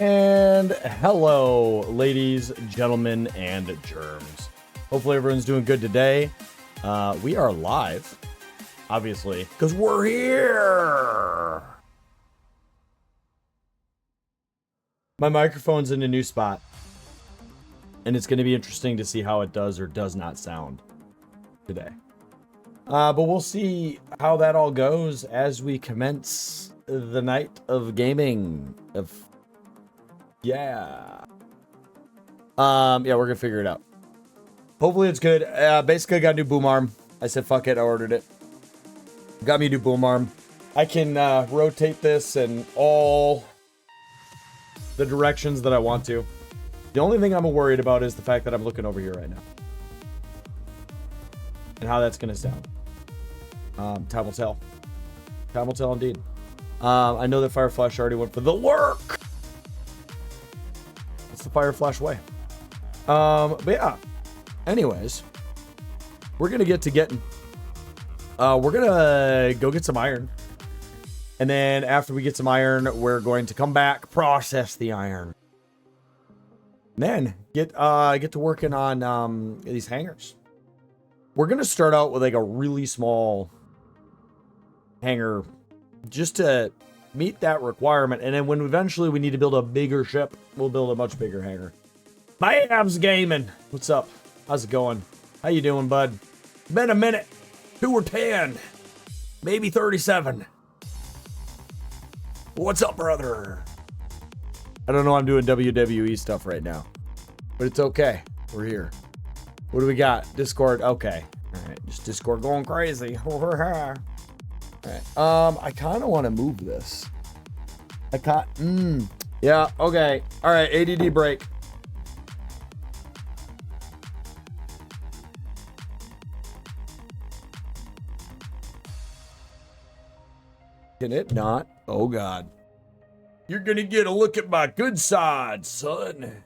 And hello, ladies, gentlemen, and germs. Hopefully everyone's doing good today. We are live, obviously, because we're here. My microphone's in a new spot, and it's going to be interesting to see how it does or does not sound today. But we'll see how that all goes as we commence the night of gaming. Yeah, we're gonna figure it out. Hopefully it's good. Basically I got a new boom arm. I said fuck it, I ordered it. Got me a new boom arm. I can rotate this in all the directions that I want to. The only thing I'm worried about is the fact that I'm looking over here right now and how that's gonna sound. Time will tell. Time will tell indeed. I know that Fire Flash already went for the lurk. It's the Fire Flash way. But yeah. Anyways, we're gonna get to getting. We're gonna go get some iron, and then after we get some iron, we're going to come back, process the iron, and then get to working on these hangers. We're gonna start out with like a really small hanger, just to meet that requirement, and then when eventually we need to build a bigger ship, we'll build a much bigger hanger. Babs Gaming, what's up? How's it going? How you doing, bud? Been a minute. 2 or 10, maybe 37. What's up, brother? I don't know. I'm doing WWE stuff right now, but it's okay. We're here. What do we got? Discord. Okay. All right. Just Discord going crazy. All right. I kind of want to move this. Yeah. Okay. All right. ADD break. Can it not? Oh, God. You're going to get a look at my good side, son.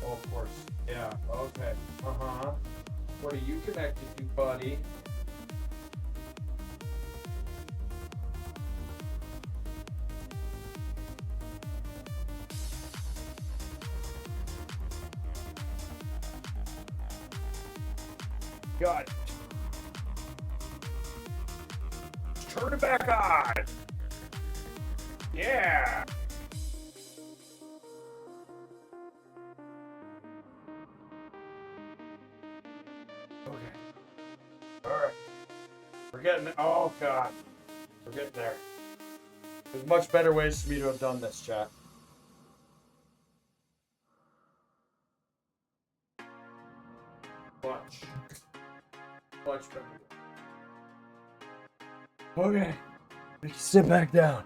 Oh, of course. Yeah. Okay. Uh-huh. What are you connected to, buddy? God. Turn it back on. Yeah. Okay. All right. We're getting there. Oh, God. We're getting there. There's much better ways for me to have done this, chat. Much better. Okay. We can sit back down.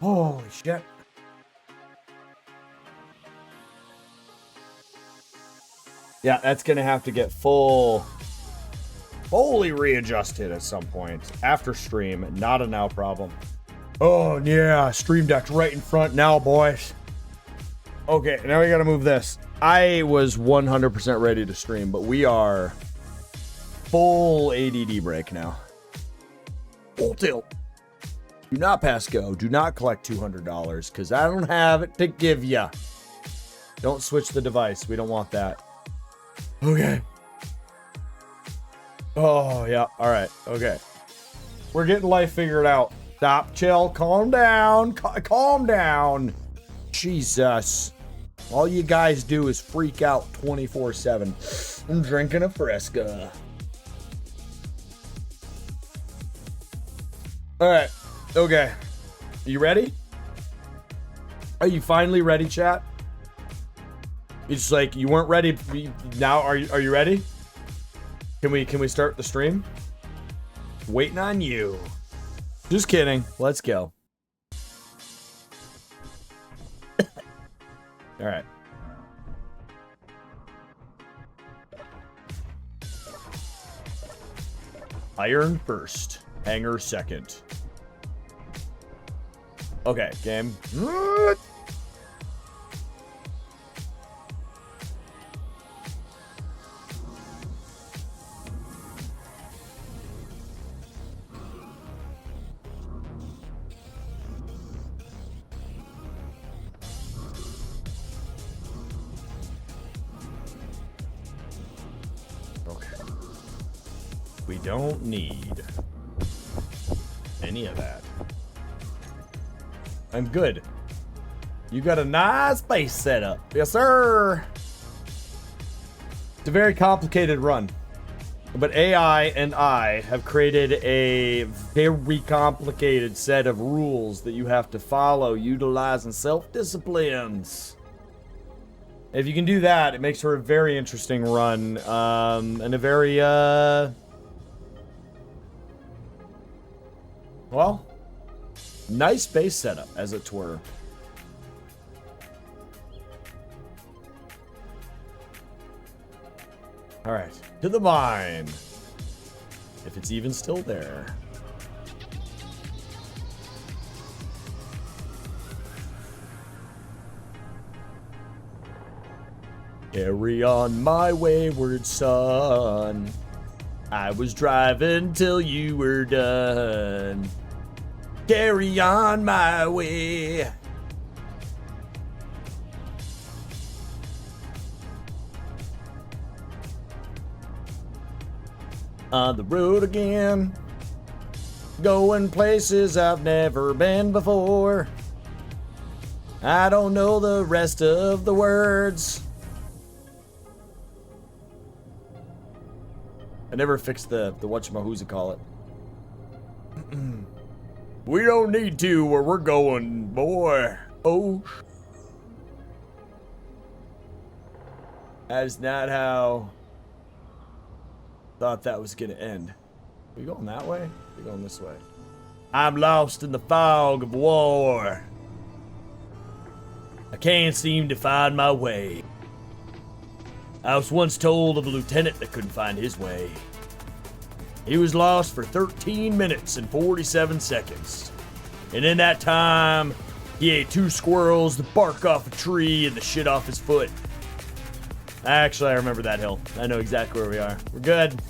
Holy shit. Yeah, that's gonna have to get fully readjusted at some point after stream. Not a now problem. Oh yeah, stream deck's right in front now, boys. Okay, now we gotta move this. I was 100% ready to stream, but we are full ADD break now. Full tilt. Do not pass go. Do not collect $200 because I don't have it to give ya. Don't switch the device. We don't want that. Okay. Oh, yeah. All right. Okay. We're getting life figured out. Stop, chill, calm down. Calm down. Jesus. All you guys do is freak out 24/7. I'm drinking a Fresca. All right. Okay. You ready? Are you finally ready, chat? It's like you weren't ready. Now, are you ready? Can we start the stream? Waiting on you. Just kidding. Let's go. All right. Iron first. Hanger second. Okay, game. We don't need any of that. I'm good. You got a nice base setup. Yes, sir. It's a very complicated run. But AI and I have created a very complicated set of rules that you have to follow, utilizing self-disciplines. If you can do that, it makes for a very interesting run. And a very, well, nice base setup, as it were. Alright, to the mine. If it's even still there. Carry on, my wayward son. I was driving till you were done. Carry on my way. On the road again. Going places I've never been before. I don't know the rest of the words. I never fixed the whatchamahoozacallit. We don't need to where we're going, boy. Oh. That is not how I thought that was gonna end. Are we going that way? Are we going this way? I'm lost in the fog of war. I can't seem to find my way. I was once told of a lieutenant that couldn't find his way. He was lost for 13 minutes and 47 seconds. And in that time, he ate 2 squirrels, the bark off a tree, and the shit off his foot. Actually, I remember that hill. I know exactly where we are. We're good.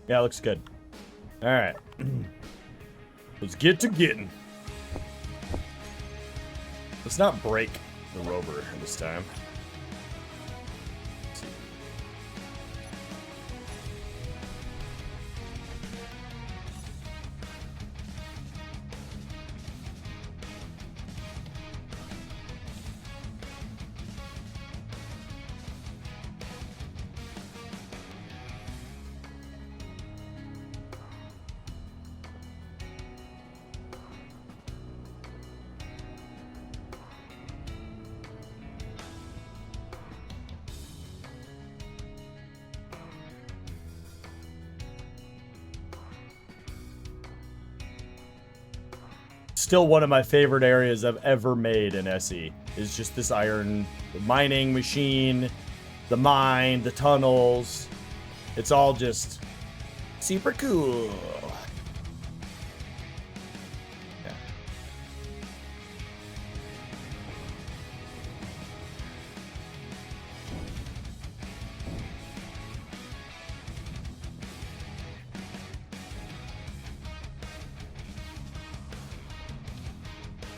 Yeah, looks good. All right. Let's get to getting. Let's not break the rover this time. Still one of my favorite areas I've ever made in SE is just this iron mining machine, the mine, the tunnels. It's all just super cool. Yeah.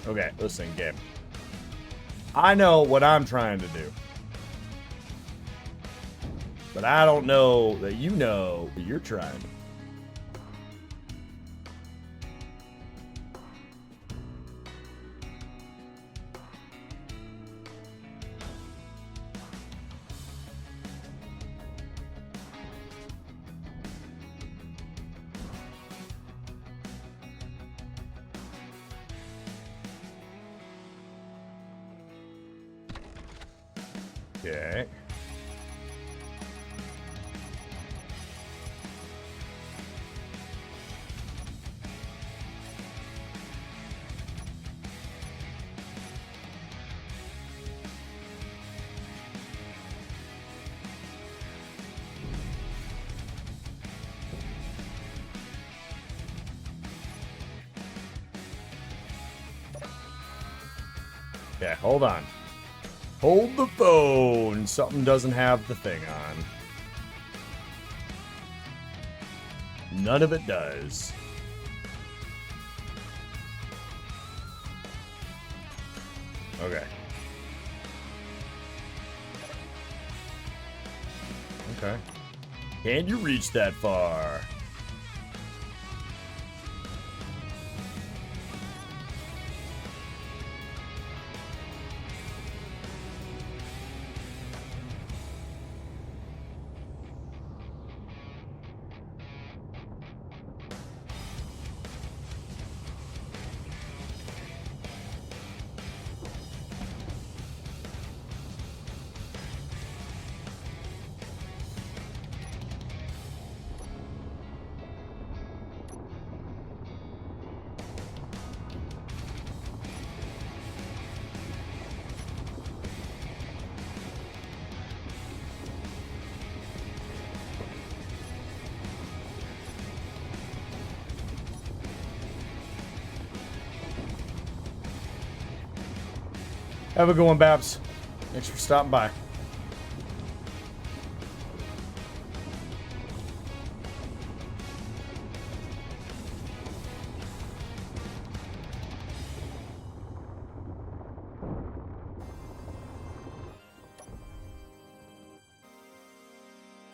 Okay, listen, game. I know what I'm trying to do. But I don't know that you know what you're trying to do. Okay. Okay, hold on. Hold the phone. Something doesn't have the thing on. None of it does. Okay. Okay. Can you reach that far? Have a good one, Babs. Thanks for stopping by.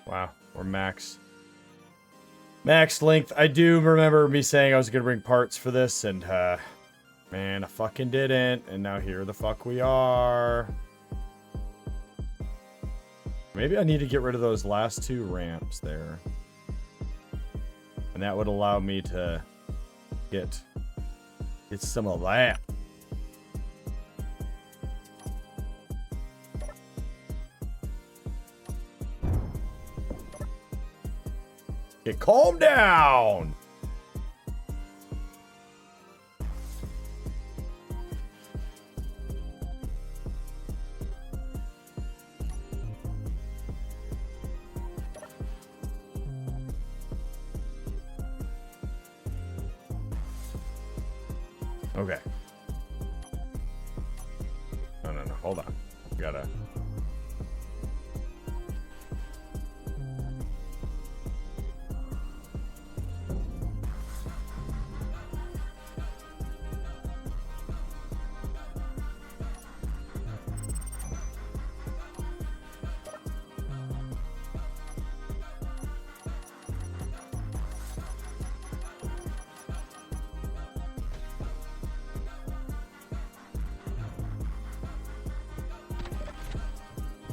Wow, we're max length. I do remember me saying I was gonna bring parts for this, and man, I fucking didn't, and now here the fuck we are. Maybe I need to get rid of those last two ramps there. And that would allow me to get some of that. Okay, calm down. Okay. No, hold on. Gotta...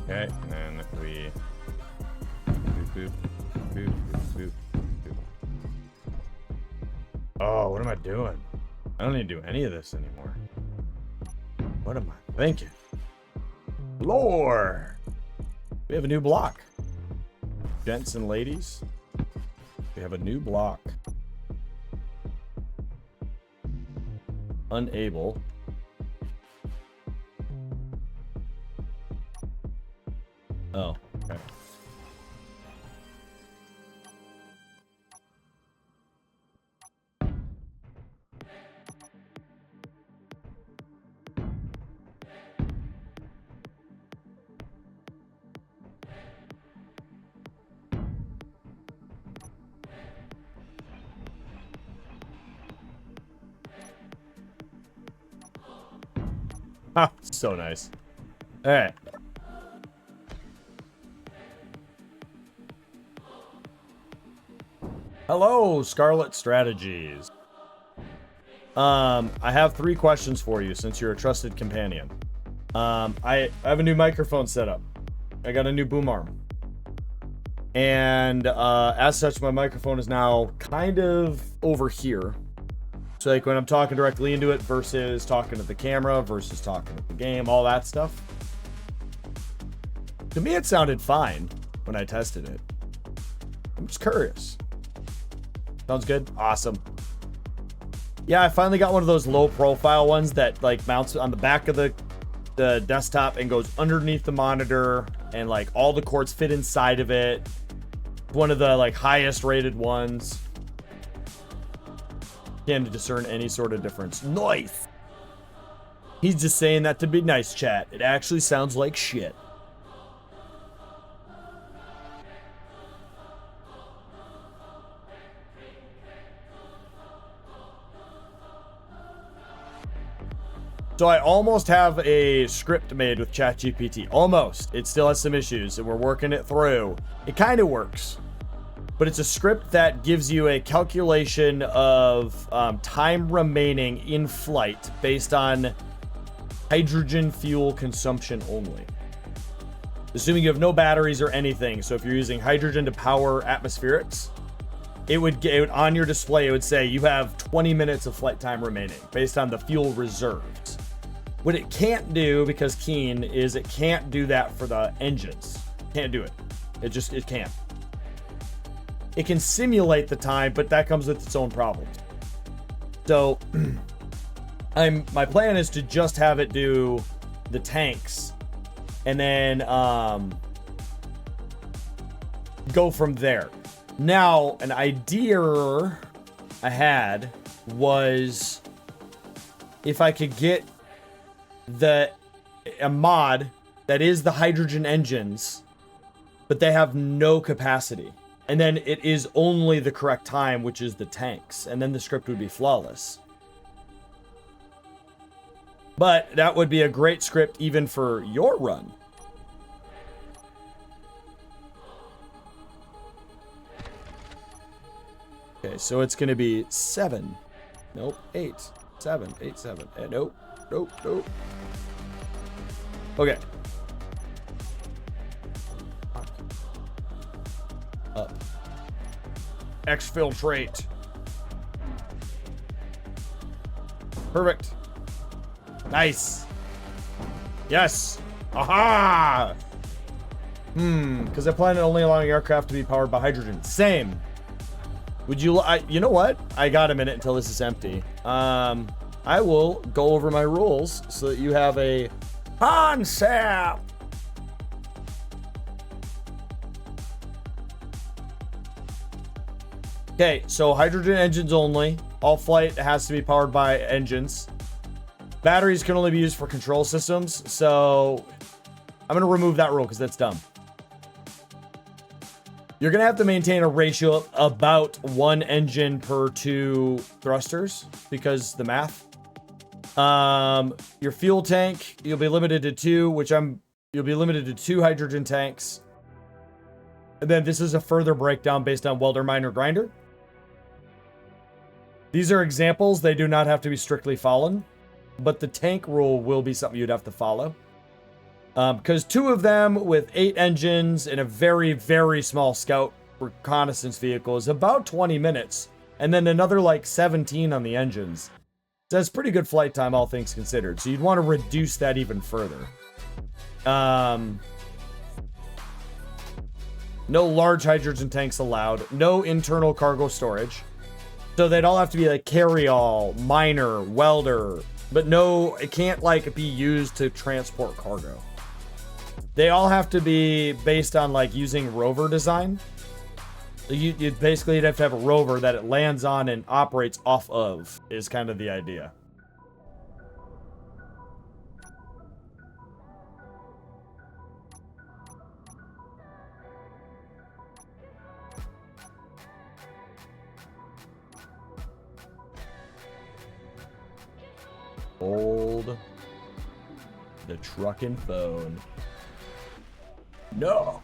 Okay, and then we boop, boop, boop, boop, boop. Oh, what am I doing? I don't need to do any of this anymore. What am I thinking? Lore! We have a new block. Gents and ladies, we have a new block. Unable. Oh, okay. Ah, so nice. All right. Hello, Scarlet Strategies. I have 3 questions for you since you're a trusted companion. I have a new microphone setup. I got a new boom arm. And as such, my microphone is now kind of over here. So like when I'm talking directly into it versus talking to the camera versus talking to the game, all that stuff. To me, it sounded fine when I tested it. I'm just curious. Sounds good? Awesome. Yeah, I finally got one of those low profile ones that like mounts on the back of the desktop and goes underneath the monitor, and like all the cords fit inside of it. One of the like highest rated ones. Can't discern any sort of difference. Nice. He's just saying that to be nice, chat. It actually sounds like shit. So I almost have a script made with ChatGPT. Almost. It still has some issues, and we're working it through. It kind of works. But it's a script that gives you a calculation of time remaining in flight based on hydrogen fuel consumption only. Assuming you have no batteries or anything. So if you're using hydrogen to power atmospherics, it would on your display, it would say you have 20 minutes of flight time remaining based on the fuel reserves. What it can't do, because Keen, is it can't do that for the engines. Can't do it. It can't. It can simulate the time, but that comes with its own problems. So my plan is to just have it do the tanks and then go from there. Now, an idea I had was if I could get a mod that is the hydrogen engines, but they have no capacity. And then it is only the correct time, which is the tanks. And then the script would be flawless. But that would be a great script even for your run. Okay, so it's going to be 7. Nope, 8. 7, 8, 7. Nope, nope, nope. Okay. Up. Exfiltrate. Perfect. Nice. Yes. Aha! Because I plan on only allowing aircraft to be powered by hydrogen. Same. Would you... you know what? I got a minute until this is empty. I will go over my rules so that you have a concept. Okay, so hydrogen engines only. All flight has to be powered by engines. Batteries can only be used for control systems, so I'm going to remove that rule because that's dumb. You're going to have to maintain a ratio of about 1 engine per 2 thrusters because the math. Your fuel tank, you'll be limited to 2, you'll be limited to 2 hydrogen tanks. And then this is a further breakdown based on welder, miner, grinder. These are examples. They do not have to be strictly followed, but the tank rule will be something you'd have to follow. Because 2 of them with 8 engines and a very, very small scout reconnaissance vehicle is about 20 minutes. And then another like 17 on the engines. So that's pretty good flight time, all things considered. So you'd want to reduce that even further. No large hydrogen tanks allowed. No internal cargo storage. So they'd all have to be like carry-all, miner, welder. But no, it can't like be used to transport cargo. They all have to be based on like using rover design. You basically you'd have to have a rover that it lands on and operates off of, is kind of the idea. Hold the truckin' phone. No.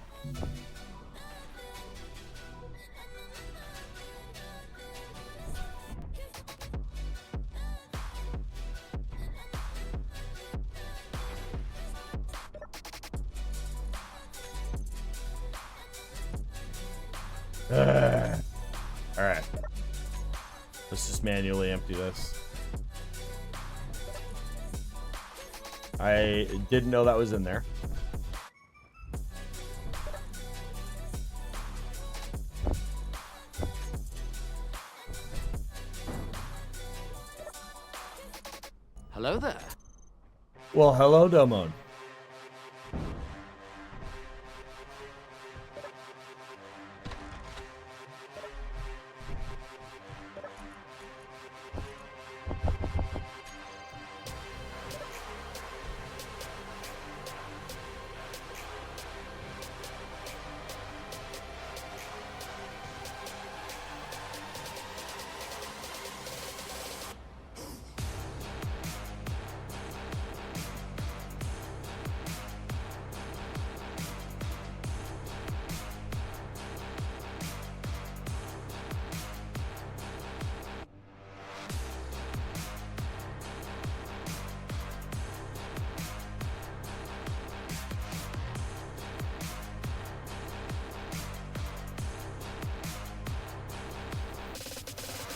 All right. Let's just manually empty this. I didn't know that was in there. Hello there. Well, hello, Domon.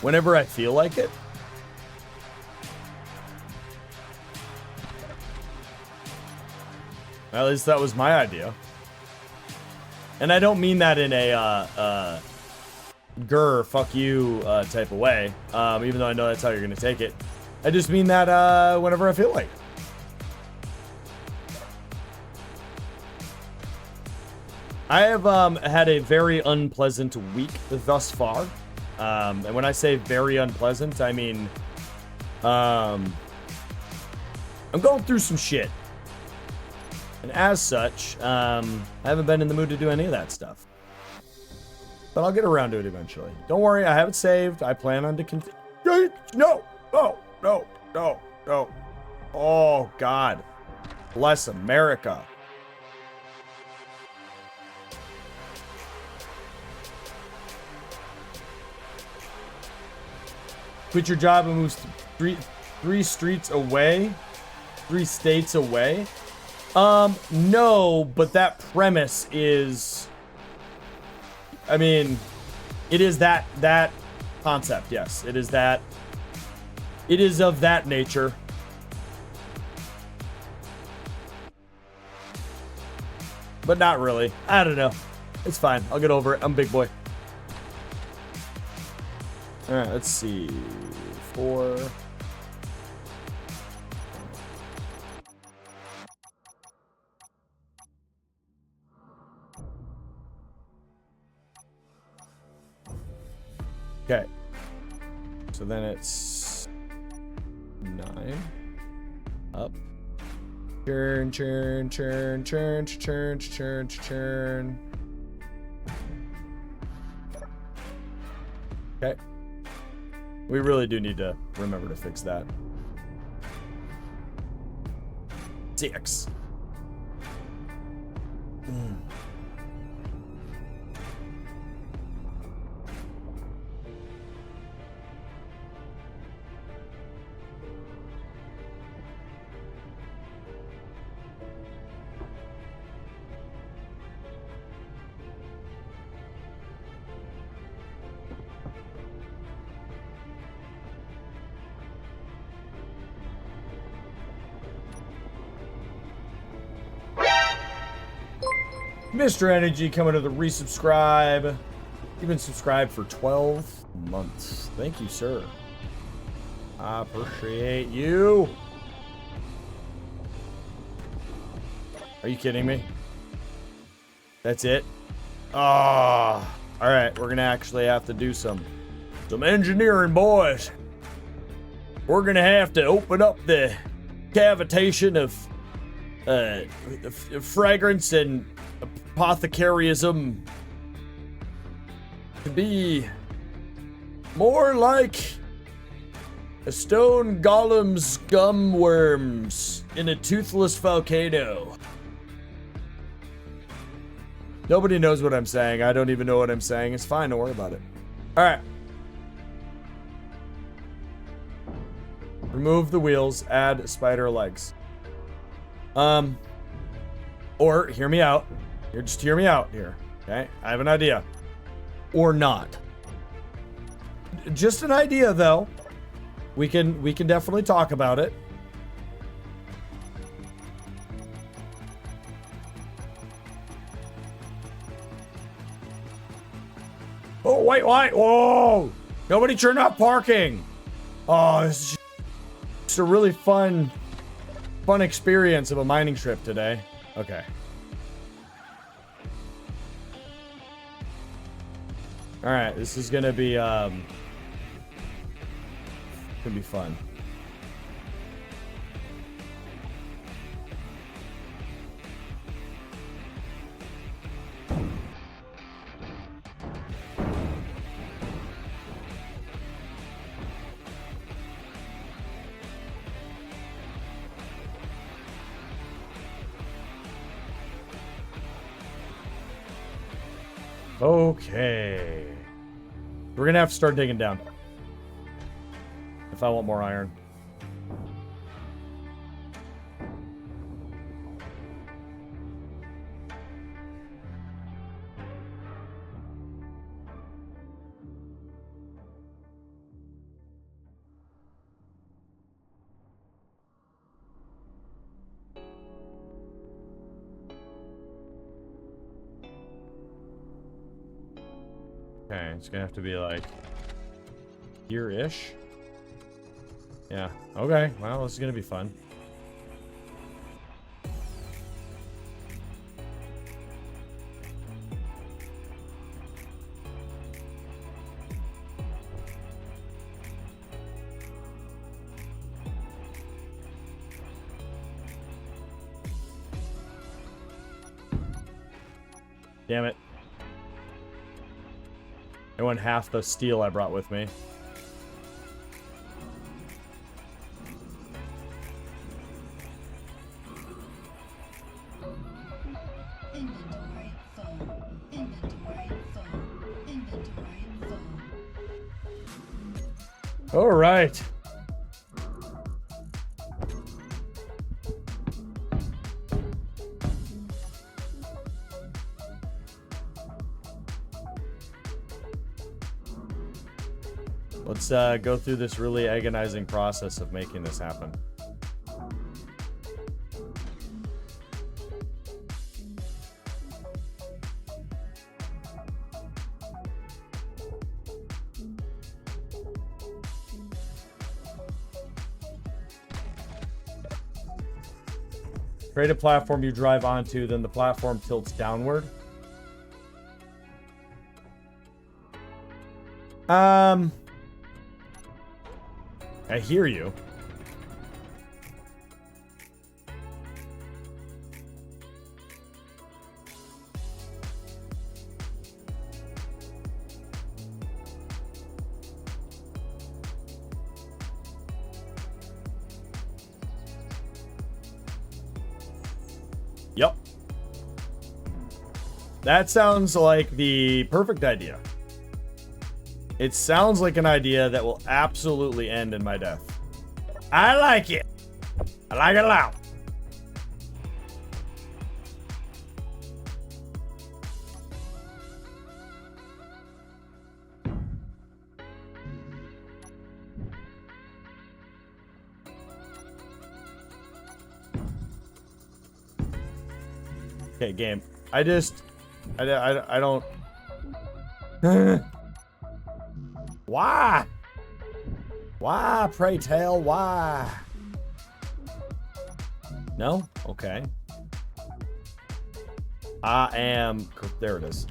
Whenever I feel like it. At least that was my idea. And I don't mean that in a, grr, fuck you, type of way. Even though I know that's how you're gonna take it. I just mean that, whenever I feel like it. I have, had a very unpleasant week thus far. And when I say very unpleasant, I mean, I'm going through some shit. And as such, I haven't been in the mood to do any of that stuff. But I'll get around to it eventually. Don't worry, I have it saved. I plan on to continue. No! No! No! No! No! Oh, God. Bless America. Quit your job and move three states away? No, but that premise is... I mean, it is that concept, yes. It is that... It is of that nature. But not really. I don't know. It's fine. I'll get over it. I'm a big boy. Alright, let's see. 4. Okay. So then it's 9. Up. Churn, churn, churn, churn, churn, churn, churn. Okay. We really do need to remember to fix that. 6. Mr. Energy coming to the resubscribe. You've been subscribed for 12 months. Thank you, sir. I appreciate you. Are you kidding me? That's it? Ah. All right, we're gonna actually have to do some engineering, boys. We're gonna have to open up the cavitation of fragrance and apothecarism to be more like a stone golem's gum worms in a toothless volcano. Nobody knows what I'm saying. I don't even know what I'm saying. It's fine. Don't worry about it. All right. Remove the wheels. Add spider legs. Or hear me out. Here, just hear me out here. Okay, I have an idea. Or not. Just an idea, though. We can definitely talk about it. Oh, wait. Whoa! Nobody turn off parking. Oh, this is just a really fun experience of a mining trip today. Okay. All right, this is gonna be fun. Okay. We're gonna have to start digging down. If I want more iron. Okay, it's gonna have to be like here-ish. Yeah, okay. Well, this is gonna be fun. Damn it. I went half the steel I brought with me. Inventory full. Inventory full. Inventory full. All right. Let's go through this really agonizing process of making this happen. Create a platform you drive onto, then the platform tilts downward. I hear you. Yep. That sounds like the perfect idea. It sounds like an idea that will absolutely end in my death. I like it. I like it a lot. Okay, game. I don't. Why? Why, pray tell, why? No? Okay. I am... There it is.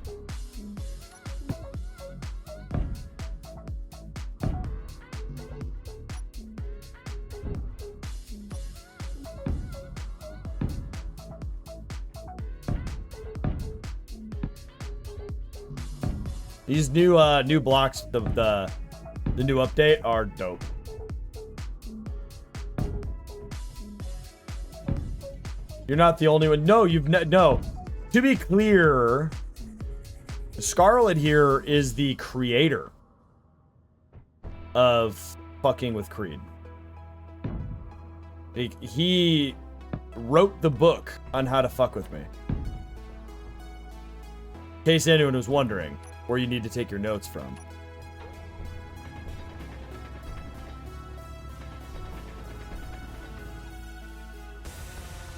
These new blocks, the new update are dope. You're not the only one. No, no. To be clear, Scarlet here is the creator of fucking with Creed. He wrote the book on how to fuck with me. In case anyone was wondering where you need to take your notes from.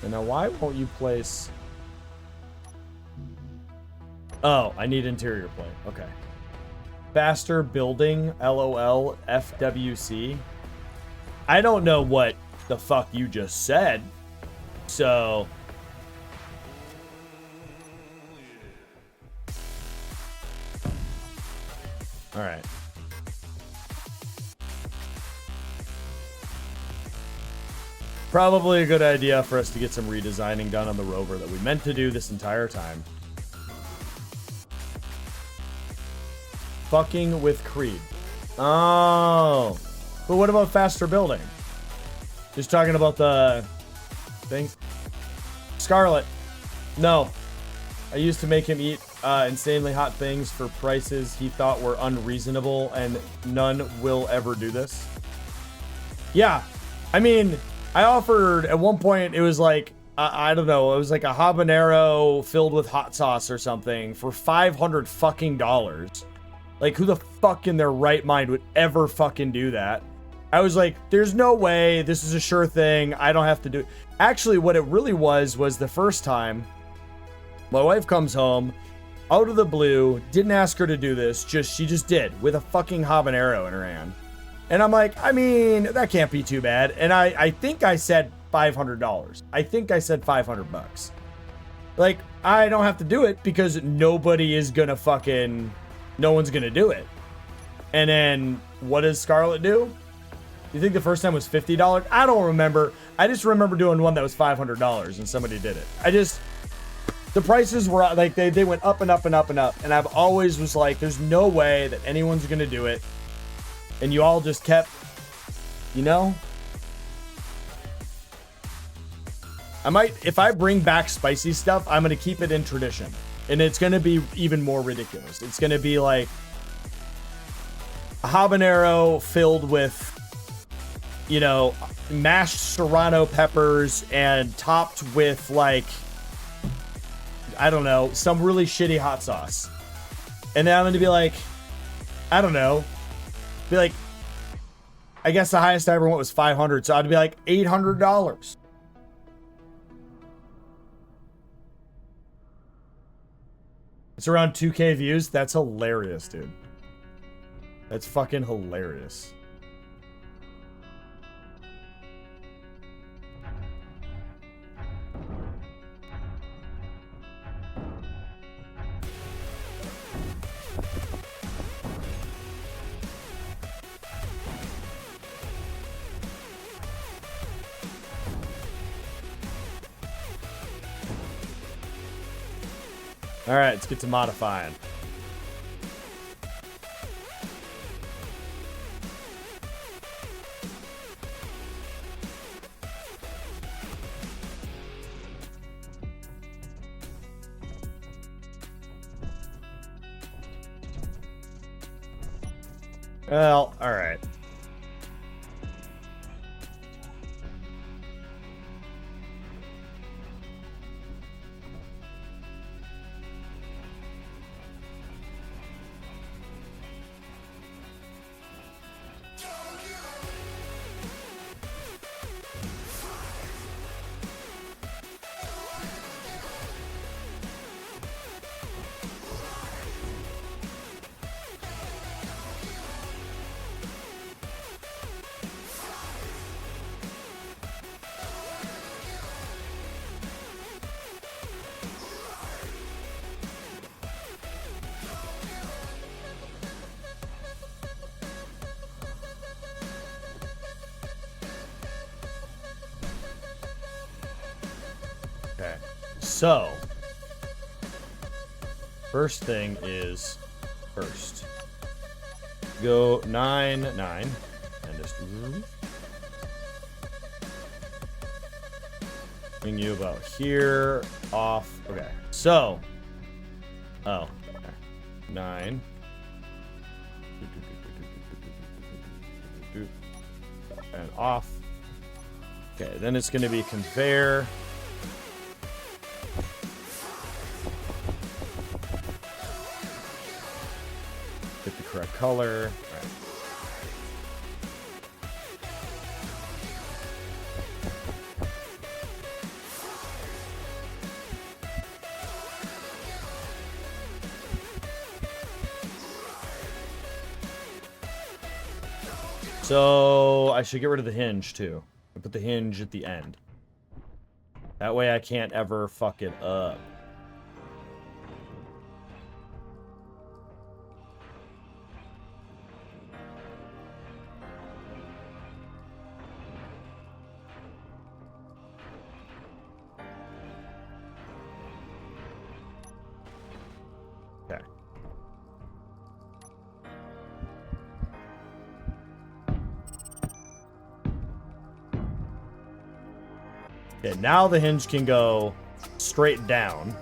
And now why won't you place... Oh, I need interior plate. Okay. Faster building, LOL, FWC. I don't know what the fuck you just said. So... Alright. Probably a good idea for us to get some redesigning done on the rover that we meant to do this entire time. Fucking with Creed. Oh. But what about faster building? Just talking about the things. Scarlet. No. I used to make him eat insanely hot things for prices he thought were unreasonable, and none will ever do this. Yeah. I mean, I offered at one point, it was like, I don't know, it was like a habanero filled with hot sauce or something for $500 fucking dollars. Like, who the fuck in their right mind would ever fucking do that? I was like, there's no way, this is a sure thing, I don't have to do it. Actually, what it really was the first time my wife comes home, out of the blue, didn't ask her to do this, she just did, with a fucking habanero in her hand. And I'm like, I mean, that can't be too bad. And I think I said $500. I think I said $500. Like, I don't have to do it because nobody is gonna fucking, no one's gonna do it. And then, what does Scarlet do? You think the first time was $50? I don't remember. I just remember doing one that was $500 and somebody did it. The prices were like, they went up and up and up and up. And I've always was like, there's no way that anyone's gonna do it. And you all just kept, you know? I might, if I bring back spicy stuff, I'm gonna keep it in tradition. And it's gonna be even more ridiculous. It's gonna be like a habanero filled with, you know, mashed serrano peppers and topped with like, I don't know, some really shitty hot sauce. And then I'm gonna be like, I don't know, be like, I guess the highest I ever went was 500, so I'd be like $800. It's around 2K views. That's hilarious, dude. That's fucking hilarious. All right, let's get to modifying. Well, all right. Okay. So, first thing is first. Go 9, 9. And just bring you about here, off. Okay. So, oh, okay. 9. And off. Okay, then it's going to be conveyor. Get the correct color. All right. So I should get rid of the hinge too. I put the hinge at the end. That way I can't ever fuck it up. Okay. Okay, now the hinge can go straight down.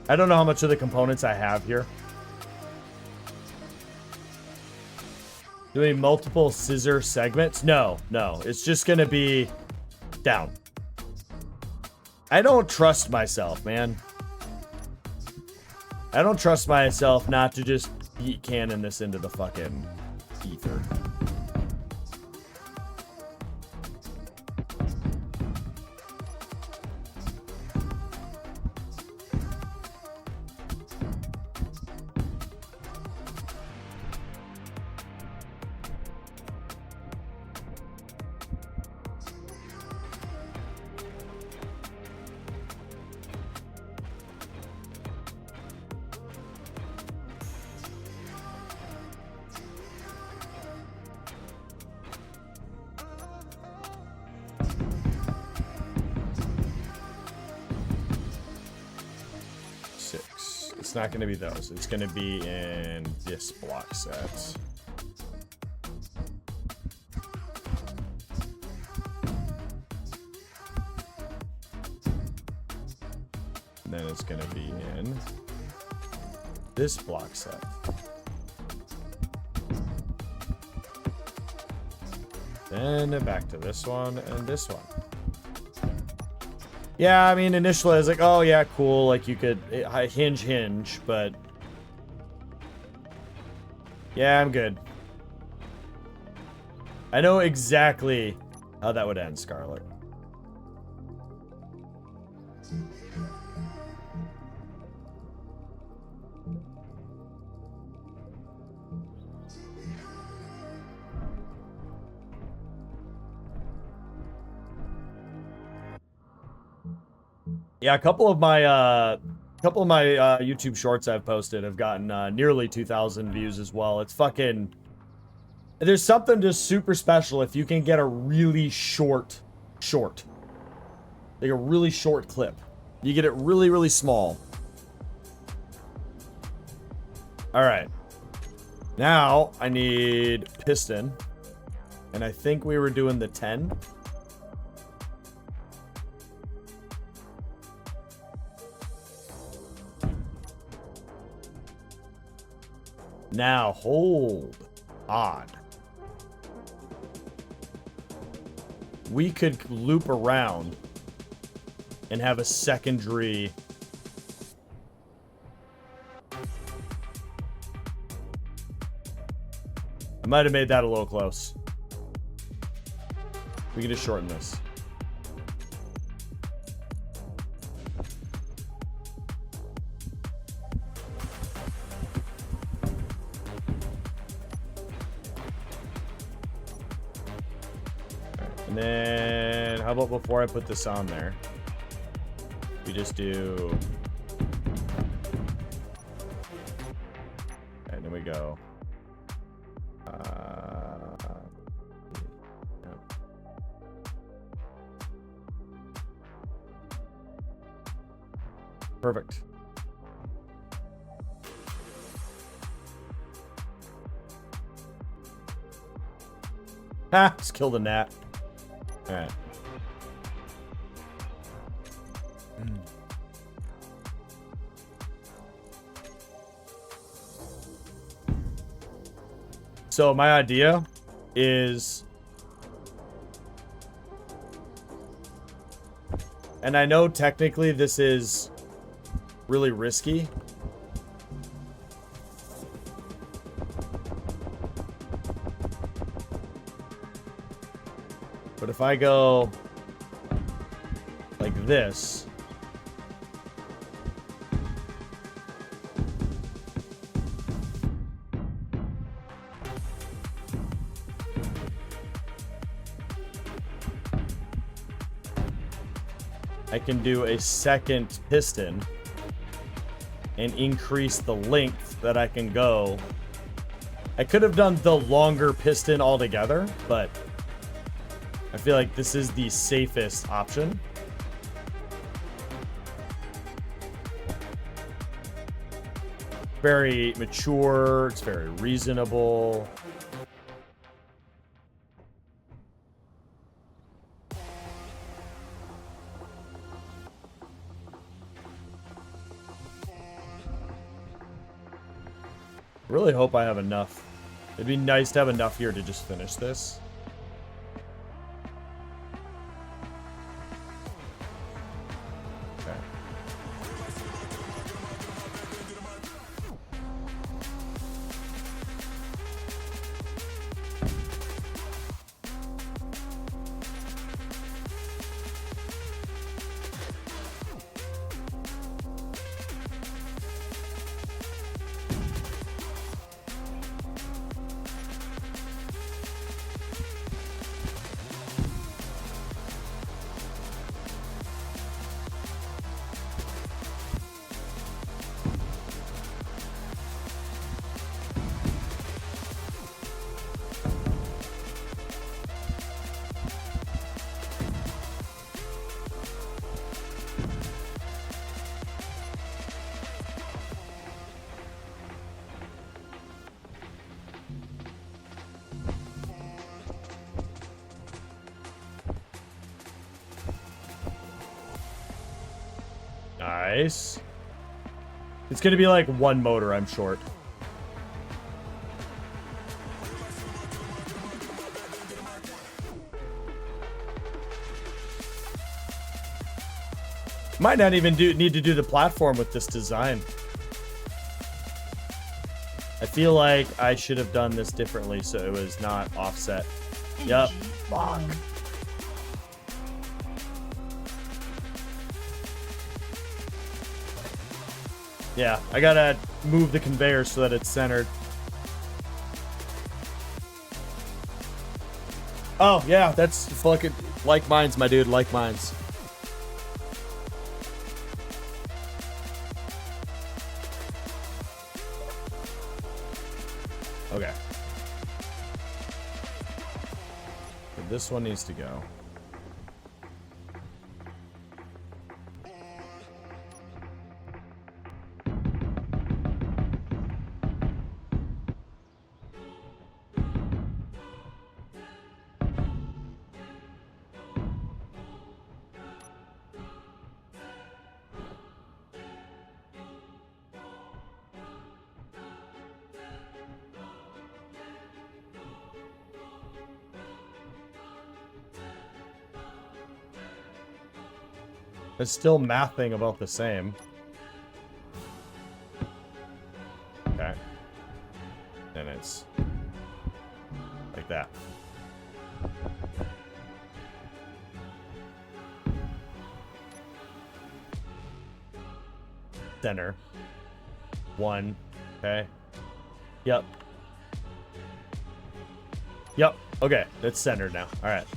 I don't know how much of the components I have here. Doing multiple scissor segments? No, no. It's just gonna be down. I don't trust myself, man. I don't trust myself not to just heat cannon this into the fucking ether. It's not going to be those. It's going to be in this block set. And then it's going to be in this block set. Then back to this one and this one. Yeah, I mean, initially I was like, oh yeah, cool, like you could hinge, but yeah, I'm good. I know exactly how that would end, Scarlet. Yeah, a couple of my YouTube shorts I've posted have gotten nearly 2,000 views as well. It's fucking... There's something just super special if you can get a really short. Like a really short clip. You get it really, really small. Alright. Now, I need piston. And I think we were doing the 10. Now, hold on. We could loop around and have a secondary... I might have made that a little close. We can just shorten this. And then, how about before I put this on there, we just do... And then we go... yeah. Perfect. Ha! Just killed a gnat. Alright. So my idea is, and I know technically this is really risky, but if I go like this, I can do a second piston and increase the length that I can go. I could have done the longer piston altogether, but I feel like this is the safest option. Very mature, it's very reasonable. Really hope I have enough. It'd be nice to have enough here to just finish this. Okay. Nice. It's gonna be like one motor I'm short. Might not even need to do the platform with this design. I feel like I should have done this differently so it was not offset. Yep. Fuck. Yeah, I gotta move the conveyor so that it's centered. Oh, yeah, that's fucking like mines, my dude, like mines. Okay. So this one needs to go. It's still mathing about the same. Okay. And it's like that. Center. One. Okay. Yep. Yep. Okay. It's centered now. All right.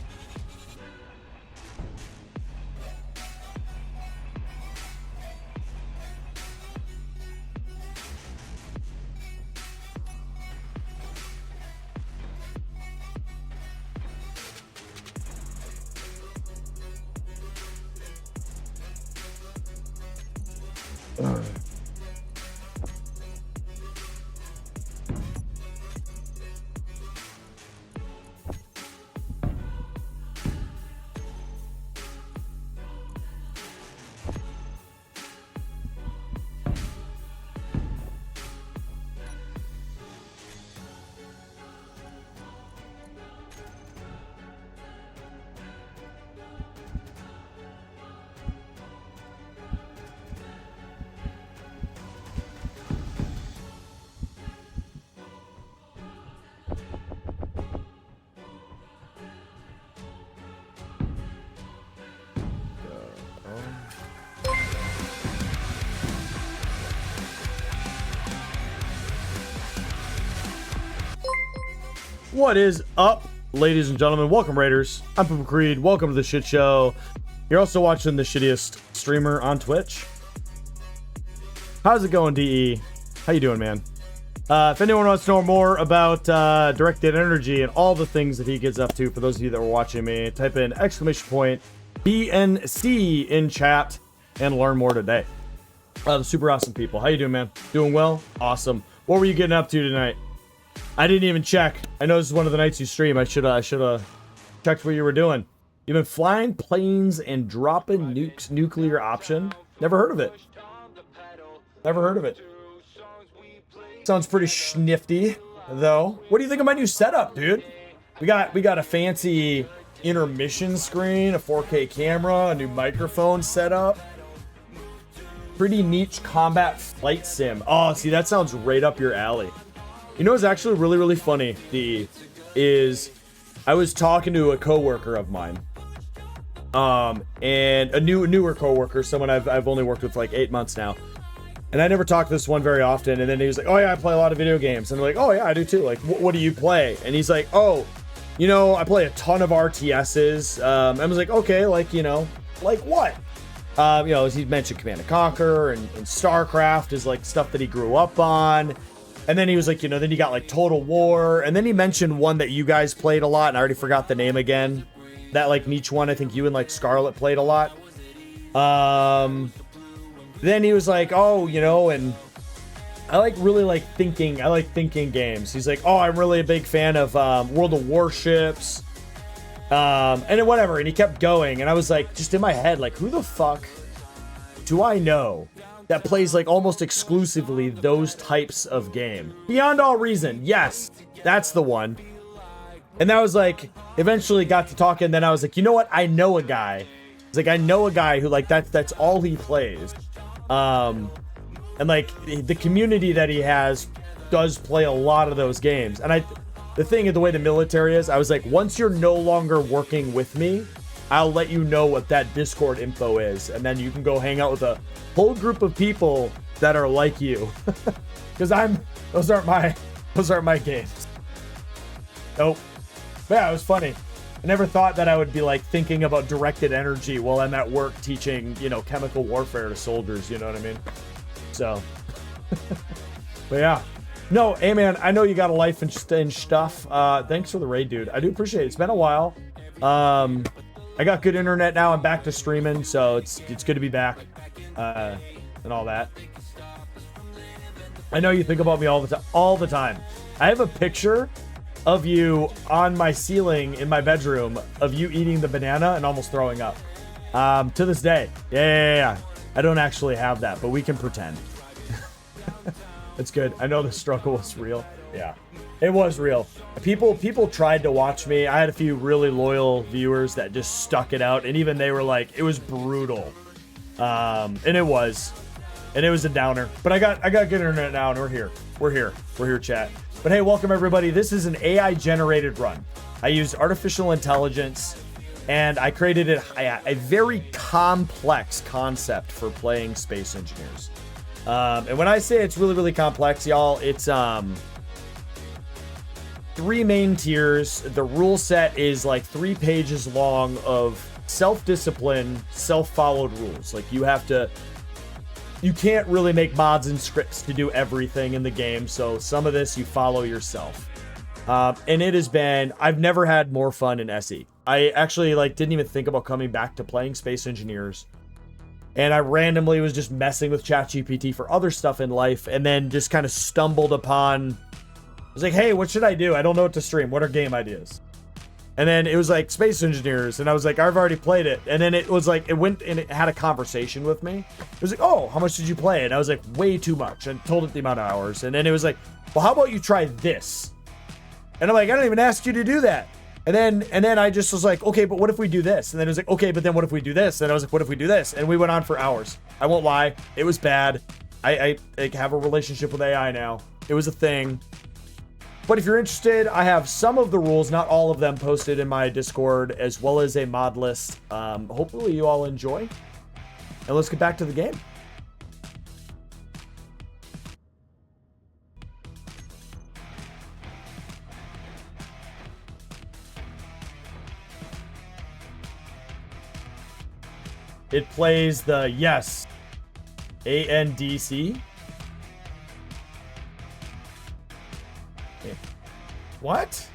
What is up, ladies and gentlemen? Welcome, Raiders. I'm Poopa Creed. Welcome to the shit show. You're also watching the shittiest streamer on Twitch. How's it going, DE? How you doing, man? If anyone wants to know more about directed energy and all the things that he gets up to, for those of you that were watching me, type in !BNC in chat and learn more today. The super awesome people. How you doing, man? Doing well? Awesome. What were you getting up to tonight? I didn't even check. I know this is one of the nights you stream. I should have checked what you were doing. You've been flying planes and dropping nukes, nuclear option. Never heard of it. Never heard of it. Sounds pretty schnifty, though. What do you think of my new setup, dude? We got a fancy intermission screen, a 4K camera, a new microphone setup. Pretty niche combat flight sim. Oh, see, that sounds right up your alley. You know what's actually really, really funny, is I was talking to a coworker of mine. And a newer coworker, someone I've only worked with for like 8 months now. And I never talk to this one very often. And then he was like, oh yeah, I play a lot of video games. And I'm like, oh yeah, I do too. Like, what do you play? And he's like, oh, you know, I play a ton of RTSs. I was like, okay, like, you know, like what? You know, he mentioned Command & Conquer and StarCraft is like stuff that he grew up on. And then he was like, you know, then you got like Total War. And then he mentioned one that you guys played a lot. And I already forgot the name again. That like niche one, I think you and like Scarlet played a lot. Then he was like, oh, you know, and I like thinking games. He's like, oh, I'm really a big fan of World of Warships. And then whatever. And he kept going. And I was like, just in my head, like, who the fuck do I know that plays like almost exclusively those types of game? Beyond All Reason, yes, that's the one. And that was like, eventually got to talking, then I was like, you know what, I know a guy. It's like, I know a guy who like that's all he plays. And like the community that he has does play a lot of those games. And the thing of the way the military is, I was like, once you're no longer working with me, I'll let you know what that Discord info is, and then you can go hang out with a whole group of people that are like you. Because those aren't my games. Nope. But yeah, it was funny. I never thought that I would be like thinking about directed energy while I'm at work teaching, you know, chemical warfare to soldiers. You know what I mean? So, but yeah. No, hey man, I know you got a life and stuff. Thanks for the raid, dude. I do appreciate it. It's been a while. I got good internet now. I'm back to streaming, so it's good to be back, and all that. I know you think about me all the time. I have a picture of you on my ceiling in my bedroom of you eating the banana and almost throwing up. To this day. Yeah. I don't actually have that, but we can pretend. It's good. I know the struggle was real. Yeah. It was real. People tried to watch me. I had a few really loyal viewers that just stuck it out, and even they were like, it was brutal. And it was a downer. But I got good internet now, and we're here, chat. But hey, welcome everybody. This is an AI generated run. I used artificial intelligence, and I created a very complex concept for playing Space Engineers. And when I say it's really, really complex, y'all, it's 3 main tiers. The rule set is like 3 pages long of self-discipline, self-followed rules. Like you can't really make mods and scripts to do everything in the game. So some of this you follow yourself. And it has been, I've never had more fun in SE. I actually didn't even think about coming back to playing Space Engineers And I randomly was just messing with ChatGPT for other stuff in life, and then just kind of stumbled upon, I was like, hey, what should I do? I don't know what to stream. What are game ideas? And then it was like Space Engineers, and I was like, I've already played it. And then it was like, it went and it had a conversation with me. It was like, oh, how much did you play? And I was like, way too much, and told it the amount of hours. And then it was like, well, how about you try this? And I'm like, I don't even ask you to do that. And then I just was like, okay, but what if we do this? And then it was like, okay, but then what if we do this? And I was like, what if we do this? And we went on for hours. I won't lie, it was bad. I like, have a relationship with AI now. It was a thing. But if you're interested, I have some of the rules, not all of them, posted in my Discord, as well as a mod list. Hopefully you all enjoy. And let's get back to the game. It plays the yes. ANDC. What?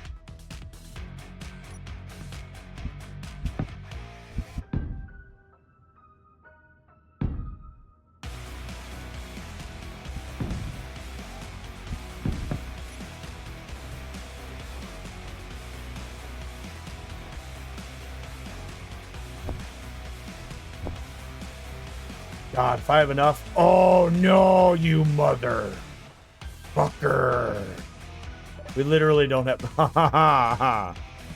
God, if I have enough. Oh no, you mother fucker. We literally don't have. Ha ha ha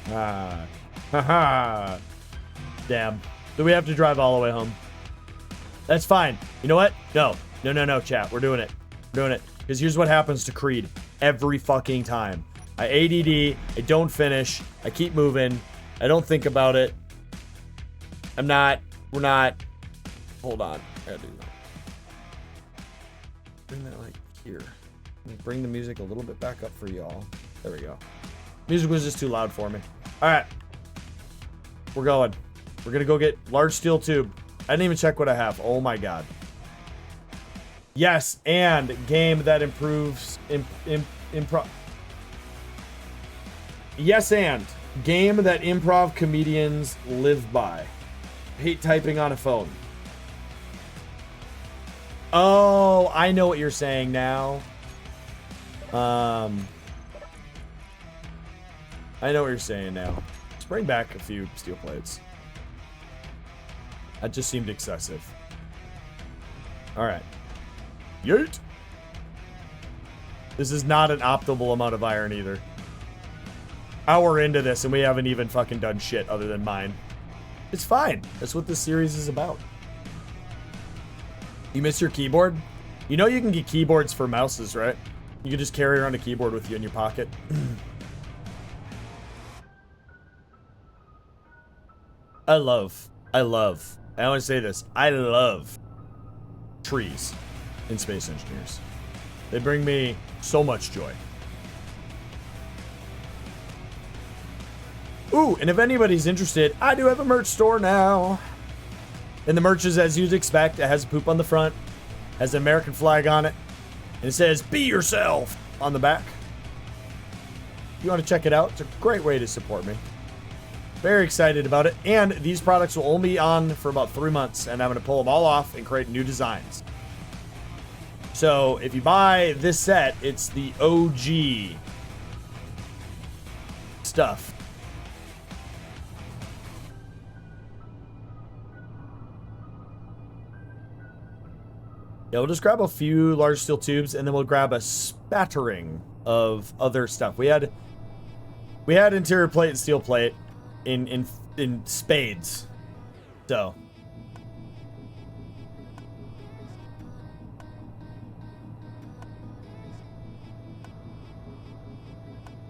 ha. Ha ha. Damn. Do we have to drive all the way home? That's fine. You know what? No. No, no, no, chat. We're doing it. We're doing it. Because here's what happens to Creed every fucking time. I ADD. I don't finish. I keep moving. I don't think about it. I'm not. We're not. Hold on. I gotta do that. Bring that like here. Bring the music a little bit back up for y'all. There we go. Music was just too loud for me. All right. We're going. We're gonna go get large steel tube. I didn't even check what I have. Oh my god. Yes, and game that improves improv. Yes, and game that improv comedians live by. Hate typing on a phone. Oh, I know what you're saying now. I know what you're saying now. Let's bring back a few steel plates. That just seemed excessive. All right. Yeet. This is not an optimal amount of iron either. Hour into this and we haven't even fucking done shit other than mine. It's fine. That's what this series is about. You miss your keyboard? You know you can get keyboards for mouses, right? You can just carry around a keyboard with you in your pocket. I want to say this. I love trees in Space Engineers. They bring me so much joy. Ooh, and if anybody's interested, I do have a merch store now. And the merch is as you'd expect. It has a poop on the front, has an American flag on it, and it says, "Be yourself" on the back. If you want to check it out, it's a great way to support me. Very excited about it. And these products will only be on for about 3 months, and I'm going to pull them all off and create new designs. So if you buy this set, it's the OG stuff. Yeah, we'll just grab a few large steel tubes, and then we'll grab a spattering of other stuff. We had interior plate and steel plate in spades. So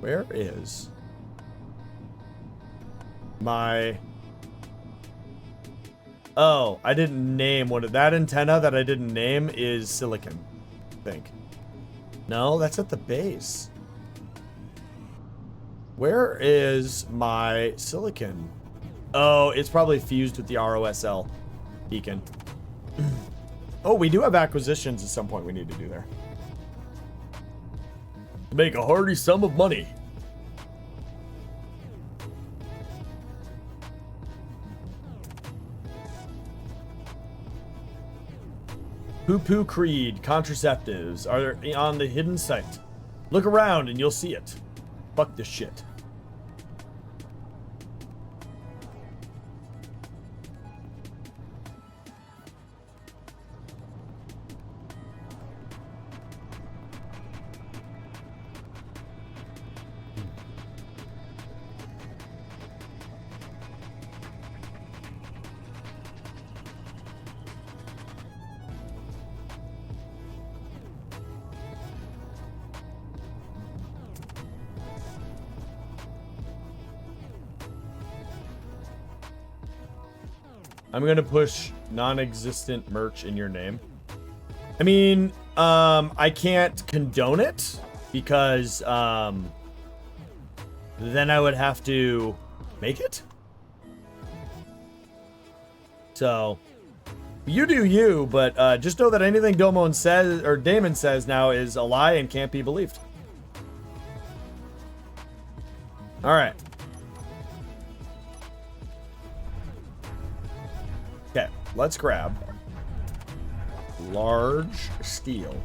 where is my... Oh, I didn't name one of that antenna that I didn't name is silicon, I think. No, that's at the base. Where is my silicon? Oh, it's probably fused with the ROSL beacon. Oh, we do have acquisitions at some point we need to do there. Make a hearty sum of money. Poo-poo creed, contraceptives are on the hidden site. Look around and you'll see it. Fuck this shit. I'm gonna push non-existent merch in your name. I mean, I can't condone it because then I would have to make it. So you do you, but just know that anything Damon says now is a lie and can't be believed. All right. Okay, let's grab large steel.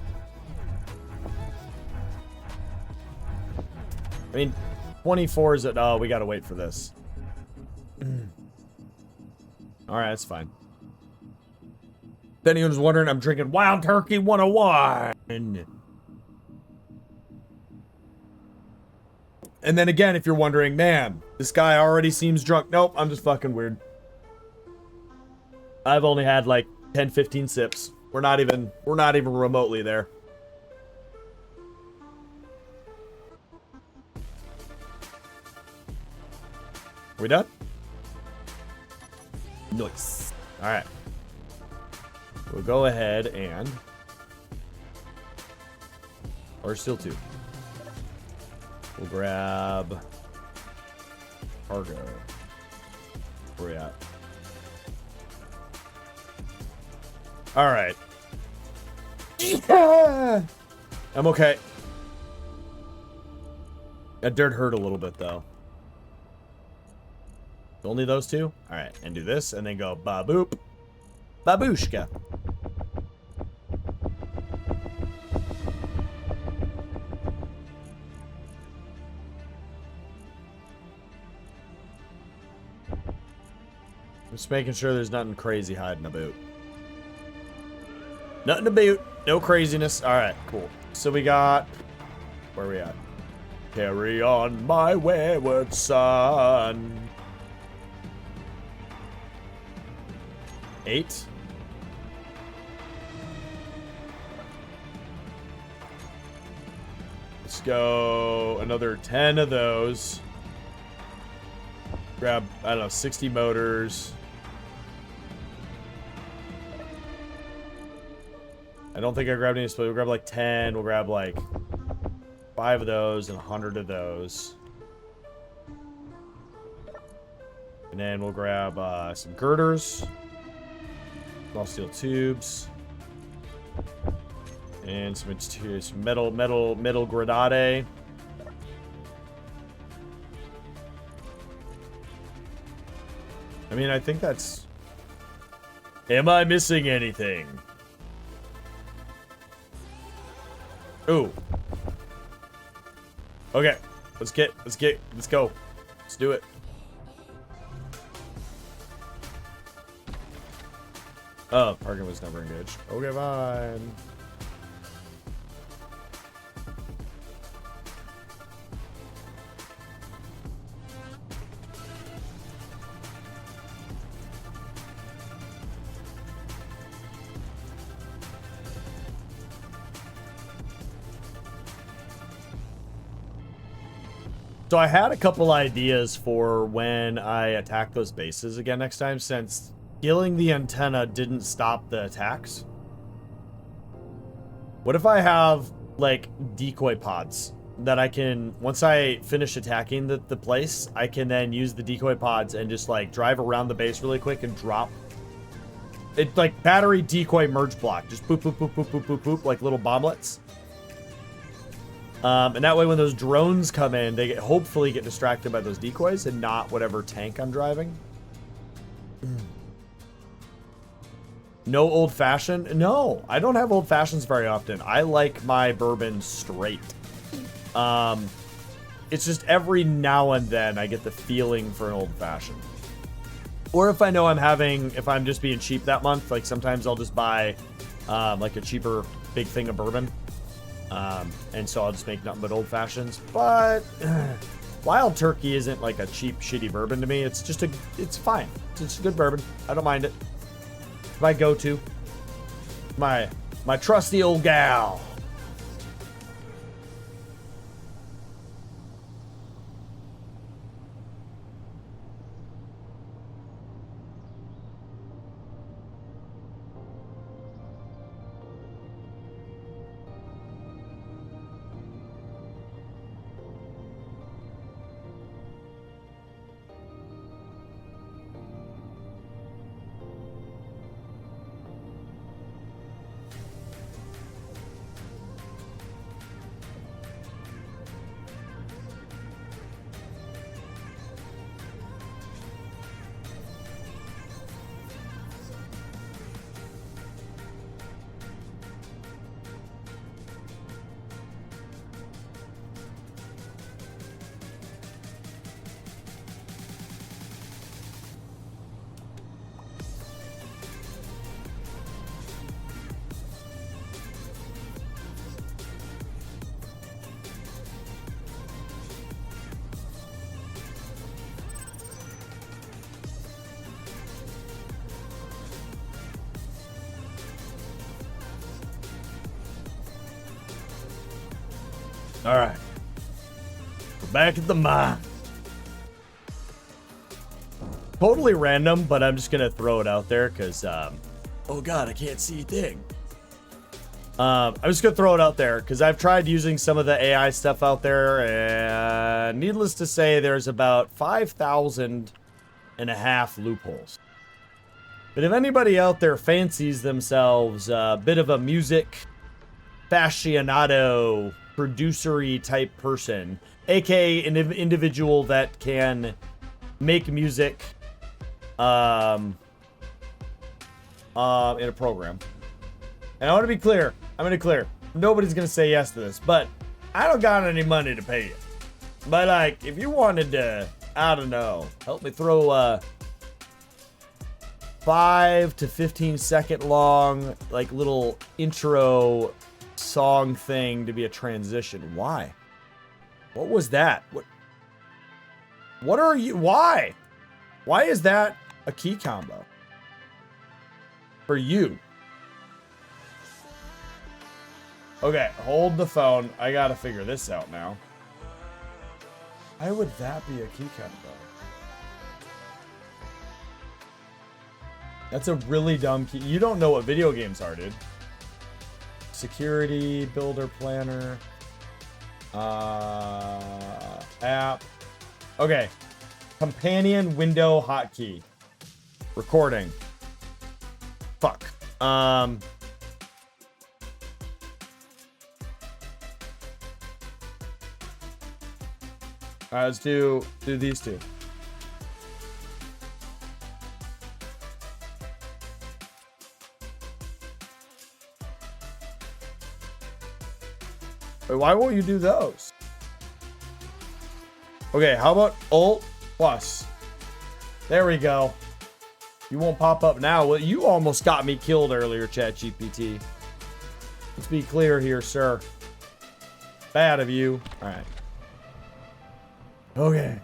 I mean, 24 is it? Oh, we gotta wait for this. All right, that's fine. If anyone's wondering, I'm drinking Wild Turkey 101. And then again, if you're wondering, man, this guy already seems drunk. Nope, I'm just fucking weird. I've only had like 10, 15 sips. We're not even remotely there. Are we done? Nice. All right. We'll go ahead and... Or still two. We'll grab... Cargo. Where we at? All right. Yeah! I'm okay. That dirt hurt a little bit, though. Only those two? All right, and do this, and then go ba-boop. Babushka. Just making sure there's nothing crazy hiding about. Nothing to boot. No craziness. All right, cool. So we got... Where are we at? Carry on my wayward son. 8. Let's go another 10 of those. Grab, I don't know, 60 motors. I don't think I grabbed any, so we'll grab like 10. We'll grab like 5 of those and 100 of those. And then we'll grab some girders. Small steel tubes. And some metal granate. I mean, I think that's... Am I missing anything? Ooh. Okay. Let's go. Let's do it. Oh, parking was never engaged. Okay, fine. So I had a couple ideas for when I attack those bases again next time, since killing the antenna didn't stop the attacks. What if I have, like, decoy pods that I can, once I finish attacking the place, I can then use the decoy pods and just, like, drive around the base really quick and drop. It's like battery decoy merge block. Just boop, boop, boop, boop, boop, boop, boop, like little bomblets. And that way when those drones come in, they hopefully get distracted by those decoys and not whatever tank I'm driving. No old fashioned? No, I don't have old fashions very often. I like my bourbon straight. It's just every now and then I get the feeling for an old fashioned. Or if I know if I'm just being cheap that month, like sometimes I'll just buy like a cheaper big thing of bourbon. And so I'll just make nothing but old fashions. But Wild Turkey isn't like a cheap, shitty bourbon to me. It's just it's fine. It's a good bourbon. I don't mind it. My go-to. My trusty old gal. All right. We're back at the mine. Totally random, but I'm just going to throw it out there because, oh God, I can't see a thing. I'm just going to throw it out there because I've tried using some of the AI stuff out there, and needless to say, there's about 5,000 and a half loopholes. But if anybody out there fancies themselves a bit of a music aficionado, producery type person, aka an individual that can make music in a program. And I want to be clear, nobody's gonna say yes to this, but I don't got any money to pay you. But like, if you wanted to, I don't know, help me throw a 5 to 15 second long like little intro song thing to be a transition. Why? What was that? What are you? Why is that a key combo for you? Okay, hold the phone. I gotta figure this out now. Why would that be a key combo? That's a really dumb key. You don't know what video games are, dude. Security, builder, planner, app. Okay. Companion, window, hotkey. Recording. Fuck. Alright, let's do these two. Wait, why won't you do those? Okay, how about Alt plus? There we go. You won't pop up now. Well, you almost got me killed earlier, ChatGPT. Let's be clear here, sir. Bad of you. All right. Okay.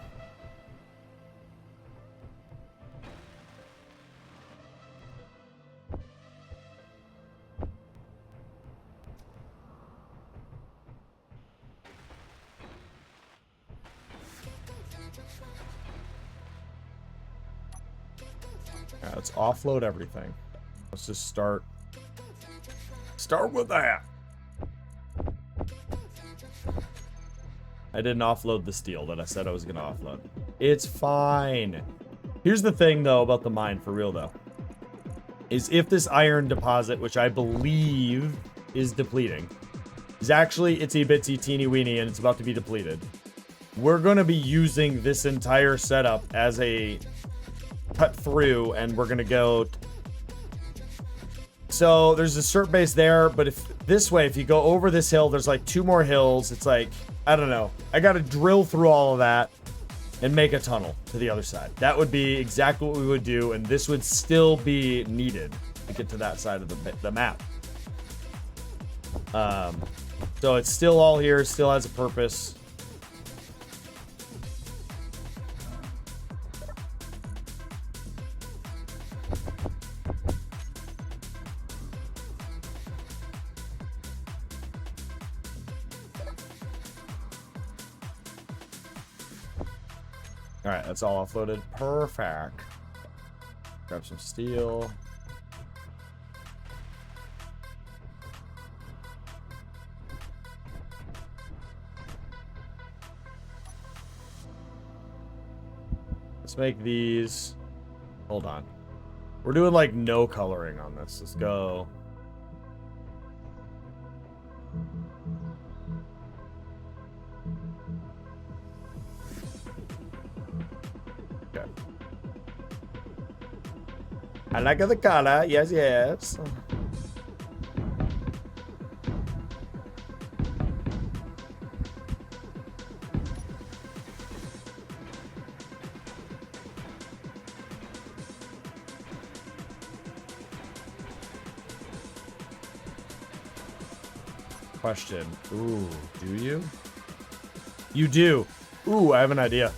Let's offload everything. Let's just start with that. I didn't offload the steel that I said I was gonna offload. It's fine. Here's the thing though about the mine, for real though, is if this iron deposit, which I believe is depleting, is actually itsy bitsy teeny weeny and it's about to be depleted, we're gonna be using this entire setup as a cut through, and we're gonna go so there's a cert base there, but if this way, if you go over this hill, there's like 2 more hills. It's like, I don't know. I got to drill through all of that and make a tunnel to the other side. That would be exactly what we would do, and this would still be needed to get to that side of the map. So it's still all here, still has a purpose. All right, that's all offloaded. Perfect. Grab some steel. Let's make these. Hold on. We're doing like no coloring on this. Let's go. Okay. I like the color. Yes, yes. Question. Ooh, do you? You do. Ooh, I have an idea.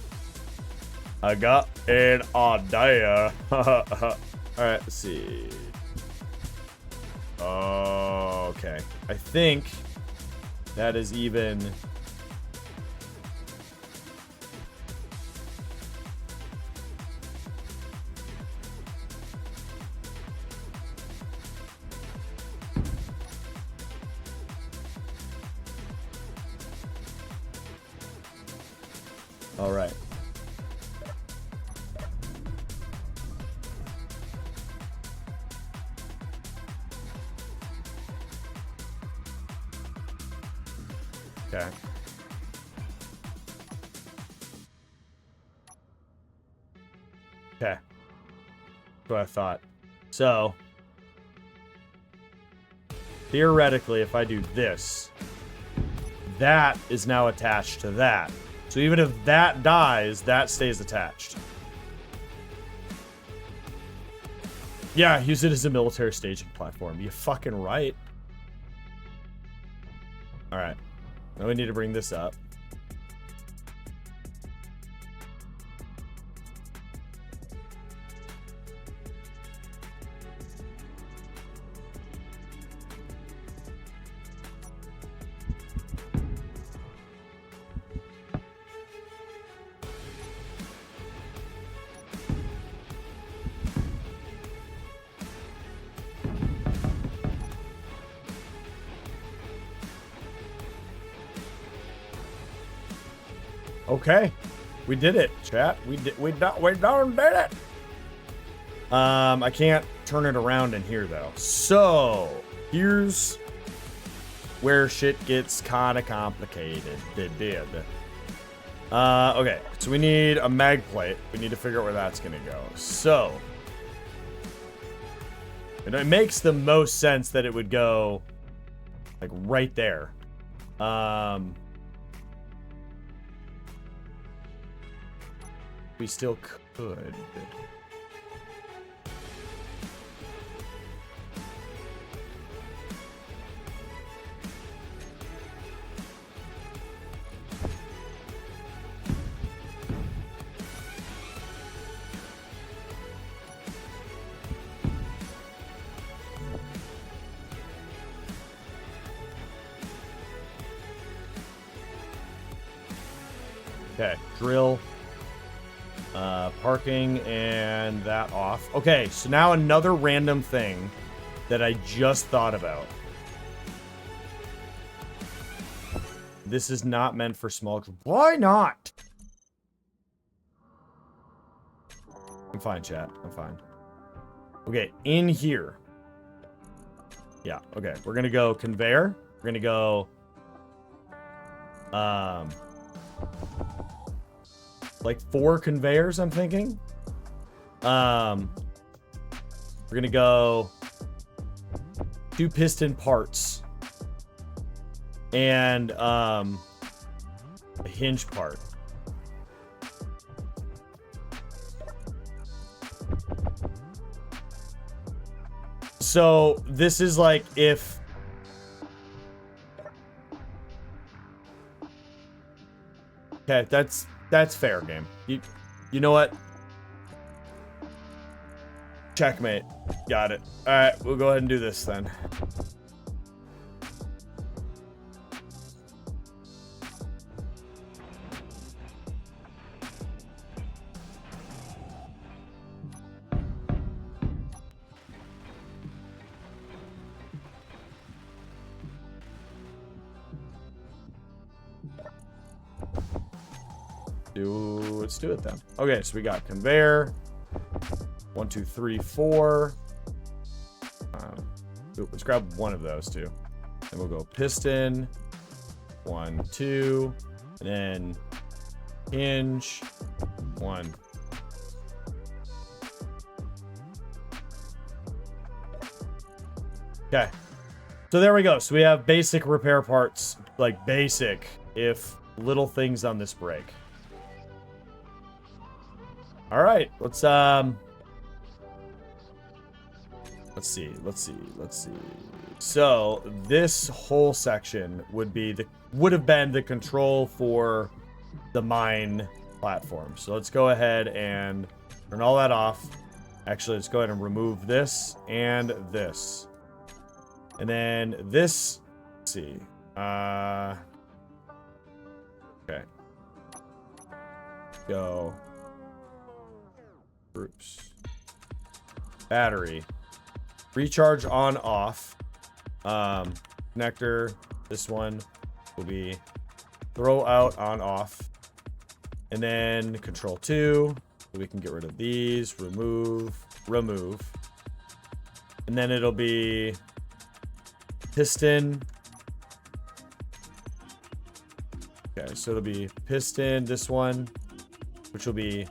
I got an idea. All right, let's see. Okay. I think that is even. All right. Okay. Okay. That's what I thought. So, theoretically, if I do this, that is now attached to that. So even if that dies, that stays attached. Yeah, use it as a military staging platform. You fucking right. All right. Now we need to bring this up. Okay, we did it, chat. We darn did it. I can't turn it around in here though. So here's where shit gets kind of complicated. It did. Okay, so we need a mag plate. We need to figure out where that's gonna go. So it makes the most sense that it would go like right there. We still could. Okay, drill. Parking and that off. Okay, so now another random thing that I just thought about. This is not meant for small. Why not? I'm fine, chat. I'm fine. Okay, in here. Yeah, okay. We're gonna go conveyor. We're gonna go like 4 conveyors, I'm thinking. We're gonna go 2 piston parts, and a hinge part. So this is like if okay, that's fair game. You know what? Checkmate. Got it. All right, we'll go ahead and do this then. Let's do it then. Okay, so we got conveyor. 1, 2, 3, 4. Let's grab one of those two. And we'll go piston. 1, 2. And then hinge. 1. Okay. So there we go. So we have basic repair parts. Like basic, if little things on this break. All right, let's see. So this whole section would have been the control for the mine platform. So let's go ahead and turn all that off. Actually, let's go ahead and remove this and this. And then this, let's see. Okay. Go. Groups. Battery. Recharge on off. Connector. This one will be throw out on off. And then control 2. So we can get rid of these. Remove. And then it'll be piston. Okay, so it'll be piston, this one, which will be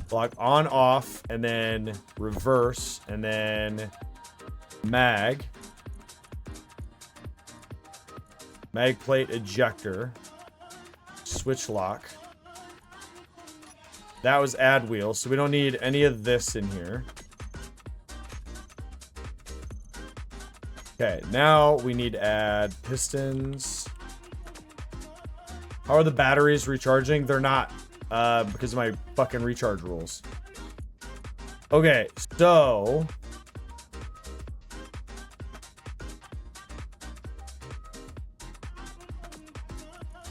block on off, and then reverse, and then mag plate ejector, switch lock. That was add wheel, so we don't need any of this in here. Okay, now we need to add pistons. How are the batteries recharging? They're not, because of my fucking recharge rules. Okay, so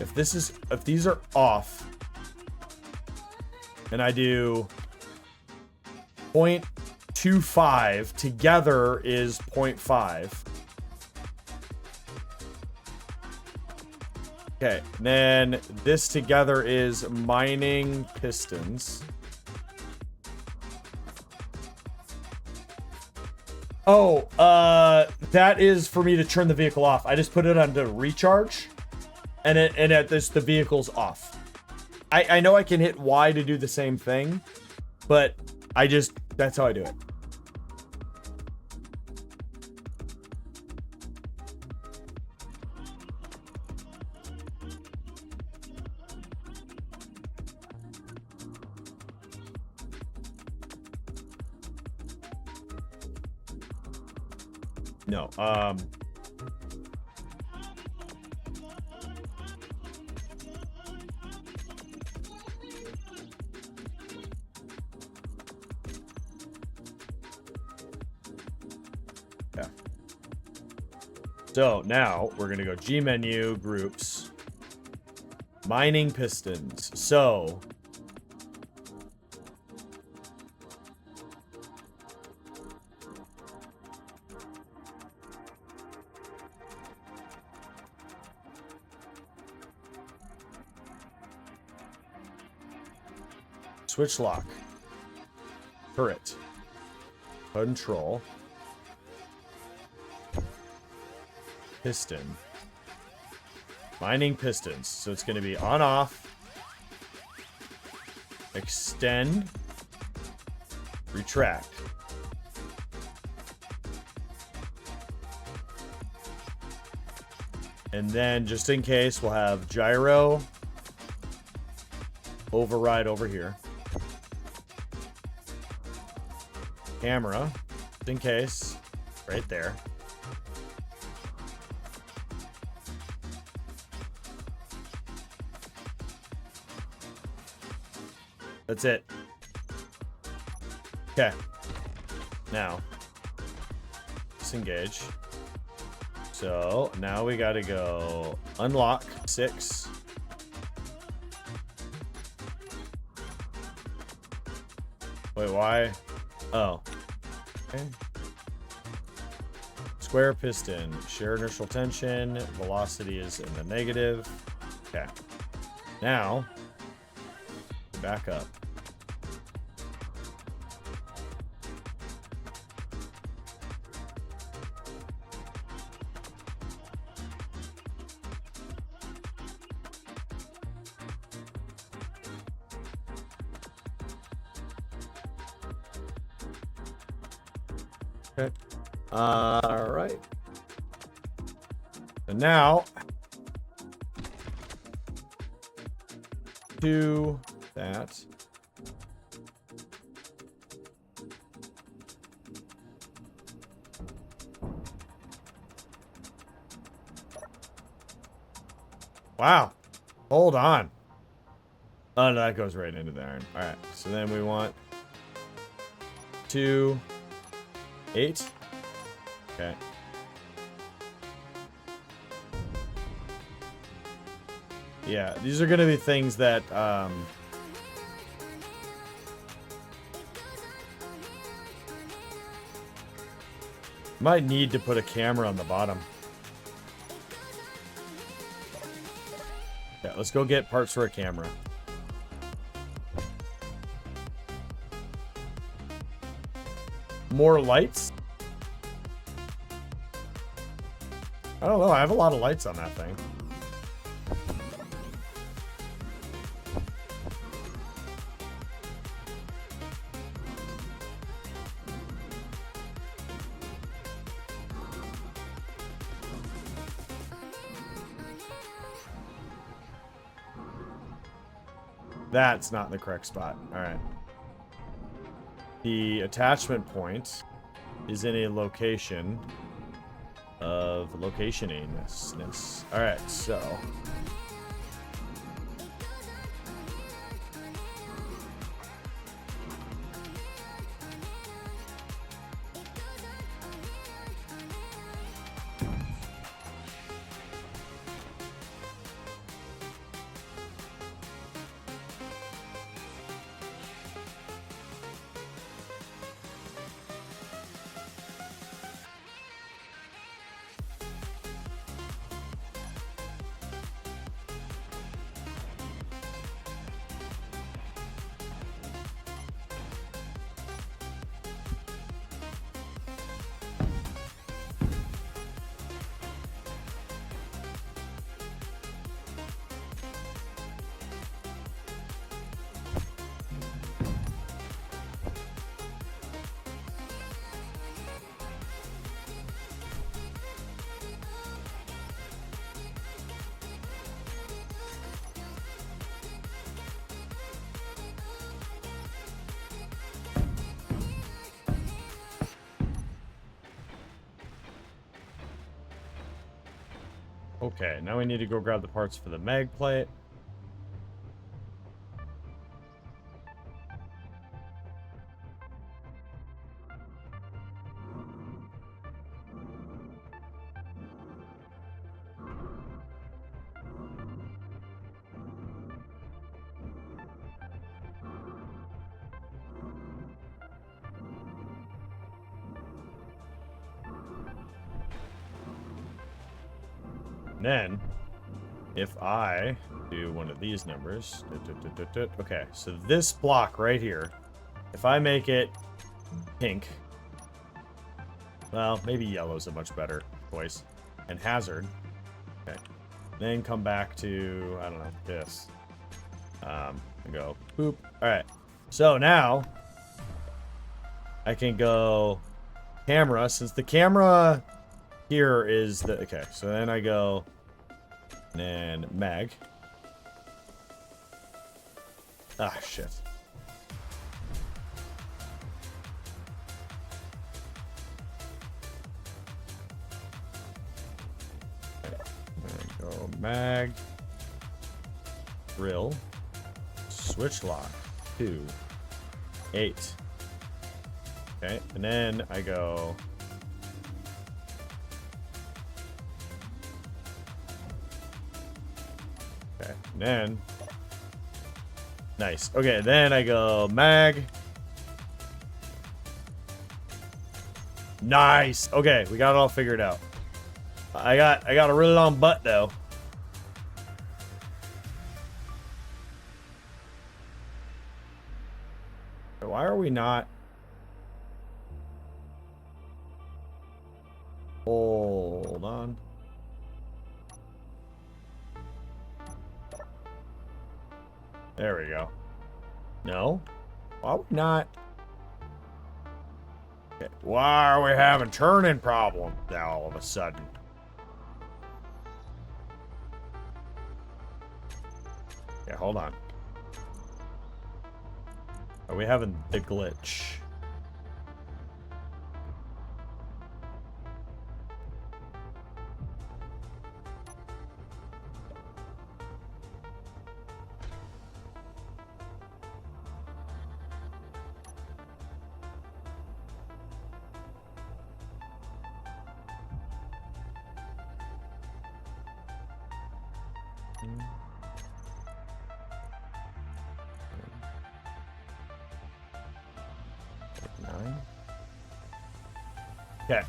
if these are off, and I do 0.25 together is 0.5. Okay, then this together is mining pistons. Oh, that is for me to turn the vehicle off. I just put it on to recharge, and the vehicle's off. I know I can hit Y to do the same thing, but that's how I do it. No, yeah. So now we're gonna go G menu, groups, mining pistons. So switch lock, turret, control, piston, mining pistons. So it's going to be on off, extend, retract. And then just in case, we'll have gyro override over here. Camera, just in case, right there. That's it. Okay. Now, disengage. So now we gotta go unlock 6. Wait, why? Oh. Okay. Square piston. Share inertial tension. Velocity is in the negative. Okay. Now, back up. Okay. All right. And now, do that. Wow. Hold on. Oh, no, that goes right into the iron. All right. So then we want 2, 8. Okay. Yeah, these are going to be things that, might need to put a camera on the bottom. Yeah, let's go get parts for a camera. More lights? I don't know. I have a lot of lights on that thing. That's not the correct spot. All right. The attachment point is in a location of locationiness. All right, so okay, now we need to go grab the parts for the mag plate. Then, if I do one of these numbers, okay, so this block right here, if I make it pink, well, maybe yellow's a much better choice, and hazard, okay, then come back to, I don't know, this, and go boop. All right, so now I can go camera, since the camera here is the, okay, so then I go And then mag. Ah, shit. Okay. And then go mag. Drill. Switch lock. 2. 8. Okay, and then I go. Okay, and then. Nice. Okay, then I go mag. Nice. Okay, we got it all figured out. I got a really long butt though. Why are we not? Hold on. There we go. No? Why are we not? Okay. Why are we having turning problems now all of a sudden? Okay, hold on. Are we having the glitch? Okay.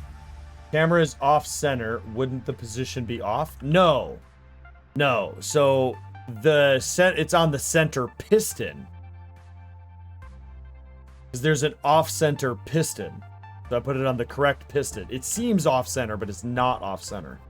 Camera is off center. Wouldn't the position be off? No. No. So it's on the center piston. Because there's an off center piston. So I put it on the correct piston. It seems off center, but it's not off center.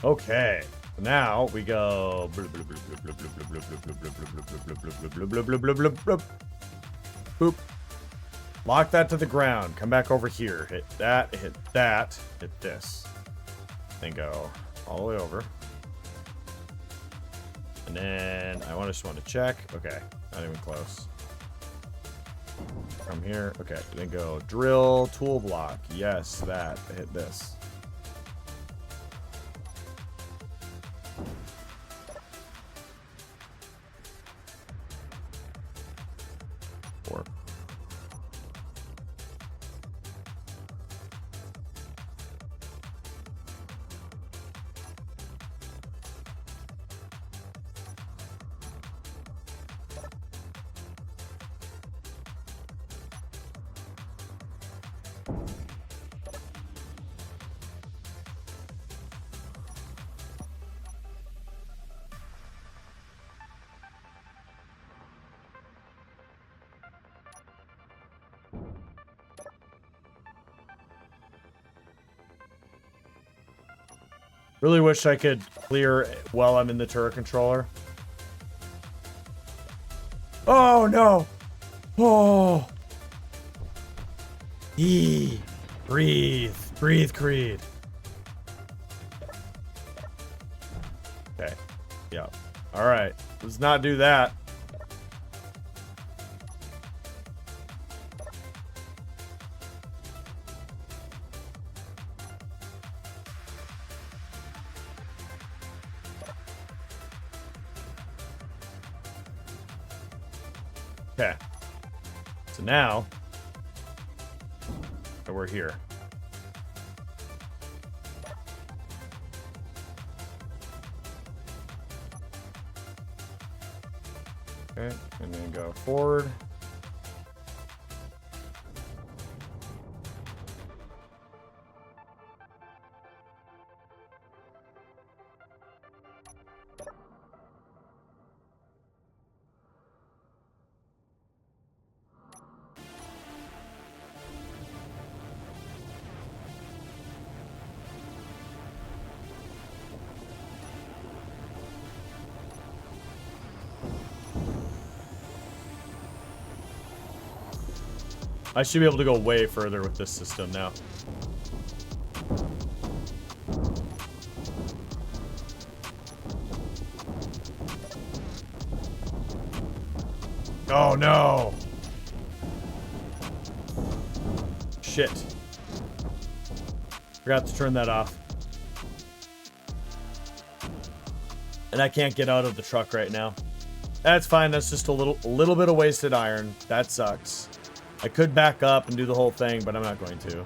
Okay, now we go. Boop. Lock that to the ground. Come back over here. Hit that. Hit that. Hit this. Then go all the way over. And then I just want to check. Okay, not even close. Come here. Okay, then go drill tool block. Yes, that. Hit this. Really wish I could clear while I'm in the turret controller. Oh, no. Oh. Breathe. Breathe, Creed. Okay. Yeah. All right. Let's not do that. Okay. So now we're here. Okay, and then go forward. I should be able to go way further with this system now. Oh no! Shit. Forgot to turn that off. And I can't get out of the truck right now. That's fine, that's just a little bit of wasted iron. That sucks. I could back up and do the whole thing, but I'm not going to.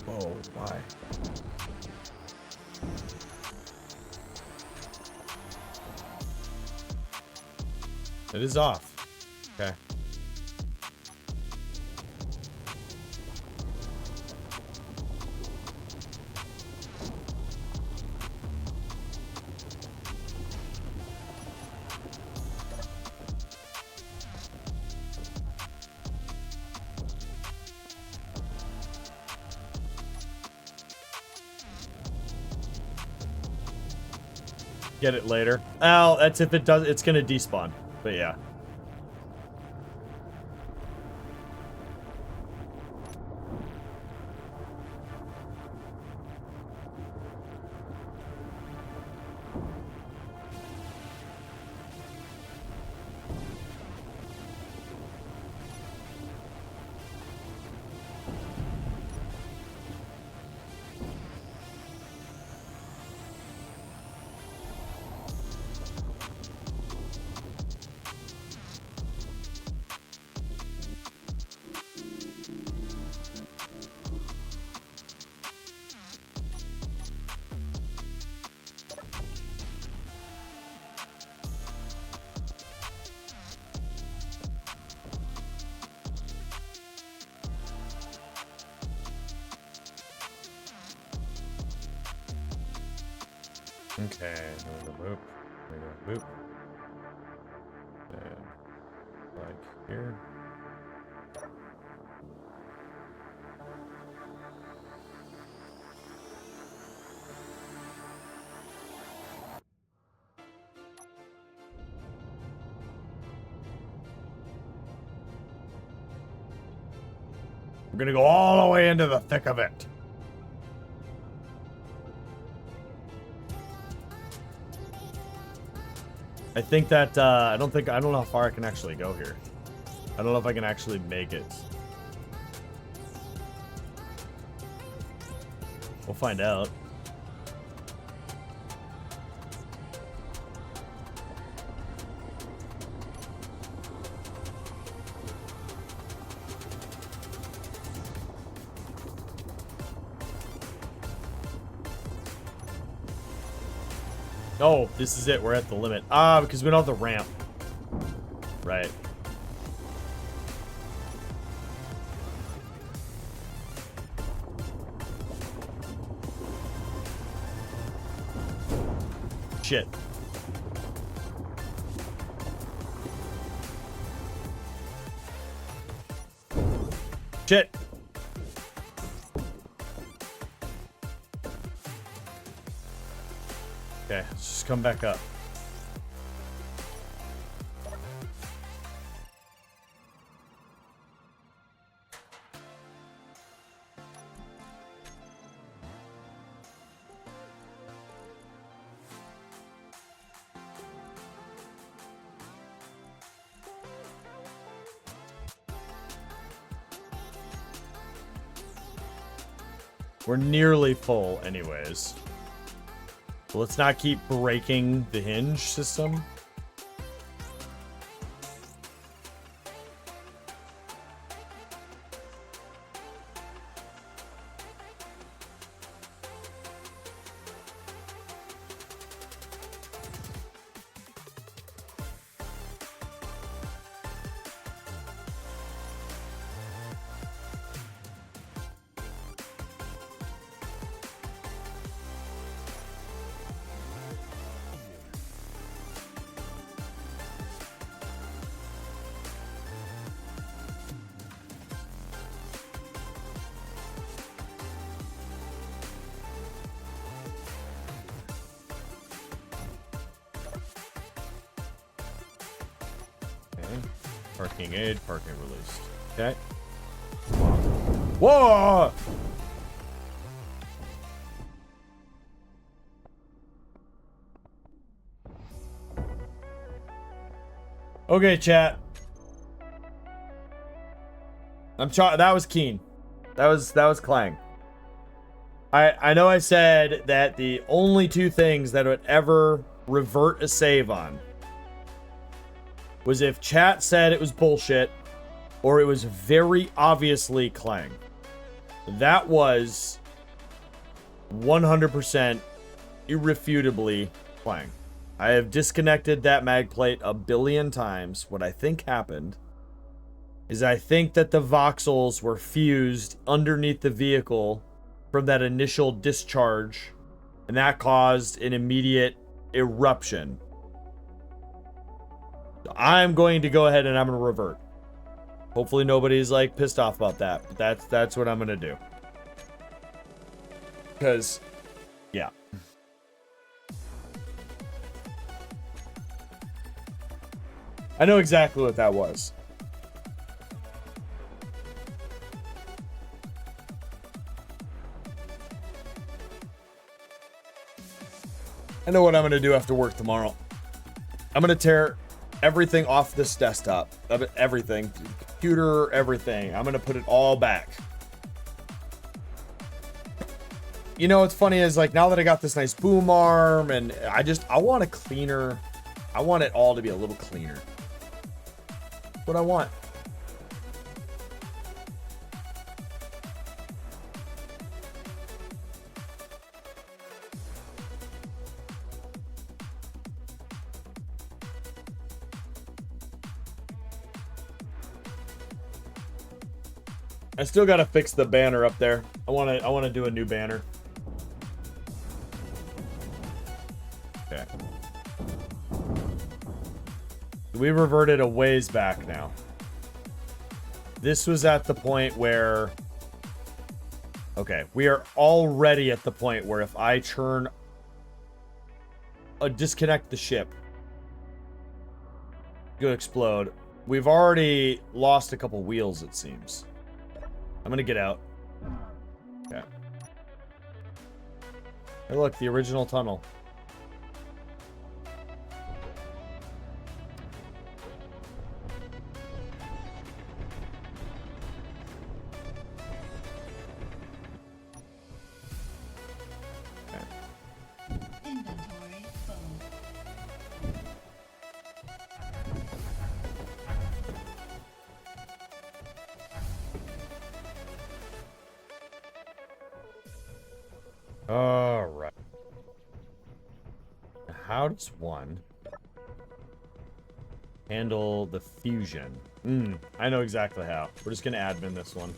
Whoa, why? It is off. Okay. Get it later. Oh, that's if it does. It's gonna despawn. But yeah. Okay, we're gonna boop. We're gonna boop. And like here. We're gonna go all the way into the thick of it. I think that, I don't know how far I can actually go here. I don't know if I can actually make it. We'll find out. Oh, this is it. We're at the limit. Ah, because we don't have the ramp. Right. Shit. Shit. Okay, let's just come back up. We're nearly full anyways. But let's not keep breaking the hinge system. Parking aid, parking released. Okay. Whoa! Okay, chat. That was Keen. That was Clang. I know I said that the only two things that would ever revert a save on was if chat said it was bullshit or it was very obviously Clang. That was 100% irrefutably Clang. I have disconnected that mag plate a billion times. What I think happened is I think that the voxels were fused underneath the vehicle from that initial discharge, and that caused an immediate eruption. So I'm going to go ahead and I'm going to revert. Hopefully nobody's like pissed off about that, but that's what I'm going to do. Because, yeah. I know exactly what that was. I know what I'm going to do after work tomorrow. I'm going to tear everything off this desktop. Everything. Computer, everything. I'm going to put it all back. You know, what's funny is, like, now that I got this nice boom arm, and I want a cleaner. I want it all to be a little cleaner. That's what I want. I still gotta fix the banner up there. I wanna do a new banner. Okay. We reverted a ways back now. This was at the point where... Okay, we are already at the point where if I disconnect the ship, it'll explode. We've already lost a couple wheels, it seems. I'm gonna get out. Okay. Hey, look, the original tunnel. Inventory full. All right. How does one handle the fusion? I know exactly how. We're just gonna admin this one.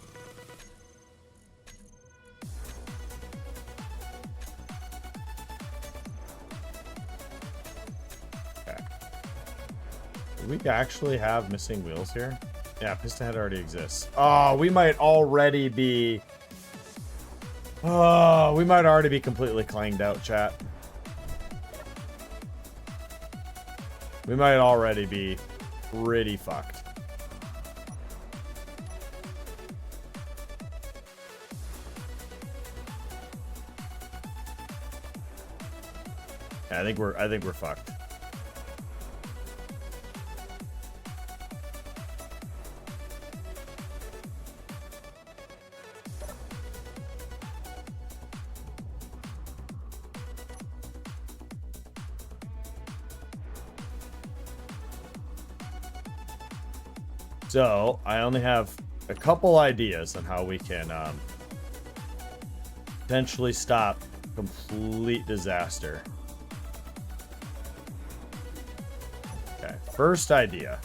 Okay. Do we actually have missing wheels here? Yeah, piston head already exists. Oh, we might already be... Oh, we might already be completely clanged out, chat. We might already be pretty fucked. Yeah, I think we're fucked. So, I only have a couple ideas on how we can potentially stop complete disaster. Okay, first idea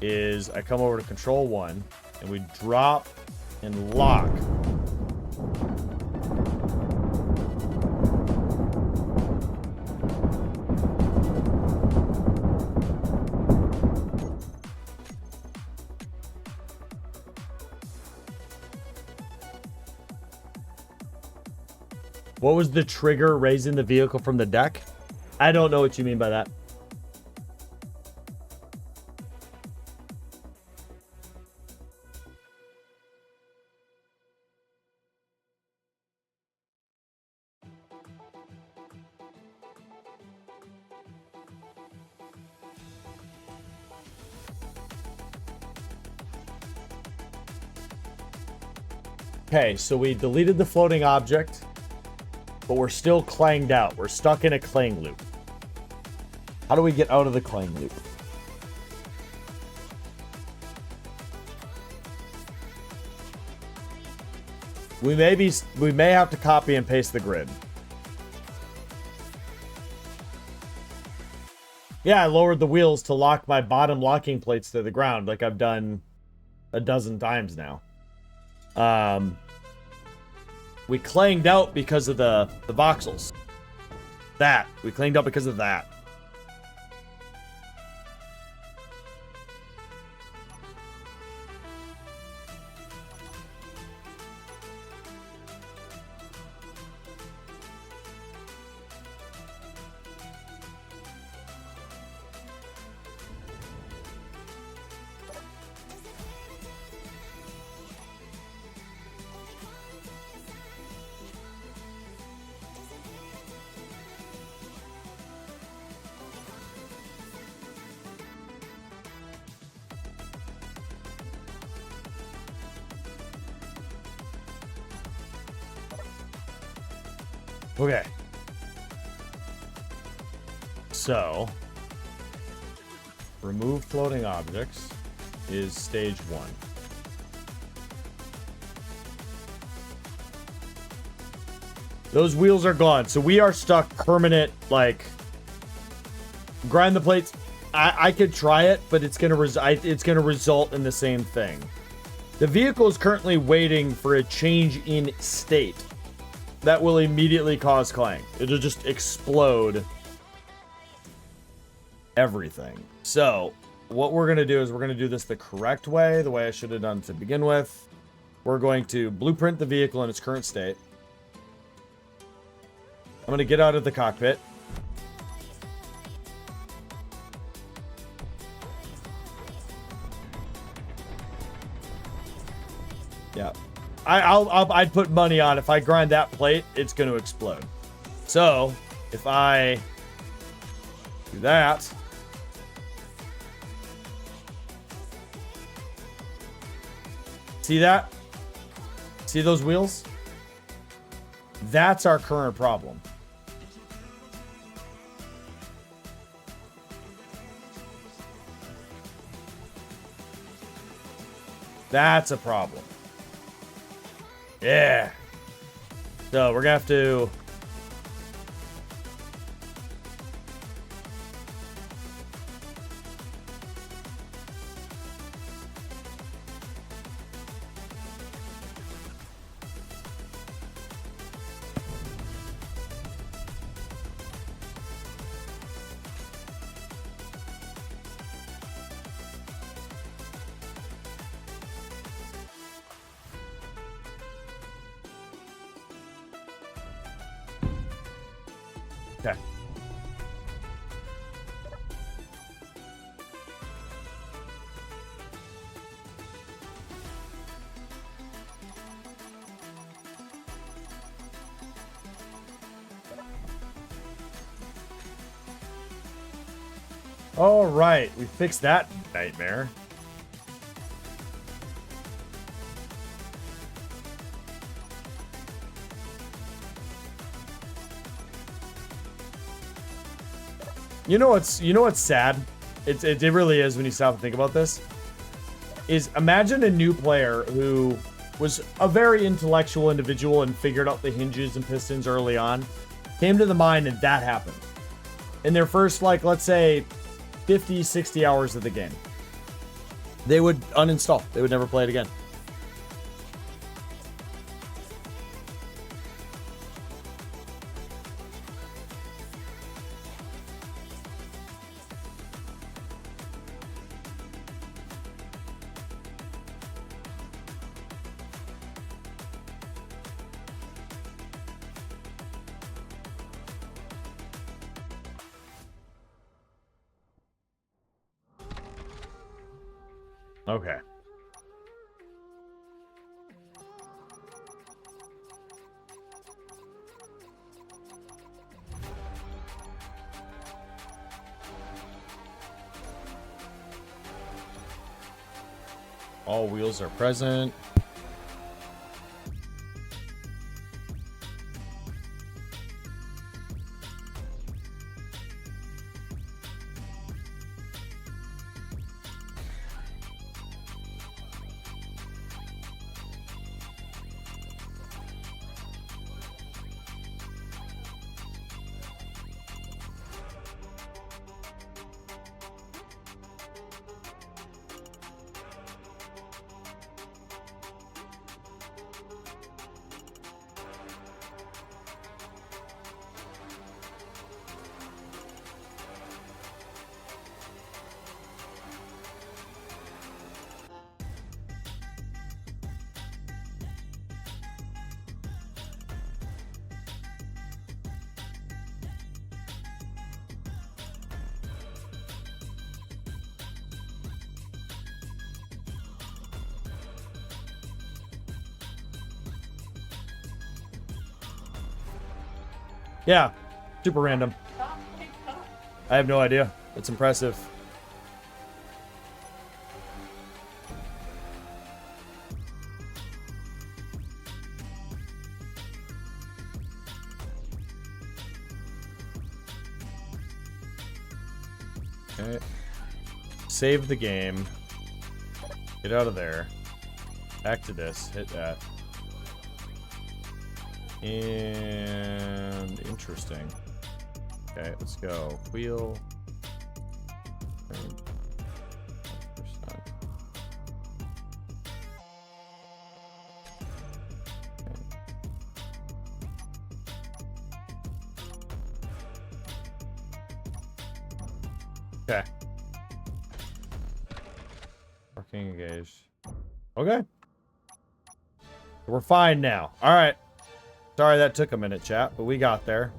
is I come over to Control 1 and we drop and lock. What was the trigger raising the vehicle from the deck? I don't know what you mean by that. Okay, so we deleted the floating object, but we're still clanged out. We're stuck in a clang loop. How do we get out of the clang loop? We may have to copy and paste the grid. Yeah, I lowered the wheels to lock my bottom locking plates to the ground, like I've done a dozen times now. We clanged out because of the voxels. We clanged out because of that. Okay. So, remove floating objects is stage 1. Those wheels are gone. So we are stuck permanent, like, grind the plates. I could try it, but it's gonna result in the same thing. The vehicle is currently waiting for a change in state. That will immediately cause clang. It'll just explode everything. So, what we're going to do is we're going to do this the correct way, the way I should have done to begin with. We're going to blueprint the vehicle in its current state. I'm going to get out of the cockpit. Yeah. I'd put money on if I grind that plate, it's going to explode. So, if I do that, see that? See those wheels? That's our current problem. That's a problem. Yeah. So we're gonna have to. Okay. All right, we fixed that nightmare. You know what's sad? It really is when you stop and think about this. Is imagine a new player who was a very intellectual individual and figured out the hinges and pistons early on, came to the mine and that happened. In their first, like, let's say 50, 60 hours of the game, they would uninstall. They would never play it again. Okay. All wheels are present. Yeah, super random. I have no idea. It's impressive. Okay. Save the game. Get out of there. Back to this. Hit that. And interesting. Okay, let's go. Wheel. And 100%. Okay. Parking engaged. Okay. We're fine now. All right. Sorry that took a minute, chat, but we got there.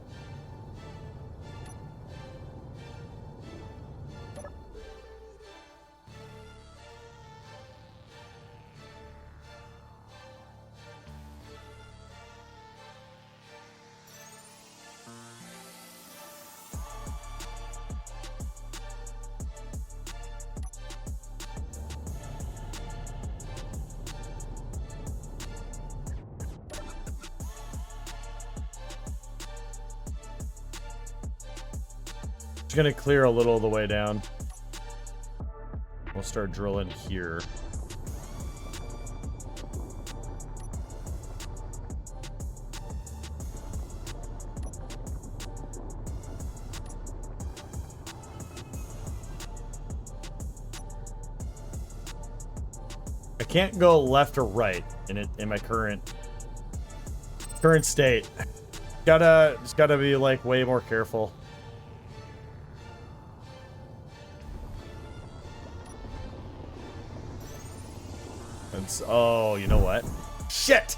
Just gonna clear a little of the way down. We'll start drilling here. I can't go left or right in my current state. Just gotta be like way more careful. Oh, you know what? Shit!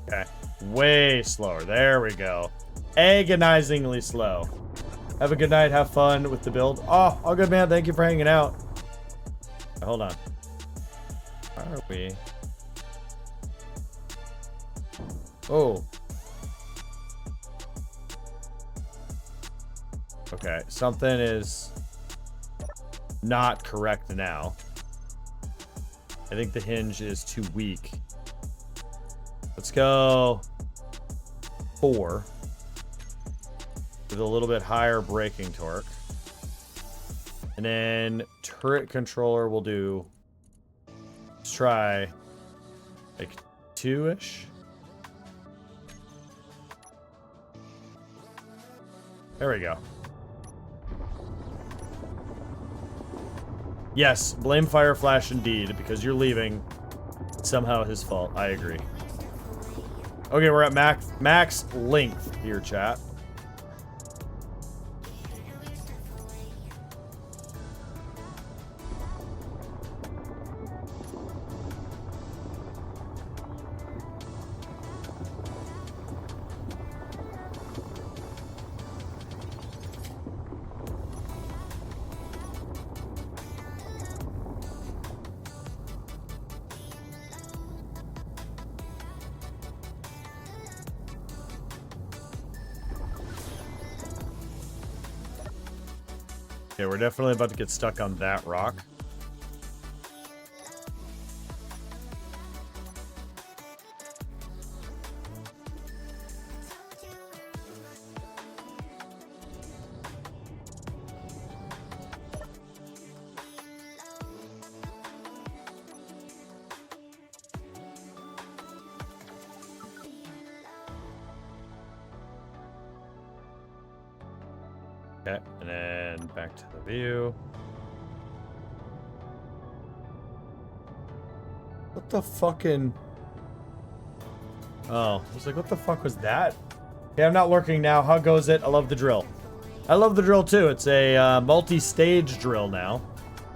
Okay. Way slower. There we go. Agonizingly slow. Have a good night. Have fun with the build. Oh, all good, man. Thank you for hanging out. Hold on. Where are we? Oh. Okay. Something is not correct now. I think the hinge is too weak. Let's go 4 with a little bit higher braking torque. And then turret controller will do, let's try like 2-ish. There we go. Yes, blame Fire Flash indeed, because you're leaving. It's somehow his fault. I agree. Okay, we're at max length here, chat. Okay, we're definitely about to get stuck on that rock. Okay, and then back to the view. What the fucking... Oh, I was like, what the fuck was that? Yeah, I'm not lurking now. How goes it? I love the drill. I love the drill too. It's a multi-stage drill now.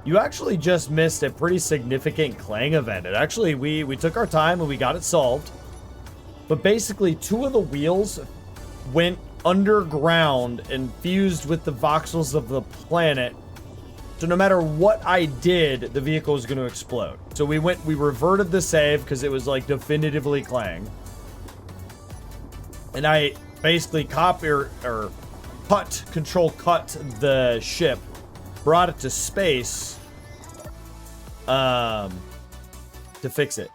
You actually just missed a pretty significant Clang event. It actually, we took our time and we got it solved. But basically, 2 of the wheels went underground and fused with the voxels of the planet. So no matter what I did, the vehicle was going to explode. So we reverted the save because it was like definitively Clang. And I basically control cut the ship, brought it to space, to fix it.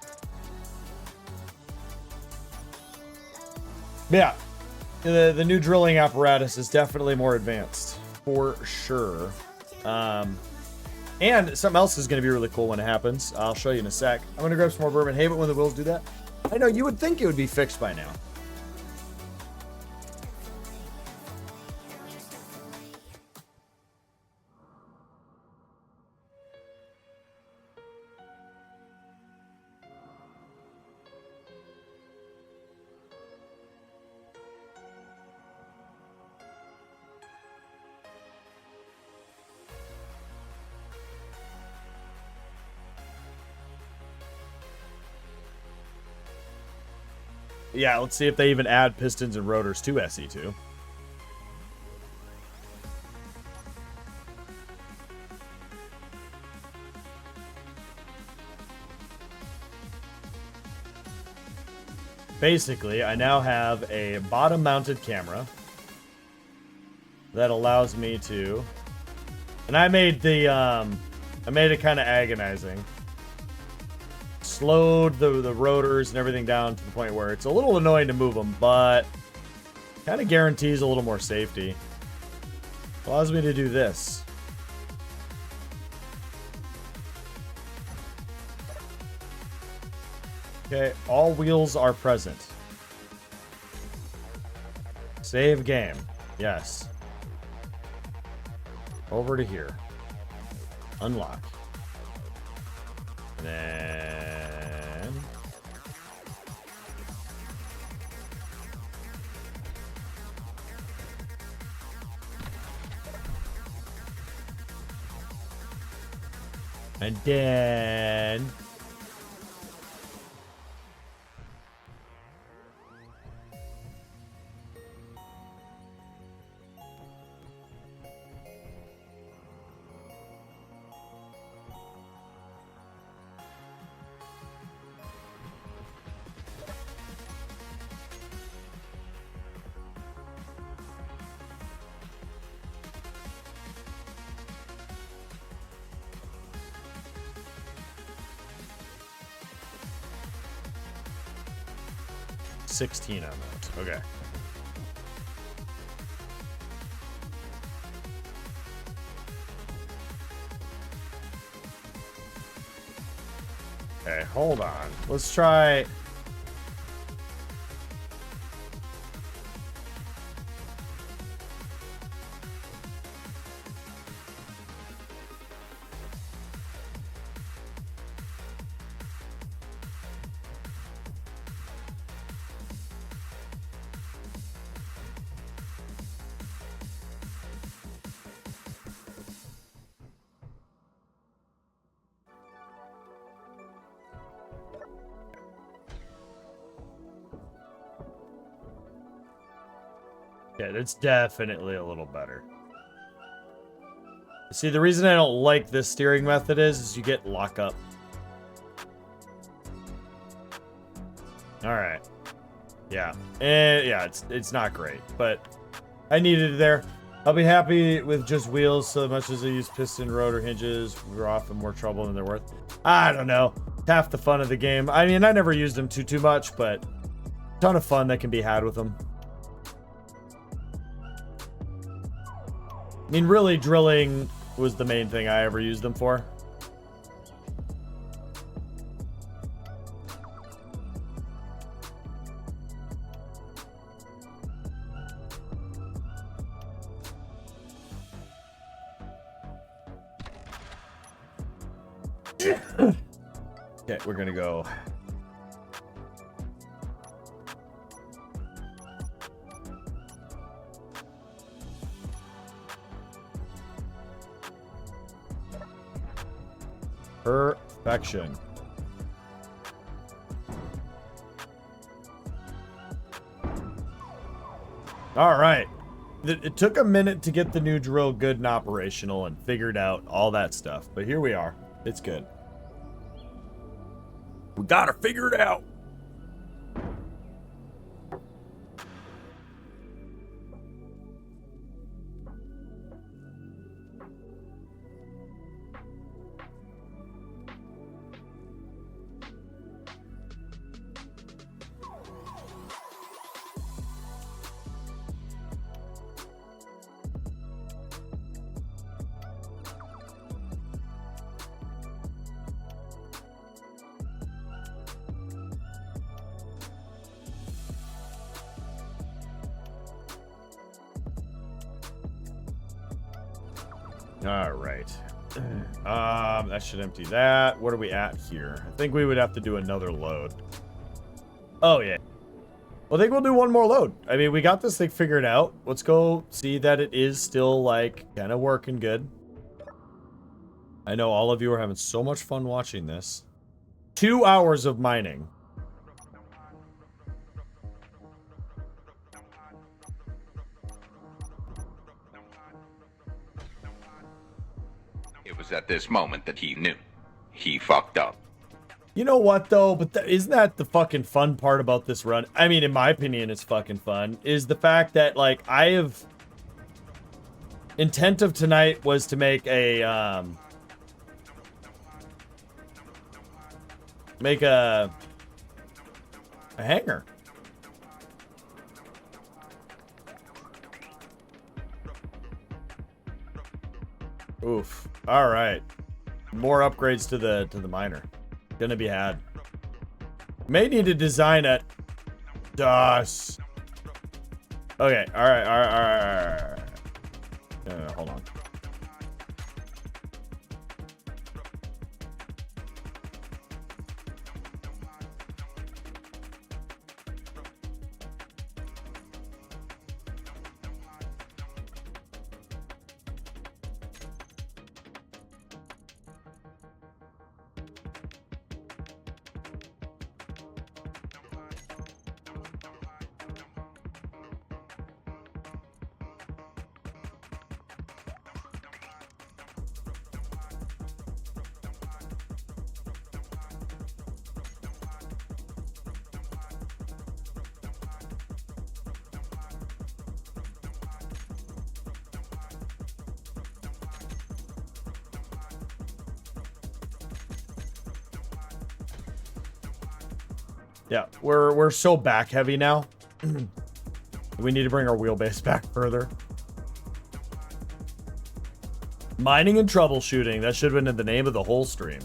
Yeah, the new drilling apparatus is definitely more advanced, for sure. And something else is going to be really cool when it happens. I'll show you in a sec. I'm going to grab some more bourbon. Hey, but when the wheels do that, I know you would think it would be fixed by now. Yeah, let's see if they even add pistons and rotors to SE2. Basically, I now have a bottom-mounted camera that allows me to... And I made the, I made it kind of agonizing. Slowed the rotors and everything down to the point where it's a little annoying to move them, but kind of guarantees a little more safety. Allows me to do this. Okay, all wheels are present. Save game. Yes. Over to here. Unlock. And then... And then... $16 on that. Okay. Okay, hold on. Let's try... Yeah, it's definitely a little better. See, the reason I don't like this steering method is you get lockup. All right. Yeah. And yeah, it's not great, but I needed it there. I'll be happy with just wheels so much as I use piston rotor hinges. We're often more trouble than they're worth. I don't know. Half the fun of the game. I mean, I never used them too much, but a ton of fun that can be had with them. I mean, really, drilling was the main thing I ever used them for. Okay, we're gonna go. Perfection. All right. It took a minute to get the new drill good and operational and figured out all that stuff, but here we are. It's good. We gotta figure it out. All right. That should empty that. What are we at here? I think we would have to do another load. Oh, yeah. Well, I think we'll do one more load. I mean, we got this thing figured out. Let's go see that it is still, like, kind of working good. I know all of you are having so much fun watching this. 2 hours of mining. It was at this moment that he knew. He fucked up. You know what, though? But isn't that the fucking fun part about this run? I mean, in my opinion, it's fucking fun. Is the fact that, like, I have... Intent of tonight was to make a, Make a hangar. Oof. All right. More upgrades to the miner. Gonna be had. May need to design it. DOS. Okay. All right. Hold on. Yeah, we're so back heavy now. We need to bring our wheelbase back further. Mining and troubleshooting. That should have been in the name of the whole stream.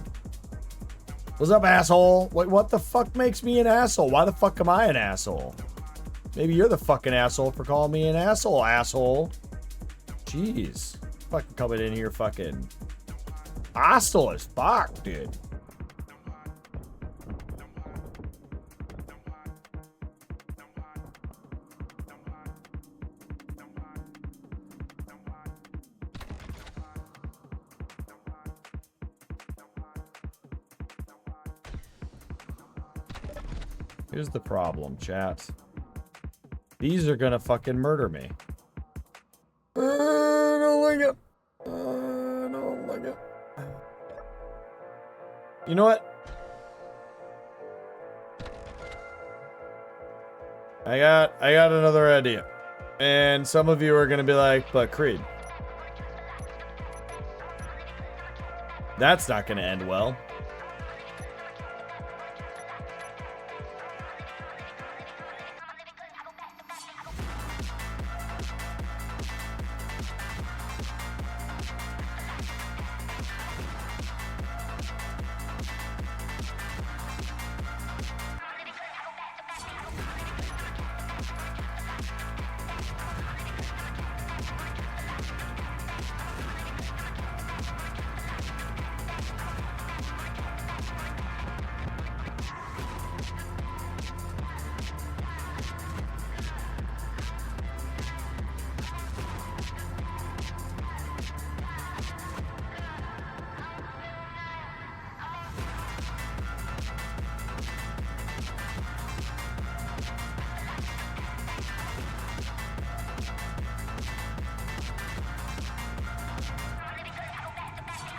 What's up, asshole? What the fuck makes me an asshole? Why the fuck am I an asshole? Maybe you're the fucking asshole for calling me an asshole, asshole. Jeez. Fucking coming in here fucking hostile as fuck, dude. Here's the problem, chat. These are gonna fucking murder me. I don't like it. I don't like it. You know what? I got another idea. And some of you are gonna be like, but Creed, that's not gonna end well.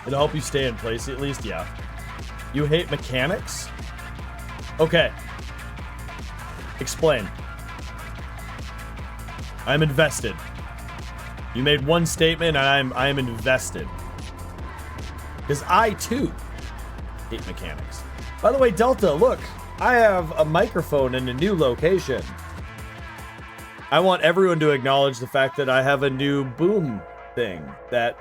It'll help you stay in place at least, yeah. You hate mechanics? Okay. Explain. I'm invested. You made one statement and I am invested. Because I too hate mechanics. By the way, Delta, look, I have a microphone in a new location. I want everyone to acknowledge the fact that I have a new boom thing that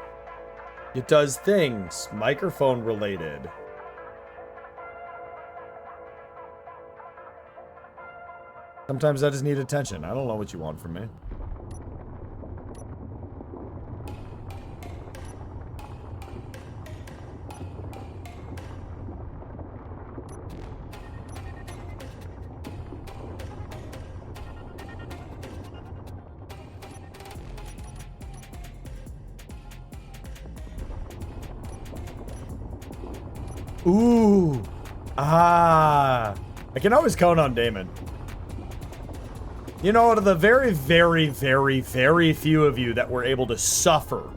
it does things microphone related. Sometimes I just need attention. I don't know what you want from me. Ooh. Ah. I can always count on Damon. You know, out of the very, very, very, very few of you that were able to suffer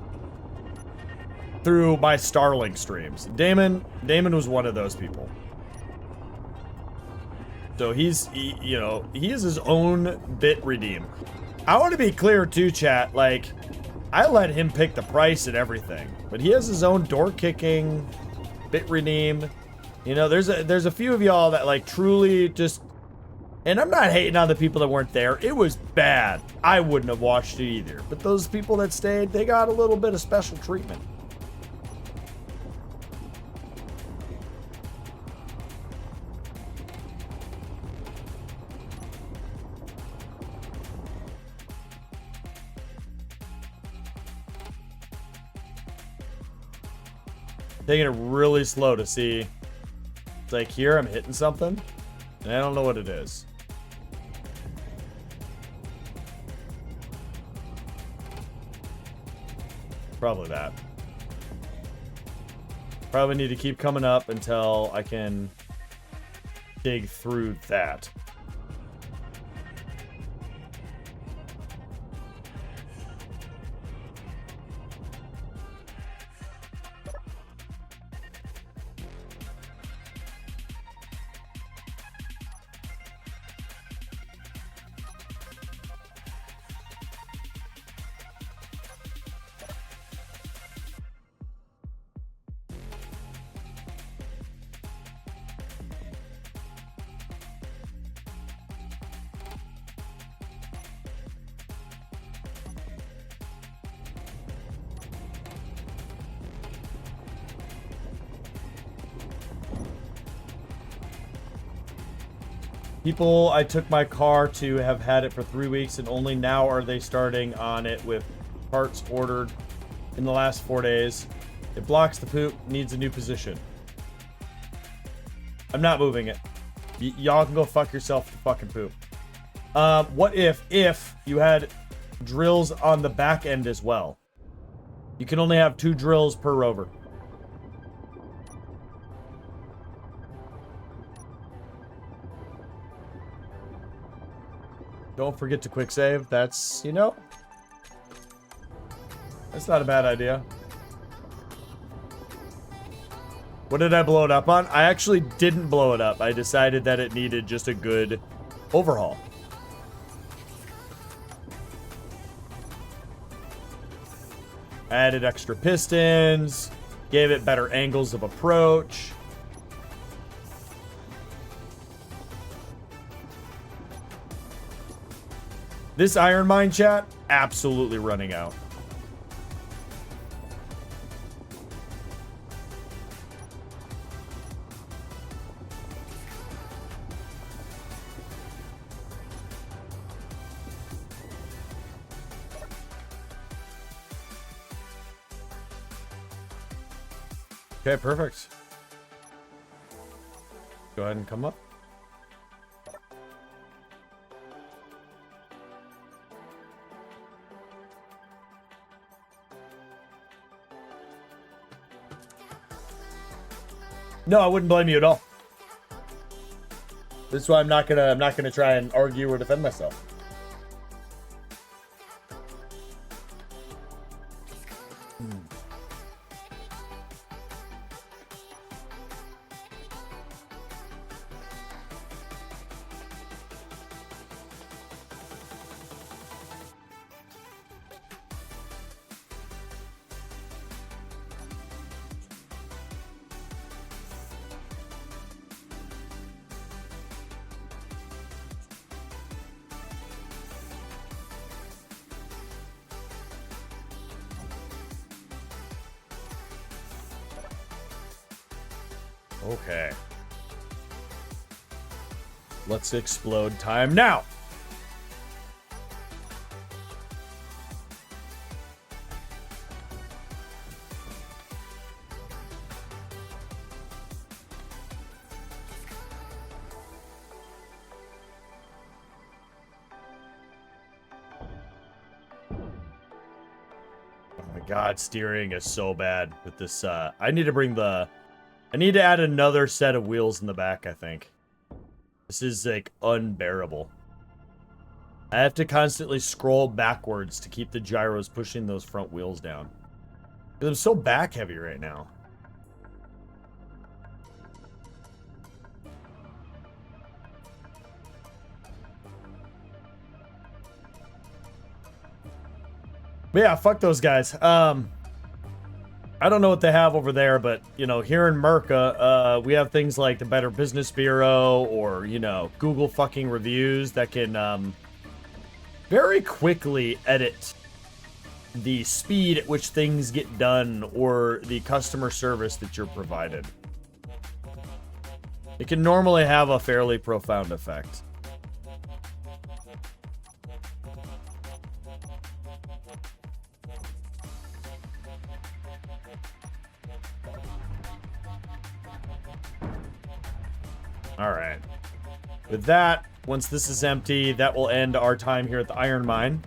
through my Starlink streams, Damon was one of those people. So he has his own bit redeem. I want to be clear too, chat. Like, I let him pick the price and everything, but he has his own door kicking bit redeem. You know, there's a few of y'all that like truly just. And I'm not hating on the people that weren't there. It was bad. I wouldn't have watched it either. But those people that stayed, they got a little bit of special treatment. Taking it really slow to see. It's like here, I'm hitting something, and I don't know what it is. Probably that. Probably need to keep coming up until I can dig through that. People I took my car to have had it for 3 weeks, and only now are they starting on it with parts ordered in the last 4 days. It blocks the poop, needs a new position. I'm not moving it. Y'all can go fuck yourself to fucking poop. What if you had drills on the back end as well? You can only have 2 drills per rover. Don't forget to quick save. That's, you know, that's not a bad idea. What did I blow it up on? I actually didn't blow it up. I decided that it needed just a good overhaul. Added extra pistons, gave it better angles of approach. This iron mine, chat, absolutely running out. Okay, perfect. Go ahead and come up. No, I wouldn't blame you at all. This is why I'm not gonna try and argue or defend myself. Okay. Let's explode time now. God, steering is so bad with this. I need to add another set of wheels in the back, I think. This is, like, unbearable. I have to constantly scroll backwards to keep the gyros pushing those front wheels down. Because I'm so back heavy right now. But yeah, fuck those guys. I don't know what they have over there, but, you know, here in Merca, we have things like the Better Business Bureau or, you know, Google fucking reviews that can very quickly edit the speed at which things get done or the customer service that you're provided. It can normally have a fairly profound effect. All right. With that, once this is empty, that will end our time here at the iron mine.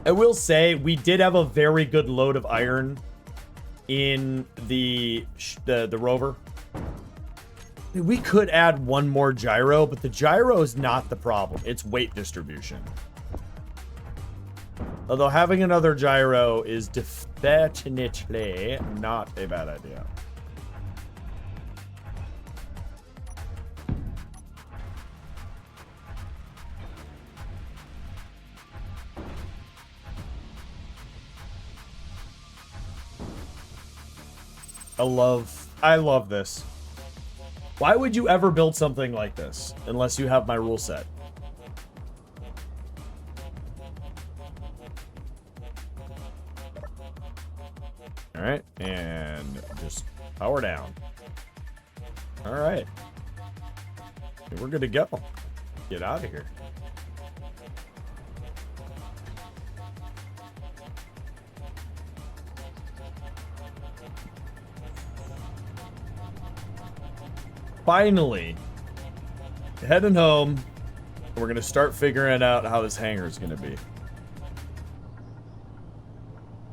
I will say we did have a very good load of iron in the rover. We could add one more gyro, but the gyro is not the problem. It's weight distribution. Although having another gyro is definitely not a bad idea. I love this. Why would you ever build something like this unless you have my rule set? All right, and just power down. All right. We're good to go. Get out of here. Finally, heading home. We're going to start figuring out how this hangar is going to be.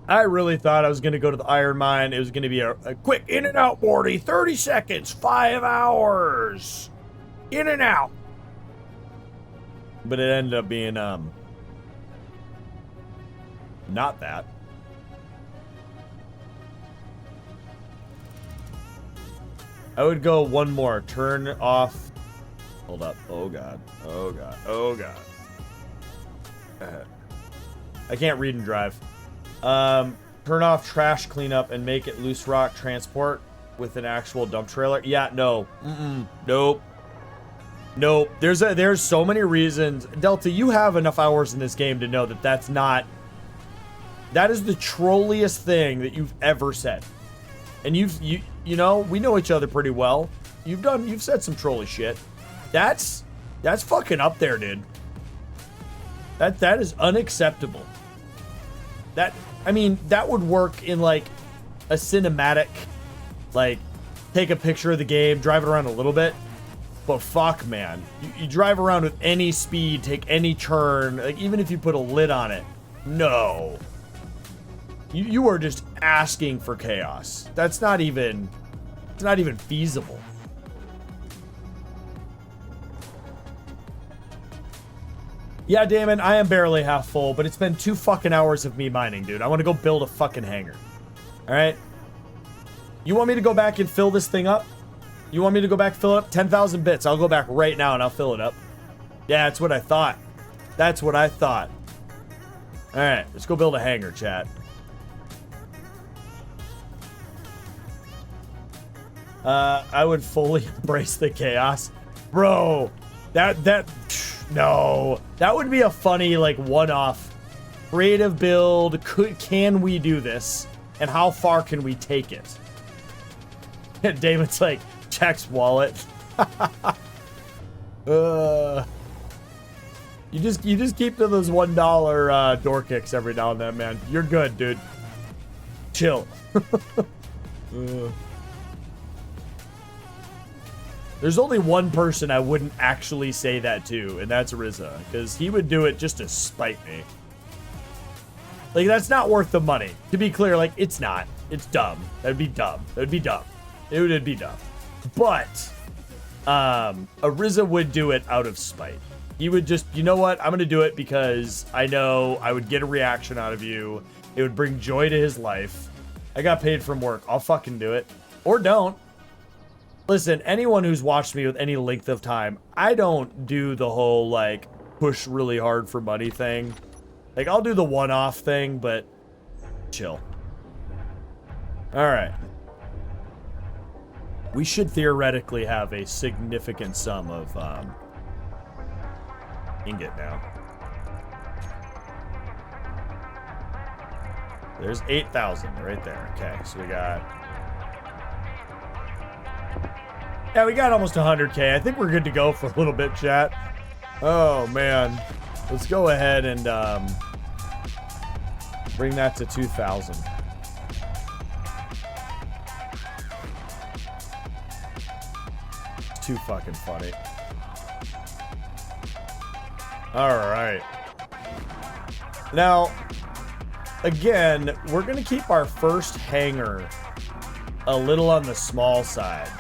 I really thought I was going to go to the iron mine. It was going to be a quick in and out, Morty. 30 seconds, 5 hours. In and out. But it ended up being, not that. I would go one more. Turn off. Hold up. Oh, God. Oh, God. Oh, God. I can't read and drive. Turn off trash cleanup and make it loose rock transport with an actual dump trailer. Yeah, no. Nope. Nope. There's so many reasons. Delta, you have enough hours in this game to know that that's not... That is the trolliest thing that you've ever said. And you know, we know each other pretty well. You've said some trolly shit. That's fucking up there, dude. That is unacceptable. I mean, that would work in like a cinematic, like take a picture of the game, drive it around a little bit. But fuck, man, you drive around with any speed, take any turn, like even if you put a lid on it, no. You are just asking for chaos. It's not even feasible. Yeah, Damon, I am barely half full, but it's been 2 fucking hours of me mining, dude. I want to go build a fucking hangar. All right? You want me to go back and fill this thing up? You want me to go back and fill it up? 10,000 bits. I'll go back right now and I'll fill it up. Yeah, that's what I thought. That's what I thought. All right, let's go build a hangar, chat. I would fully embrace the chaos. Bro, no. That would be a funny, like, one-off creative build. Can we do this? And how far can we take it? Damon's like, Jack's wallet. You just keep to those $1 door kicks every now and then, man. You're good, dude. Chill. There's only one person I wouldn't actually say that to, and that's Rizza, because he would do it just to spite me. Like, that's not worth the money. To be clear, like, it's not. It's dumb. That'd be dumb. That'd be dumb. It would be dumb. But, a Rizza would do it out of spite. He would just, you know what? I'm going to do it because I know I would get a reaction out of you. It would bring joy to his life. I got paid from work. I'll fucking do it. Or don't. Listen, anyone who's watched me with any length of time, I don't do the whole, like, push really hard for money thing. Like, I'll do the one-off thing, but chill. All right. We should theoretically have a significant sum of ingot now. There's 8,000 right there. Okay, so we got... Yeah, we got almost 100K. I think we're good to go for a little bit, chat. Oh, man. Let's go ahead and bring that to 2,000. It's too fucking funny. All right. Now, again, we're going to keep our first hangar a little on the small side.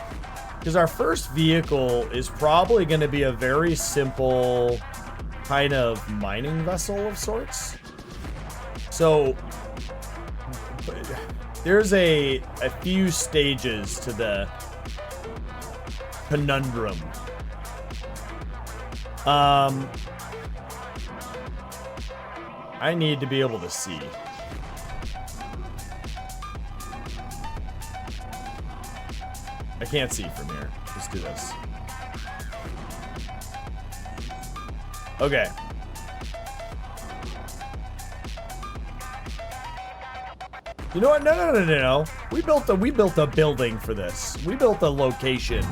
Because our first vehicle is probably going to be a very simple kind of mining vessel of sorts. So there's a few stages to the conundrum. I need to be able to see. I can't see from here. Let's do this. Okay. You know what? No. We built a building for this. We built a location.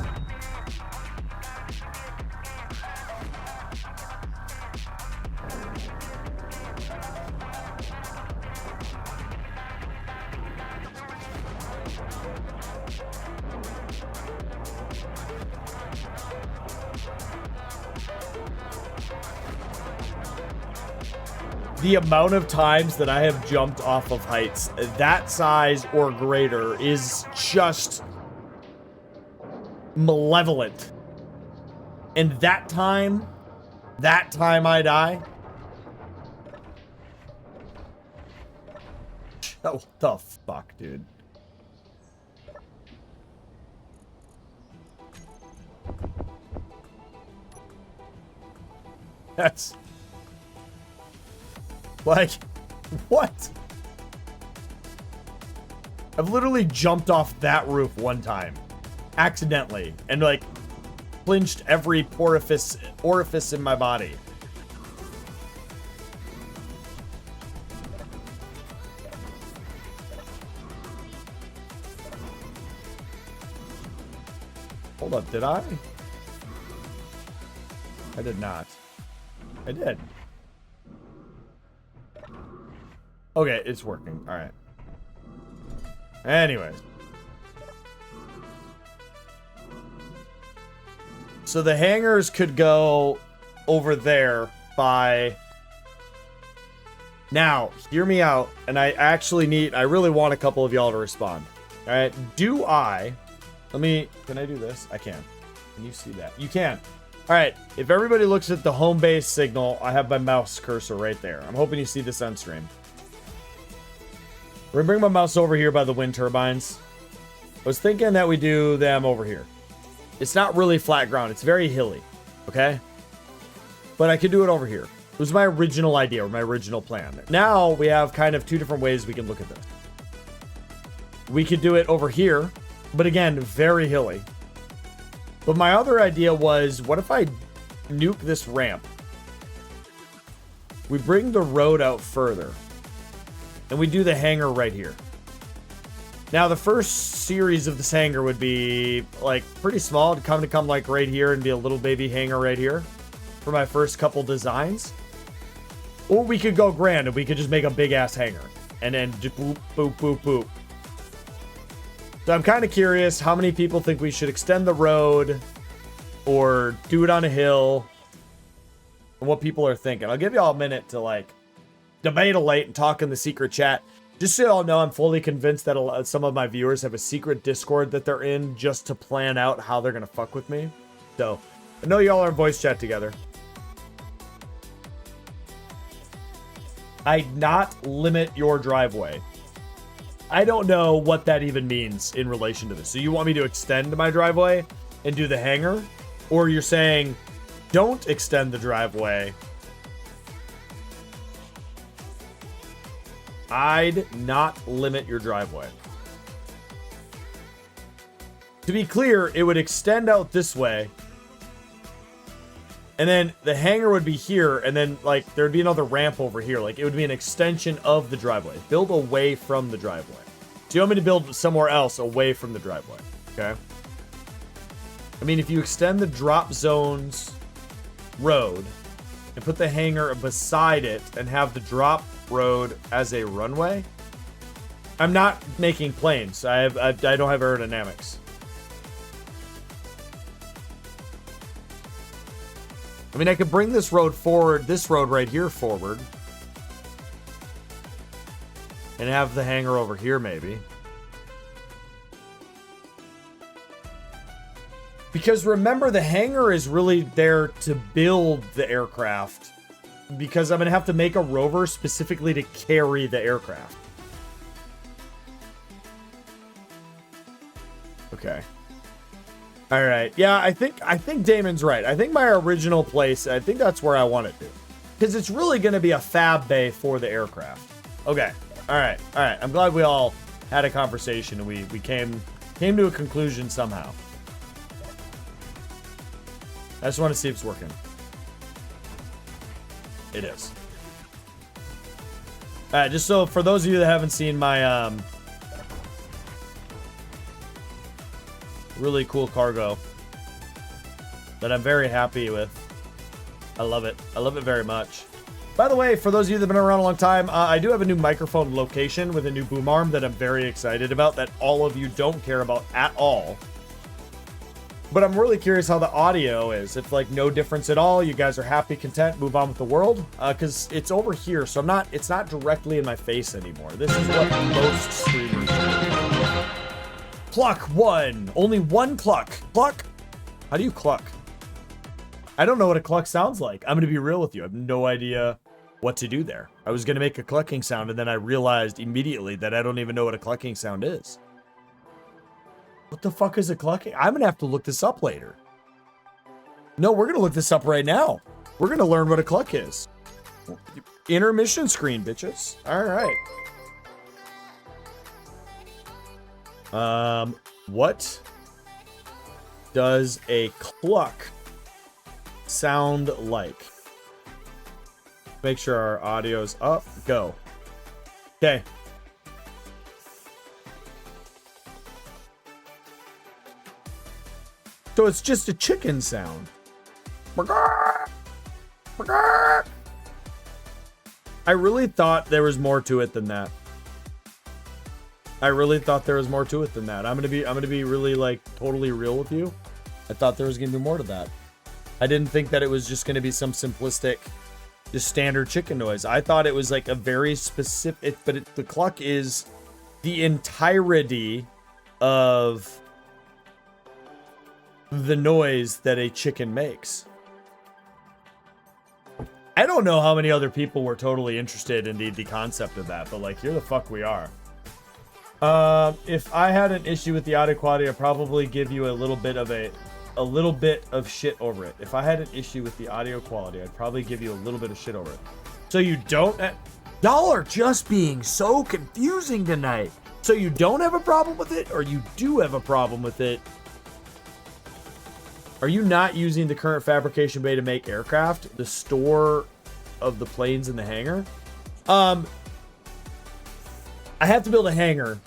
The amount of times that I have jumped off of heights that size or greater is just malevolent. And that time I die. What the fuck, dude? That's... like, what? I've literally jumped off that roof one time. Accidentally. And, like, clinched every orifice in my body. Hold up, did I? I did not. I did. Okay, it's working. All right. Anyways. So the hangars could go over there by... Now, hear me out. And I really want a couple of y'all to respond. All right. Can I do this? I can. Can you see that? You can. All right. If everybody looks at the home base signal, I have my mouse cursor right there. I'm hoping you see this on stream. We're gonna bring my mouse over here by the wind turbines. I was thinking that we do them over here. It's not really flat ground. It's very hilly. Okay? But I could do it over here. It was my original idea or my original plan. Now we have kind of two different ways we can look at this. We could do it over here, but again, very hilly. But my other idea was, what if I nuke this ramp? We bring the road out further. And we do the hangar right here. Now, the first series of this hangar would be, like, pretty small. It'd come like, right here and be a little baby hangar right here for my first couple designs. Or we could go grand and we could just make a big-ass hangar. And then just boop, boop, boop, boop. So I'm kind of curious how many people think we should extend the road or do it on a hill and what people are thinking. I'll give you all a minute to, like, debate-alate and talk in the secret chat. Just so y'all know, I'm fully convinced that some of my viewers have a secret Discord that they're in just to plan out how they're going to fuck with me. So, I know y'all are in voice chat together. I'd not limit your driveway. I don't know what that even means in relation to this. So you want me to extend my driveway and do the hangar? Or you're saying, don't extend the driveway. I'd not limit your driveway. To be clear, it would extend out this way. And then the hangar would be here. And then, like, there'd be another ramp over here. Like, it would be an extension of the driveway. Build away from the driveway. So you want me to build somewhere else away from the driveway. Okay? I mean, if you extend the drop zones road and put the hangar beside it and have the drop road as a runway. I'm not making planes. I don't have aerodynamics. I mean, I could bring this road forward, this road right here forward, and have the hangar over here maybe. Because remember, the hangar is really there to build the aircraft. Because I'm going to have to make a rover specifically to carry the aircraft. Okay. All right. Yeah, I think Damon's right. I think my original place, I think that's where I want it to. Because it's really going to be a fab bay for the aircraft. Okay. All right. All right. I'm glad we all had a conversation and we came to a conclusion somehow. I just want to see if it's working. It is. Alright, just so for those of you that haven't seen my really cool cargo that I'm very happy with. I love it. I love it very much. By the way, for those of you that have been around a long time, I do have a new microphone location with a new boom arm that I'm very excited about that all of you don't care about at all. But I'm really curious how the audio is. It's like no difference at all. You guys are happy, content, move on with the world. Because it's over here, so it's not directly in my face anymore. This is what most streamers do. Cluck one. Only one cluck. Cluck. How do you cluck? I don't know what a cluck sounds like. I'm going to be real with you. I have no idea what to do there. I was going to make a clucking sound, and then I realized immediately that I don't even know what a clucking sound is. What the fuck is a clucking? I'm gonna have to look this up later. No, we're gonna look this up right now. We're gonna learn what a cluck is. Intermission screen, bitches. All right. What does a cluck sound like? Make sure our audio's up. Go. Okay. So it's just a chicken sound. I really thought there was more to it than that. I'm gonna be really like totally real with you. I thought there was gonna be more to that. I didn't think that it was just gonna be some simplistic, just standard chicken noise. I thought it was like a very specific, but the cluck is the entirety of the noise that a chicken makes. I don't know how many other people were totally interested in the concept of that, but like here the fuck we are. If I had an issue with the audio quality, I'd probably give you a little bit of shit over it. If I had an issue with the audio quality, I'd probably give you a little bit of shit over it. So you don't, y'all are just being so confusing tonight. So you don't have a problem with it, or you do have a problem with it? Are you not using the current fabrication bay to make aircraft? The store of the planes in the hangar? I have to build a hangar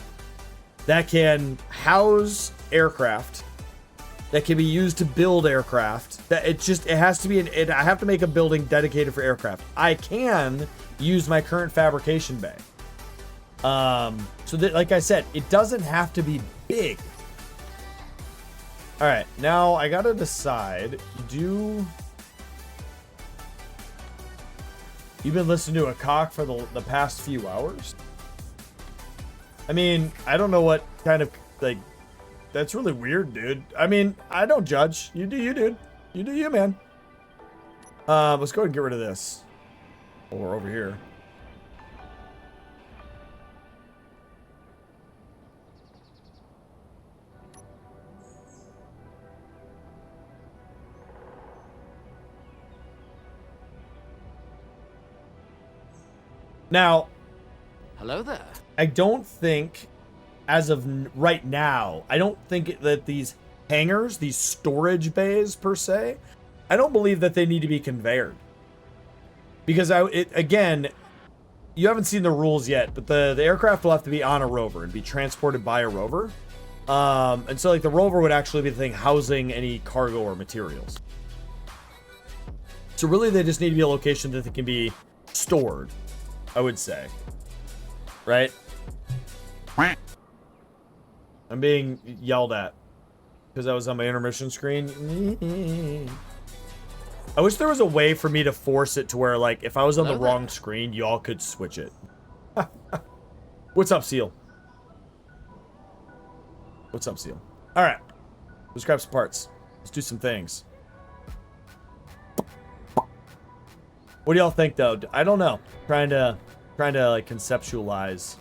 that can house aircraft, that can be used to build aircraft. That it has to be I have to make a building dedicated for aircraft. I can use my current fabrication bay. So that, like I said, it doesn't have to be big. All right, now I gotta decide. You've been listening to a cock for the past few hours? I mean, I don't know what kind of, like, that's really weird, dude. I mean, I don't judge. You do you, dude. You do you, man. Let's go ahead and get rid of this. Or over here. Now, Hello there. I don't think, as of right now, I don't think that these hangars, these storage bays per se, I don't believe that they need to be conveyed. Because again, you haven't seen the rules yet, but the aircraft will have to be on a rover and be transported by a rover. And so like the rover would actually be the thing housing any cargo or materials. So really they just need to be a location that they can be stored, I would say. Right? I'm being yelled at because I was on my intermission screen. I wish there was a way for me to force it to where, like, if I was on the wrong screen, y'all could switch it. What's up, Seal? What's up, Seal? All right. Let's grab some parts. Let's do some things. What do y'all think, though? I don't know. Trying to like conceptualize.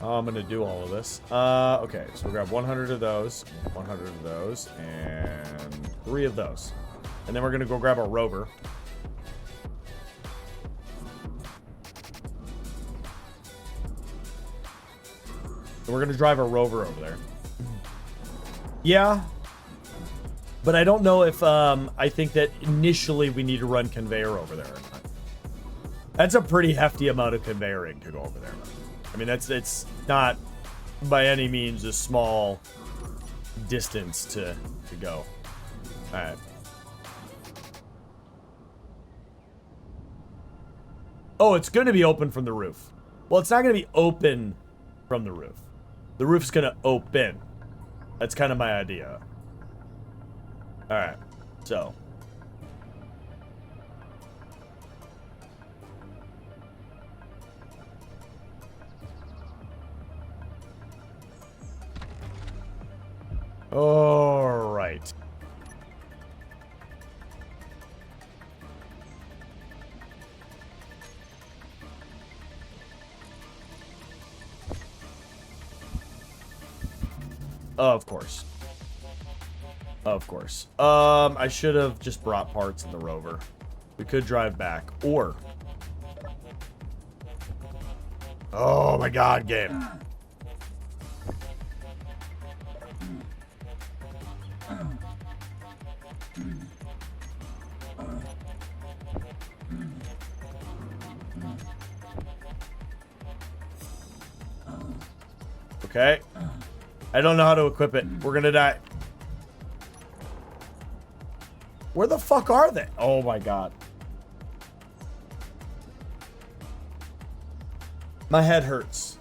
I'm gonna do all of this. Okay, so we'll grab 100 of those, 100 of those, and 3 of those. And then we're gonna go grab a rover. And we're gonna drive a rover over there. Yeah. But I don't know if, I think that initially we need to run conveyor over there or not. That's a pretty hefty amount of conveyoring to go over there. I mean, it's not by any means a small distance to go. All right. Oh, it's going to be open from the roof. Well, it's not going to be open from the roof. The roof's going to open. That's kind of my idea. All right. So. All right. Of course. Of course. I should have just brought parts in the rover. We could drive back, or... Oh my god, game. Okay. I don't know how to equip it. We're gonna die. Where the fuck are they? Oh my god. My head hurts.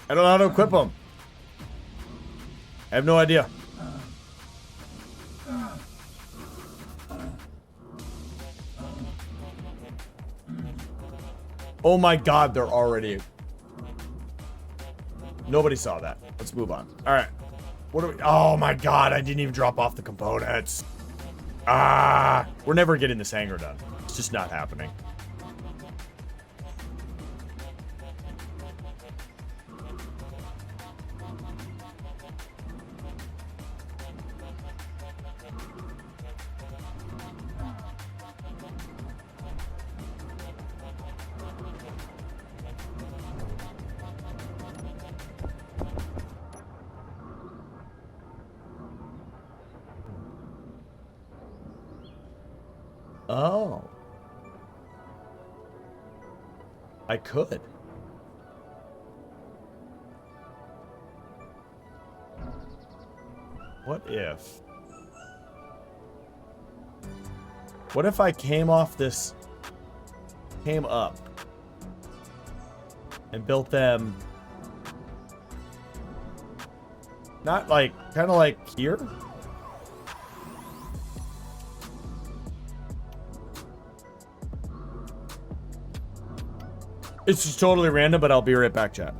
I don't know how to equip them. I have no idea. Oh my god, they're already... Nobody saw that. Let's move on. Alright. What are we... Oh my god, I didn't even drop off the components. Ah, we're never getting this hangar done. It's just not happening. Oh. I could. What if? What if I came off this... Came up. And built them... Not like... Kind of like here? It's just totally random, but I'll be right back, chat.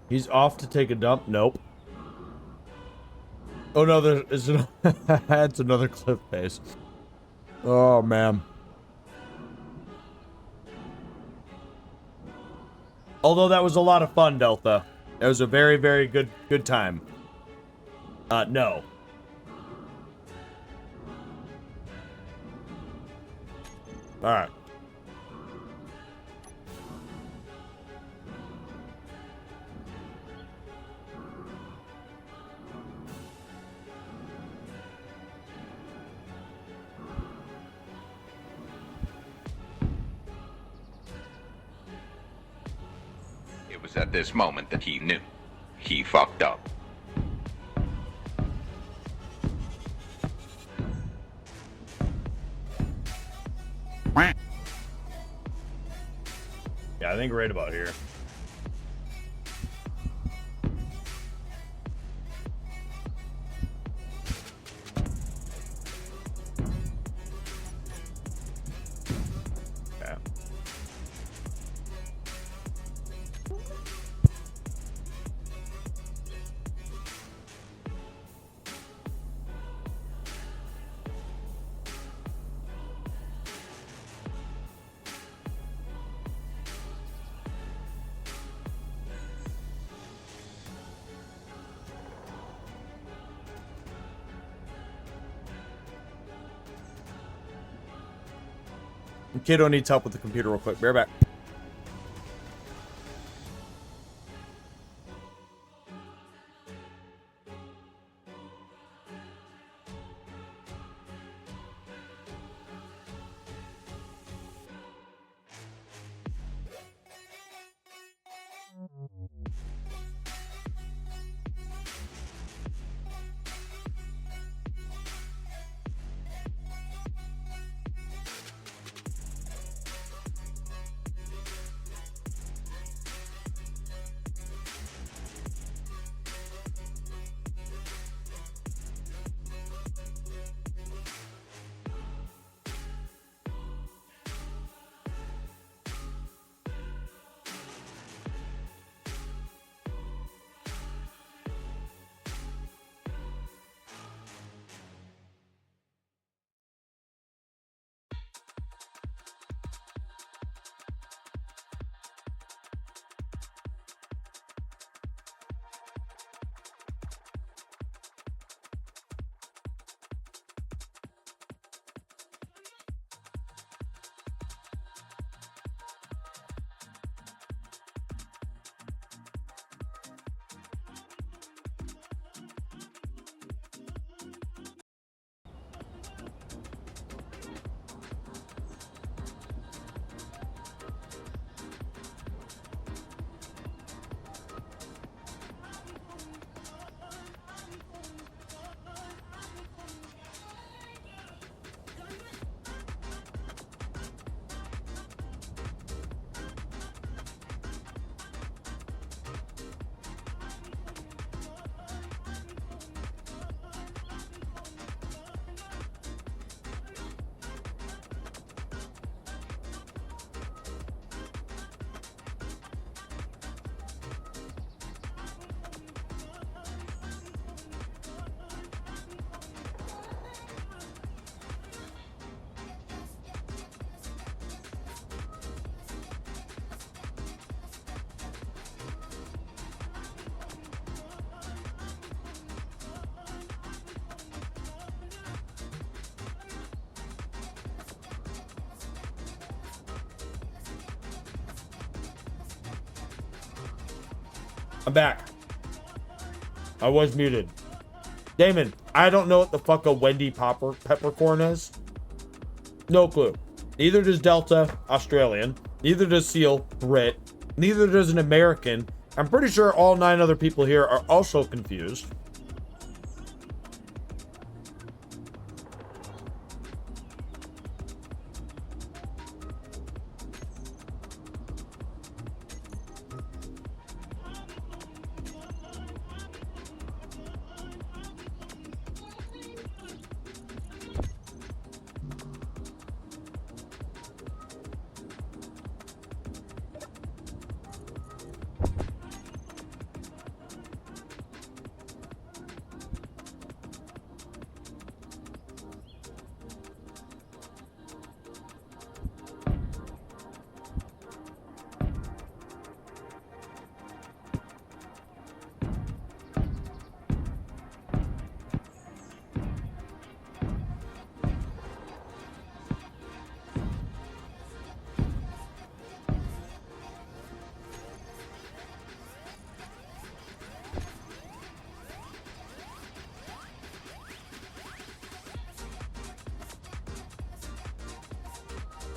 He's off to take a dump? Nope. Oh no, there's that's another cliff face. Oh man. Although that was a lot of fun, Delta. It was a very, very good time. No. Alright. It was at this moment that he knew. He fucked up. Yeah, I think right about here. Yeah. Kiddo needs help with the computer real quick. Bear back. I'm back. I was muted. Damon, I don't know what the fuck a Wendy peppercorn is. No clue. Neither does Delta, Australian. Neither does Seal, Brit. Neither does an American. I'm pretty sure all 9 other people here are also confused.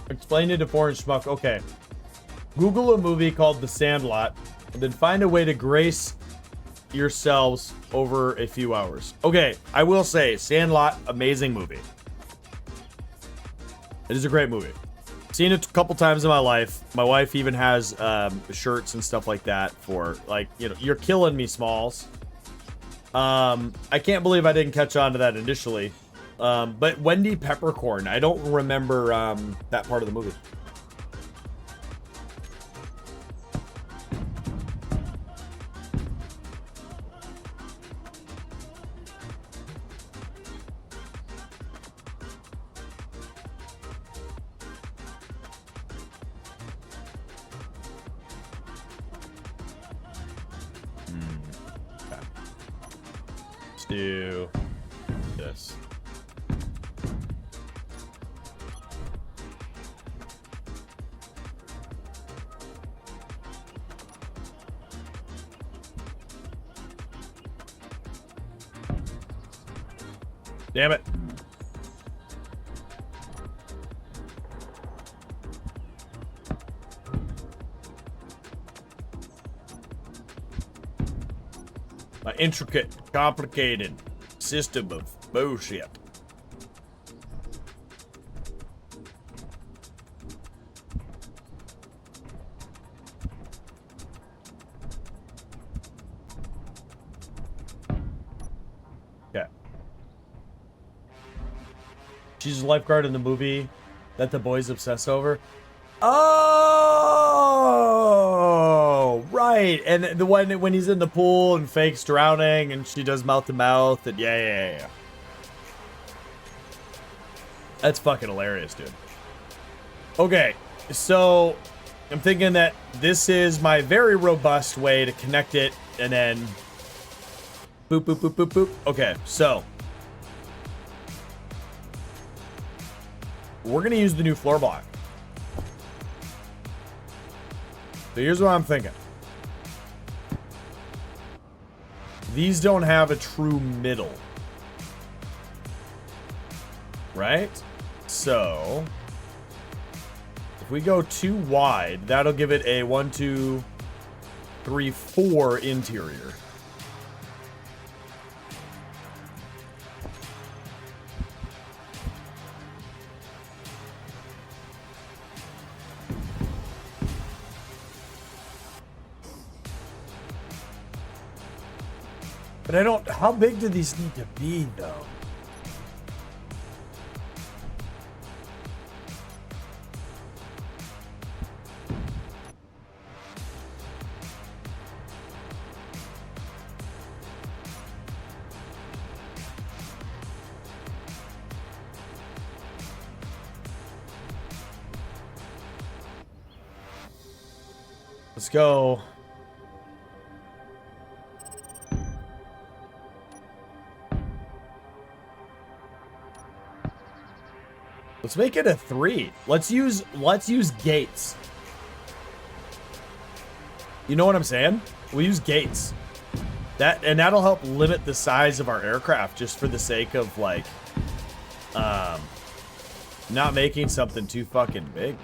Explain it to foreign schmuck. Okay. Google a movie called The Sandlot, and then find a way to grace yourselves over a few hours. Okay, I will say, Sandlot, amazing movie. It is a great movie. Seen it a couple times in my life. My wife even has shirts and stuff like that for, like, you know, you're killing me, Smalls. I can't believe I didn't catch on to that initially. But Wendy Peppercorn, I don't remember that part of the movie. Okay. Let's do this. Damn it. My intricate, complicated system of bullshit. Okay. She's a lifeguard in the movie that the boys obsess over. Oh, right. And the one when he's in the pool and fakes drowning and she does mouth to mouth and yeah. That's fucking hilarious, dude. Okay, so I'm thinking that this is my very robust way to connect it and then boop, boop, boop, boop, boop. Okay, so we're going to use the new floor block. So here's what I'm thinking. These don't have a true middle. Right? So if we go too wide, that'll give it a 1, 2, 3, 4 interior. But I don't... How big do these need to be, though? Let's go... Let's make it a 3. Let's use gates. You know what I'm saying? We'll use gates. That'll help limit the size of our aircraft just for the sake of like not making something too fucking big.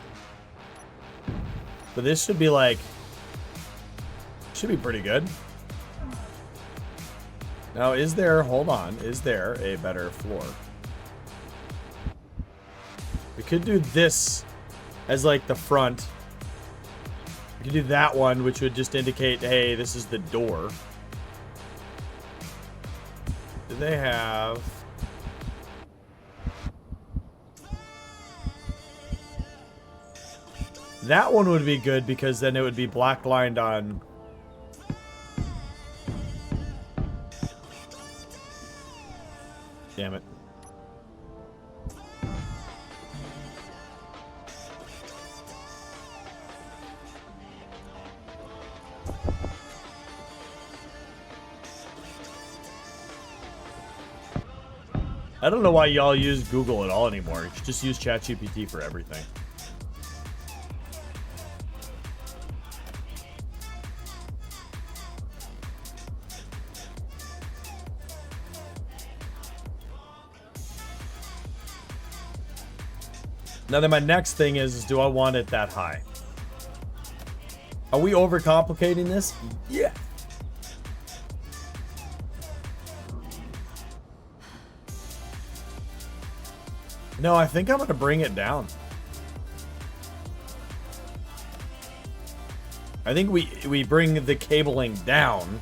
But this should be like should be pretty good. Now is there a better floor? We could do this as like the front. We could do that one, which would just indicate, hey, this is the door. Do they have... That one would be good because then it would be black lined on... Damn it. I don't know why y'all use Google at all anymore. You should just use ChatGPT for everything. Now then my next thing is do I want it that high? Are we overcomplicating this? Yeah. No, I think I'm going to bring it down. I think we bring the cabling down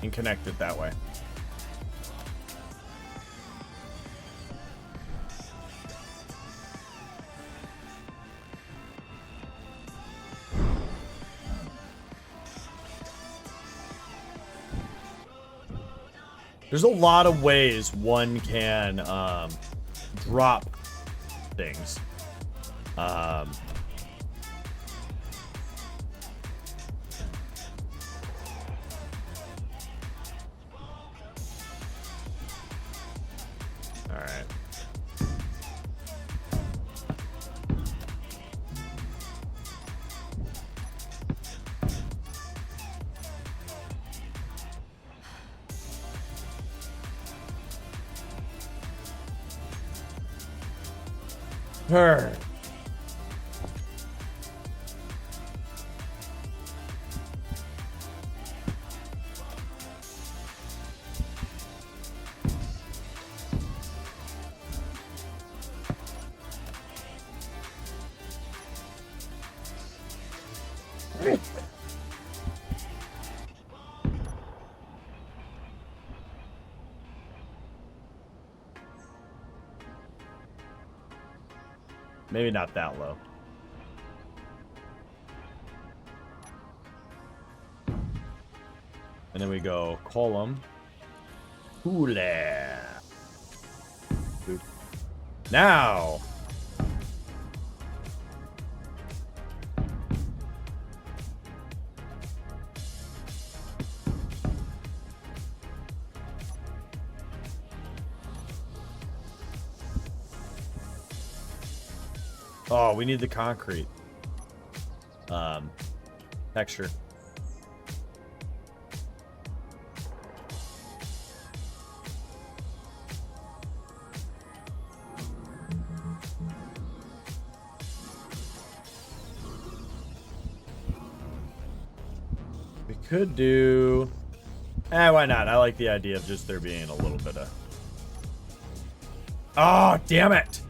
and connect it that way. There's a lot of ways one can drop things. All right. Her. Maybe not that low. And then we go column. Hula. Boop. Now. Oh, we need the concrete texture. We could do... why not? I like the idea of just there being a little bit of... Oh, damn it!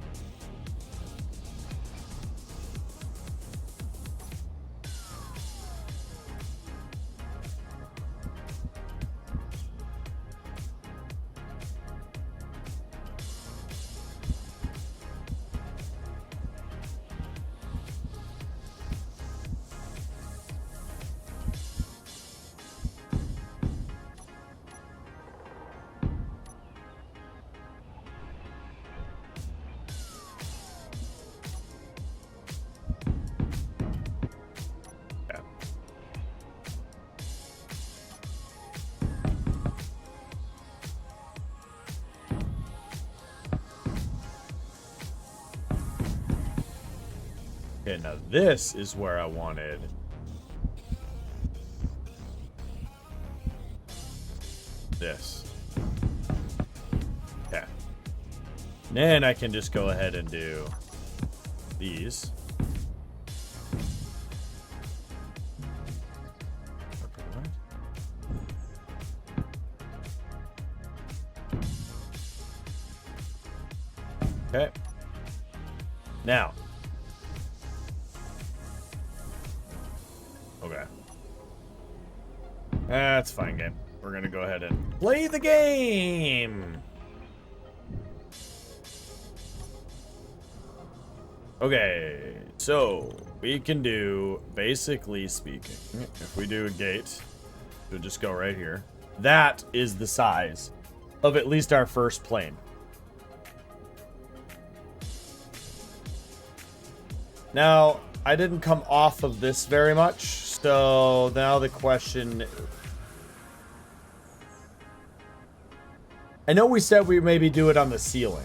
Okay, now this is where I wanted. Then I can just go ahead and do these. Okay. Now. Okay. That's fine, game. We're gonna go ahead and play the game. Okay, so we can do, basically speaking, if we do a gate, we'll just go right here. That is the size of at least our first plane. Now, I didn't come off of this very much, so now the question... I know we said we maybe do it on the ceiling.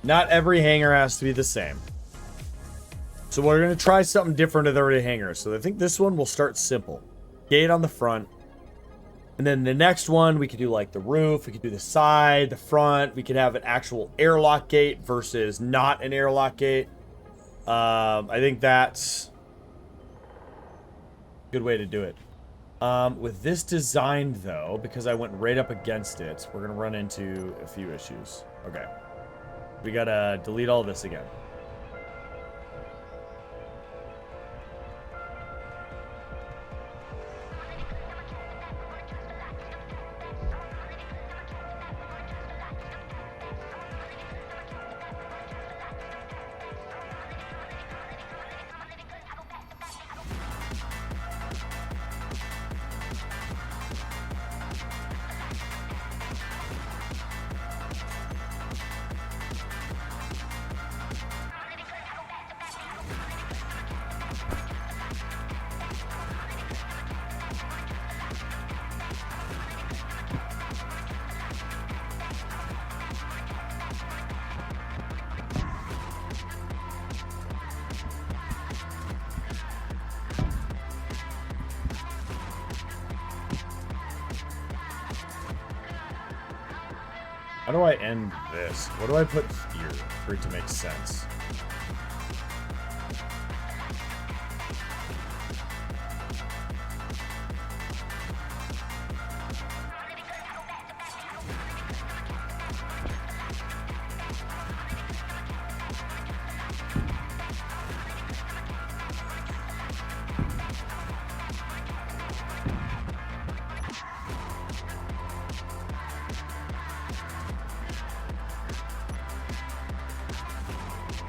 Not every hangar has to be the same. So we're going to try something different with every hangar. So I think this one will start simple. Gate on the front. And then the next one, we could do like the roof. We could do the side, the front. We could have an actual airlock gate versus not an airlock gate. I think that's a good way to do it. With this design, though, because I went right up against it, we're going to run into a few issues. Okay. We got to delete all this again. How do I end this? What do I put here for it to make sense?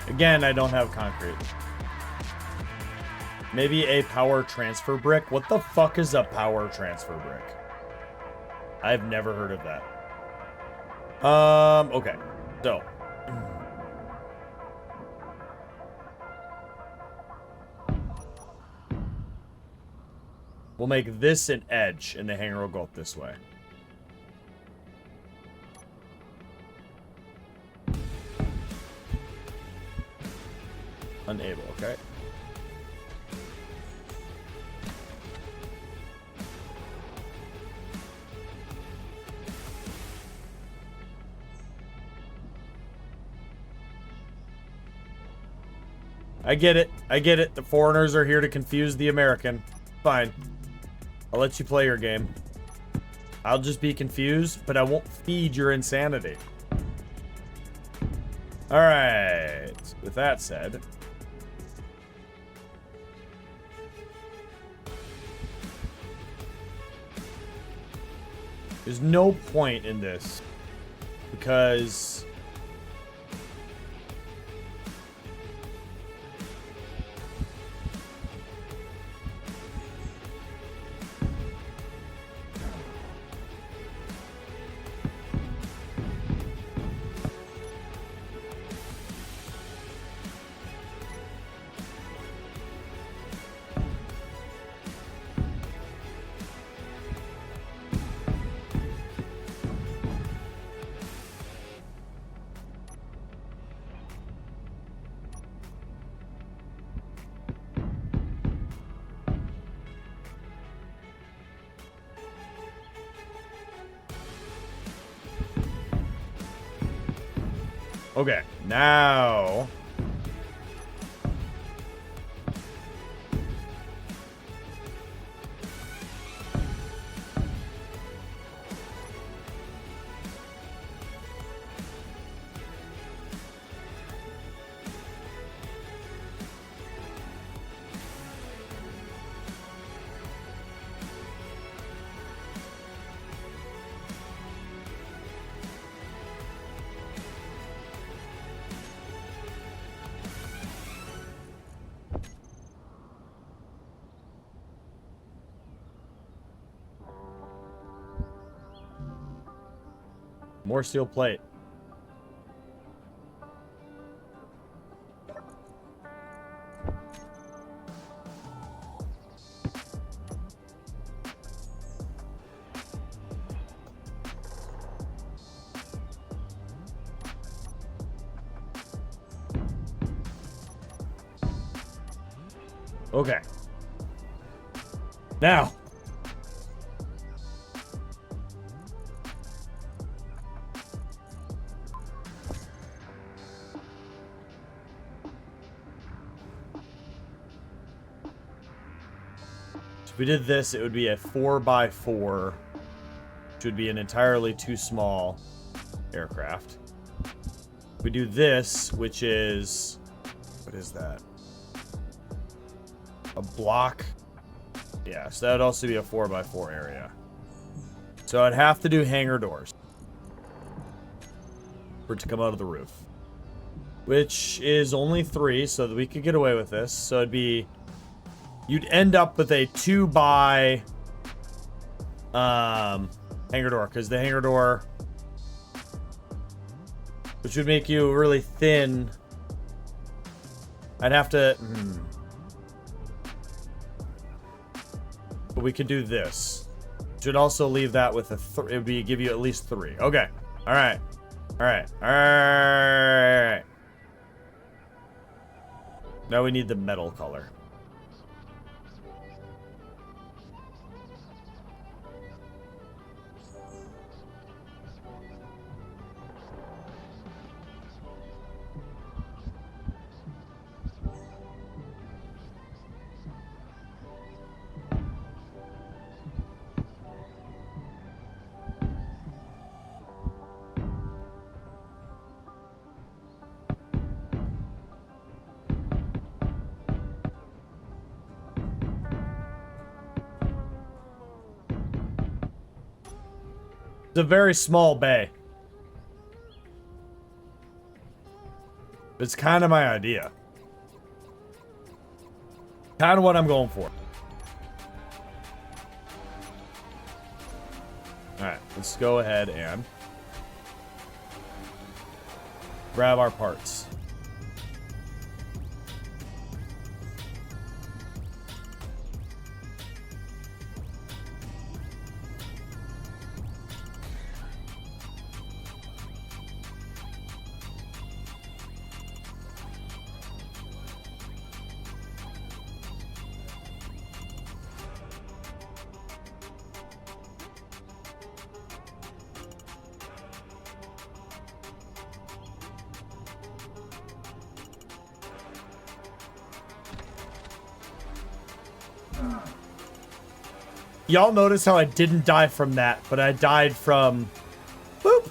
Again, I don't have concrete. Maybe a power transfer brick? What the fuck is a power transfer brick? I've never heard of that. Okay. So. We'll make this an edge, and the hangar will go up this way. Unable, okay. I get it. I get it. The foreigners are here to confuse the American. Fine. I'll let you play your game. I'll just be confused, but I won't feed your insanity. Alright. With that said... there's no point in this. Because... Okay, now... More steel plate. Okay. Now. If we did this, it would be a 4x4, which would be an entirely too small aircraft. If we do this, which is... What is that? A block? Yeah, so that would also be a 4x4 area. So I'd have to do hangar doors for it to come out of the roof. Which is only 3, so that we could get away with this. So it'd be... You'd end up with a 2x hangar door, because the hangar door, which would make you really thin. I'd have to... But we could do this. Should also leave that with a... It would be give you at least 3. Okay. All right. All right. All right. Now we need the metal color. It's a very small bay. It's kind of my idea. Kind of what I'm going for. Alright, let's go ahead and grab our parts. Y'all notice how I didn't die from that, but I died from... Boop!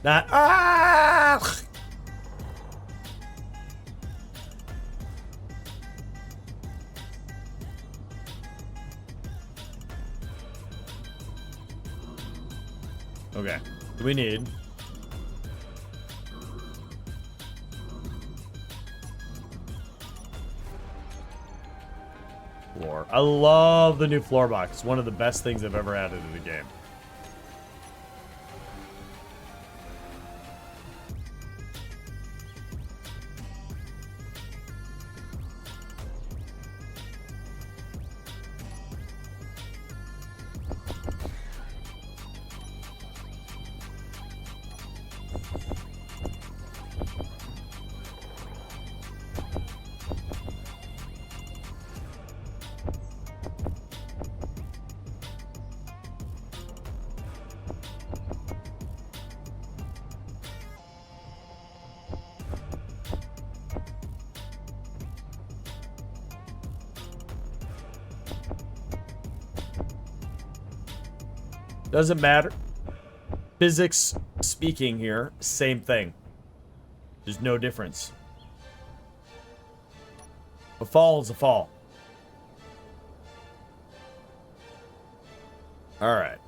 Not... Ah! Okay. What do we need? Floor. I love the new floor box. It's one of the best things I've ever added to the game. Doesn't matter. Physics speaking here, same thing. There's no difference. A fall is a fall. All right.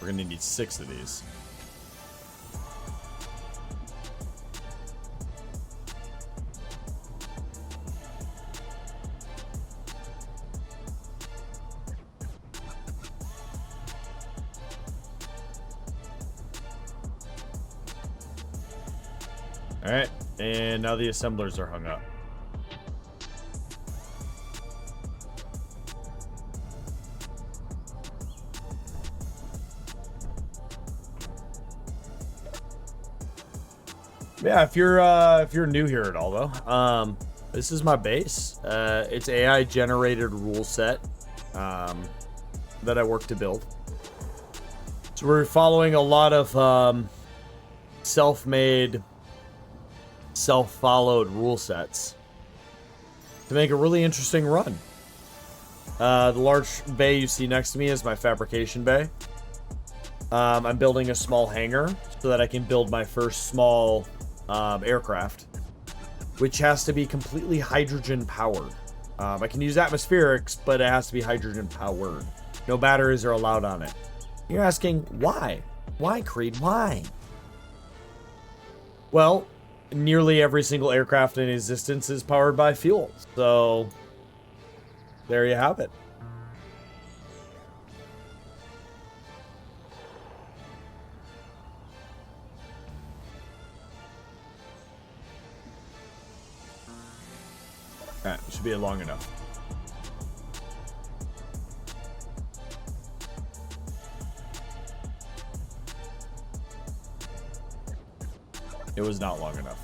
We're gonna need 6 of these. All right, and now the assemblers are hung up. Yeah, if you're new here at all though, this is my base. It's AI generated rule set that I work to build. So we're following a lot of self-made, self-followed rule sets to make a really interesting run. The large bay you see next to me is my fabrication bay. I'm building a small hangar so that I can build my first small aircraft, which has to be completely hydrogen powered. I can use atmospherics, but it has to be hydrogen powered. No batteries are allowed on it. You're asking why? Why, Creed? Why? Well, nearly every single aircraft in existence is powered by fuel. So there you have it. All right, should be long enough. It was not long enough.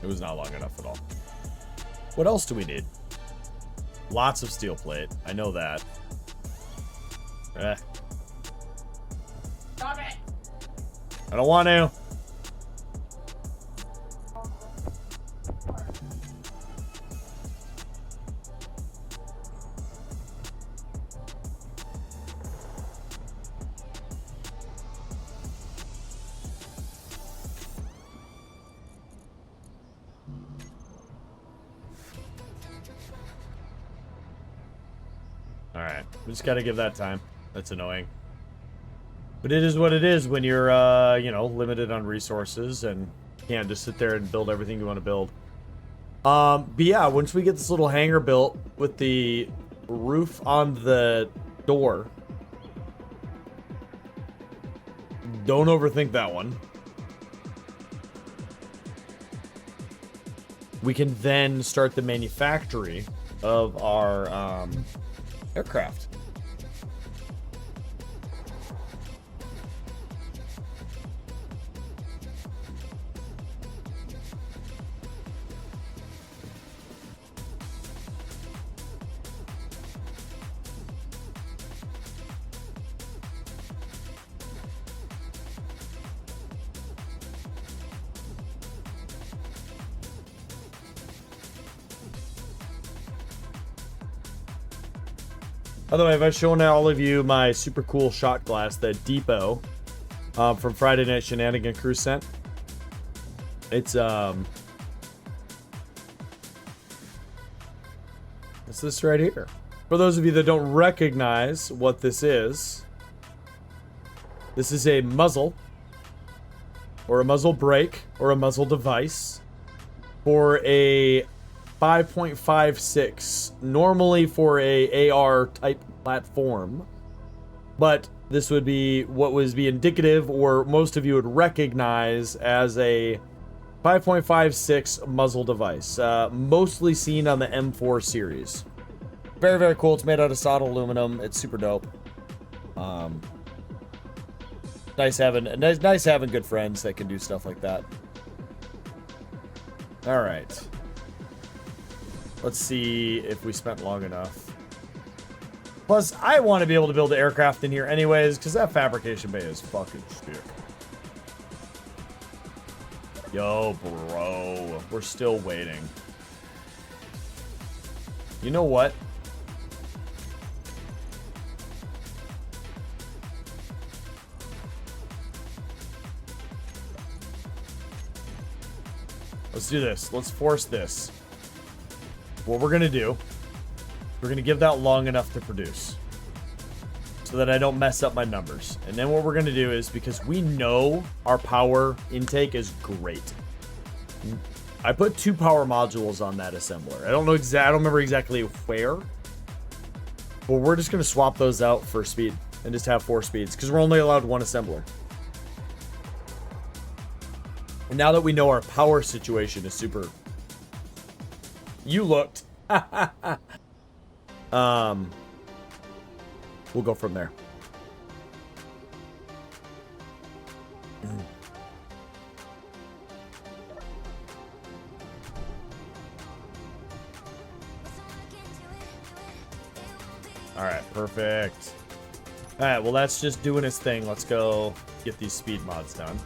It was not long enough at all. What else do we need? Lots of steel plate. I know that. Stop it! I don't want to. Alright, we just gotta give that time. That's annoying. But it is what it is when you're, you know, limited on resources and can't just sit there and build everything you want to build. But yeah, once we get this little hangar built with the roof on the door, don't overthink that one. We can then start the manufacturing of our, aircraft. By the way, have I shown all of you my super cool shot glass that Depot from Friday Night Shenanigans crew sent? It's this right here. For those of you that don't recognize what this is a muzzle or a muzzle brake or a muzzle device for a 5.56, normally for a AR type platform, but this would be what would be indicative, or most of you would recognize as a 5.56 muzzle device, mostly seen on the M4 series. Very, very cool. It's made out of solid aluminum. It's super dope. Nice having good friends that can do stuff like that. All right. Let's see if we spent long enough. Plus, I want to be able to build an aircraft in here anyways, because that fabrication bay is fucking sick. Yo, bro. We're still waiting. You know what? Let's do this. Let's force this. What we're going to do, we're going to give that long enough to produce so that I don't mess up my numbers. And then what we're going to do is, because we know our power intake is great, I put 2 power modules on that assembler. I don't remember exactly where, but we're just going to swap those out for speed and just have 4 speeds because we're only allowed 1 assembler. And now that we know our power situation is super... You looked. We'll go from there. All right, perfect. All right, well, that's just doing its thing. Let's go get these speed mods done.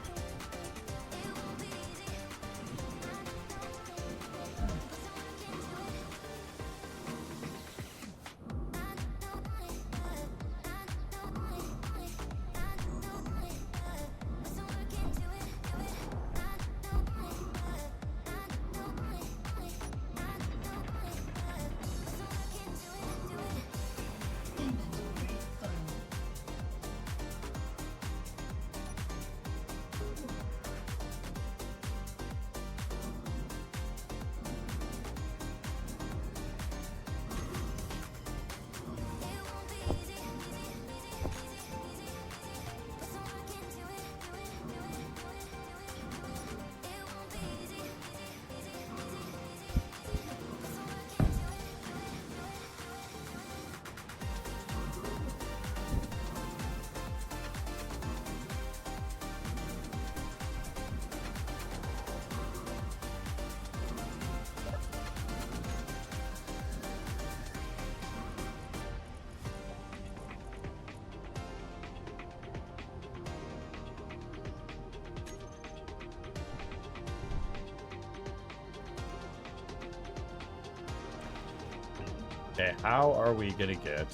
Okay, how are we gonna get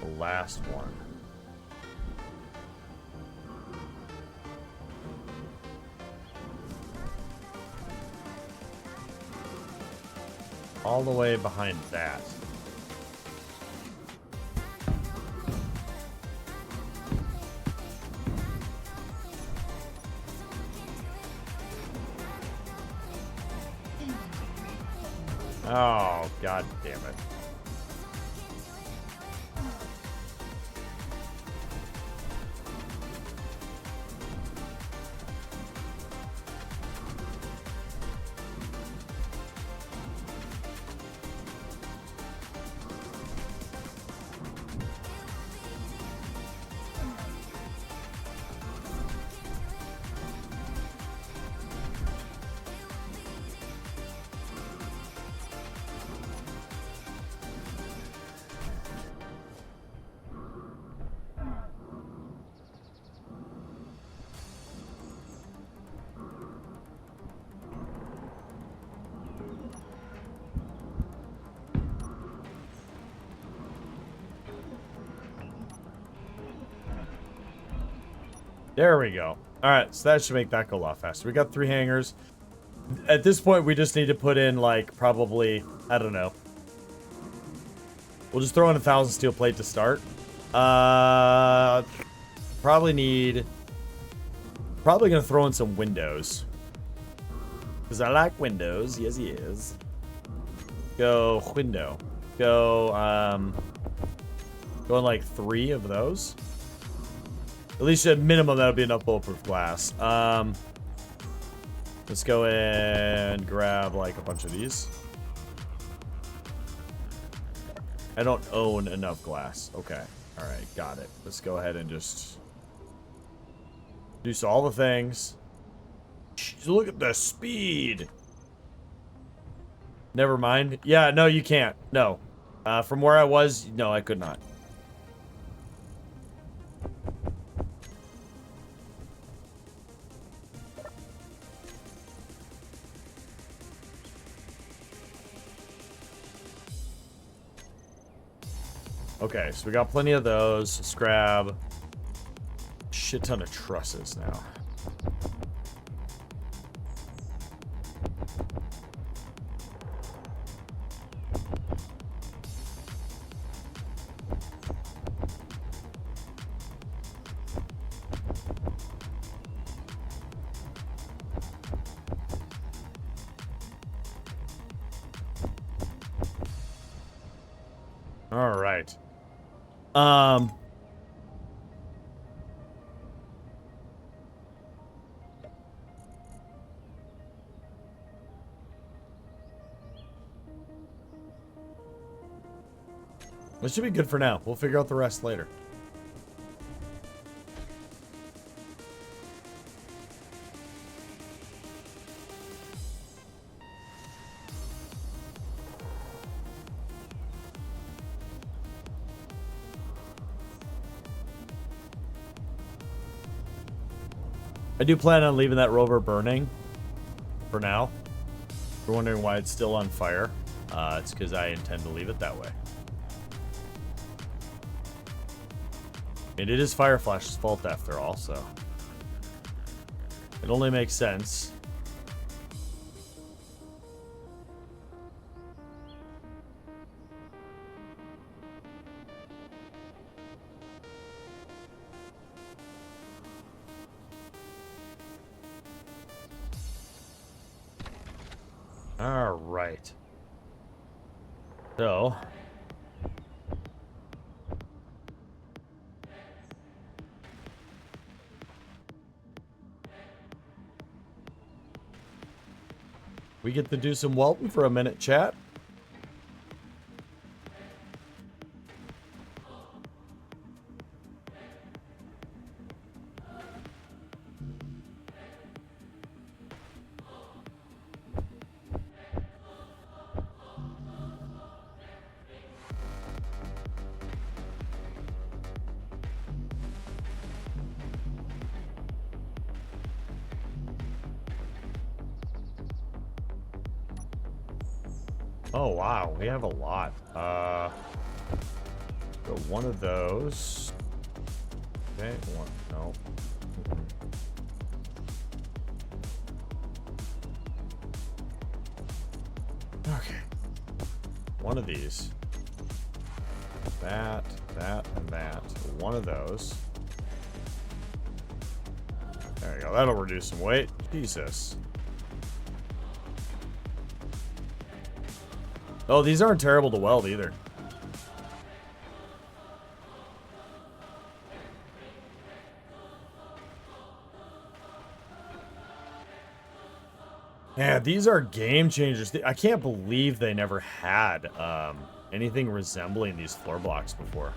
the last one? All the way behind that. Oh, god damn it. There we go. All right, so that should make that go a lot faster. We got 3 hangers. At this point, we just need to put in, like, probably, I don't know. We'll just throw in 1,000 steel plate to start. Probably gonna throw in some windows. Because I like windows. Yes, yes. Go window. Go in like 3 of those. At least at minimum, that'll be enough bulletproof glass. Let's go and grab like a bunch of these. I don't own enough glass. Okay. All right. Got it. Let's go ahead and just do all the things. Jeez, look at the speed. Never mind. Yeah, no, you can't. No. From where I was, no, I could not. Okay, so we got plenty of those. Let's grab a shit ton of trusses now. All right. This should be good for now. We'll figure out the rest later. I do plan on leaving that rover burning for now. If you're wondering why it's still on fire, it's because I intend to leave it that way. And it is Fireflash's fault after all, so it only makes sense. All right. So we get to do some welting for a minute, chat. Oh, wow. We have a lot. Got one of those. Okay, one. No. Okay. One of these. That, and that. One of those. There you go. That'll reduce some weight. Jesus. Oh, these aren't terrible to weld either. Yeah, these are game changers. I can't believe they never had anything resembling these floor blocks before.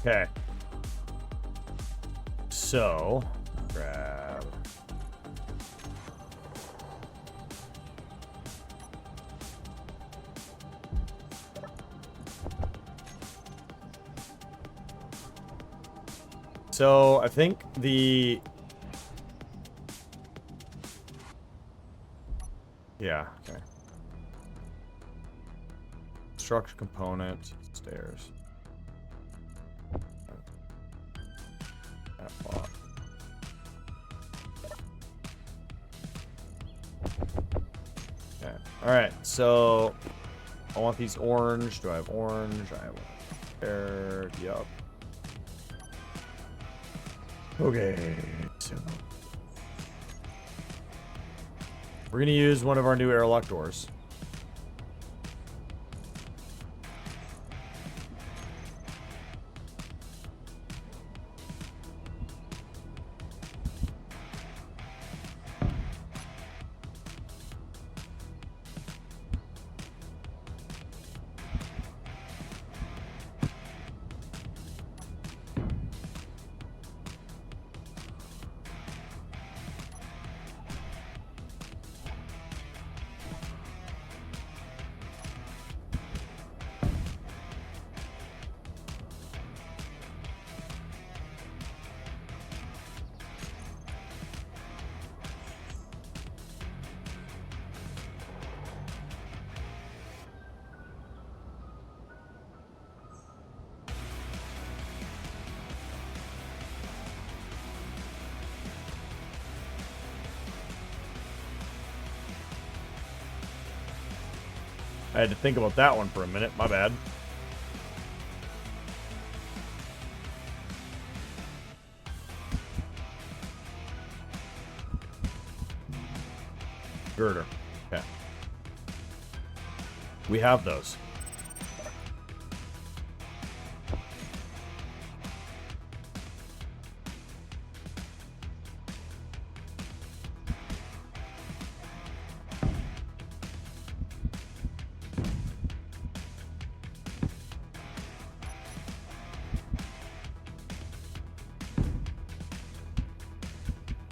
Okay. So, grab. So, I think the... Yeah, okay. Structure component, stairs. That block. Okay. Alright, so I want these orange. Do I have orange? I have one there. Yup. Okay. So we're gonna use one of our new airlock doors. I had to think about that one for a minute. My bad. Girder. Okay. We have those.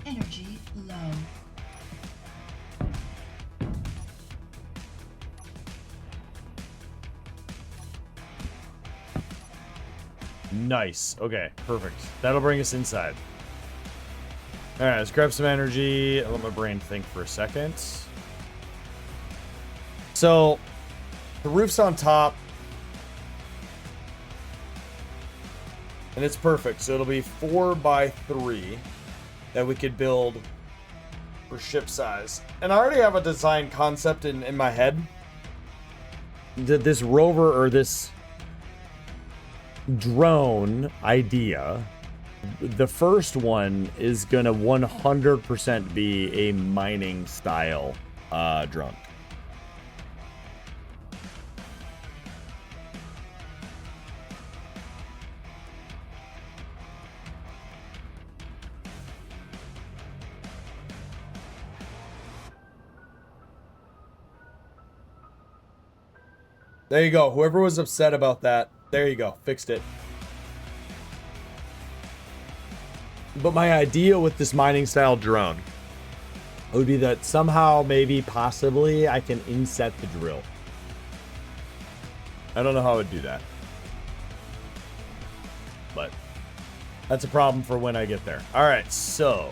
Energy low. Nice. Okay, perfect. That'll bring us inside. Alright, let's grab some energy. I'll let my brain think for a second. So, the roof's on top. And it's perfect. So it'll be 4 by 3 that we could build for ship size. And I already have a design concept in my head. This rover or this drone idea, the first one is gonna 100% be a mining style drone. There you go. Whoever was upset about that, there you go. Fixed it. But my idea with this mining style drone would be that somehow, maybe, possibly, I can inset the drill. I don't know how I would do that. But that's a problem for when I get there. All right, so...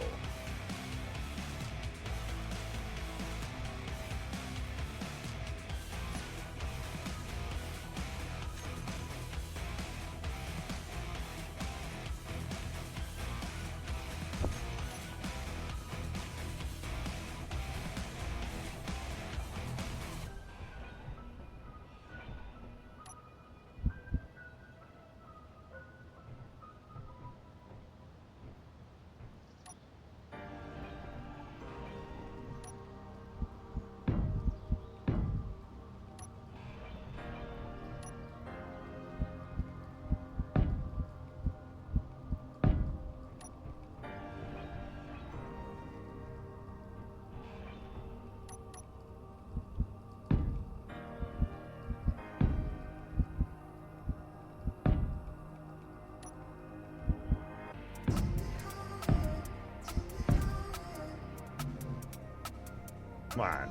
Come on.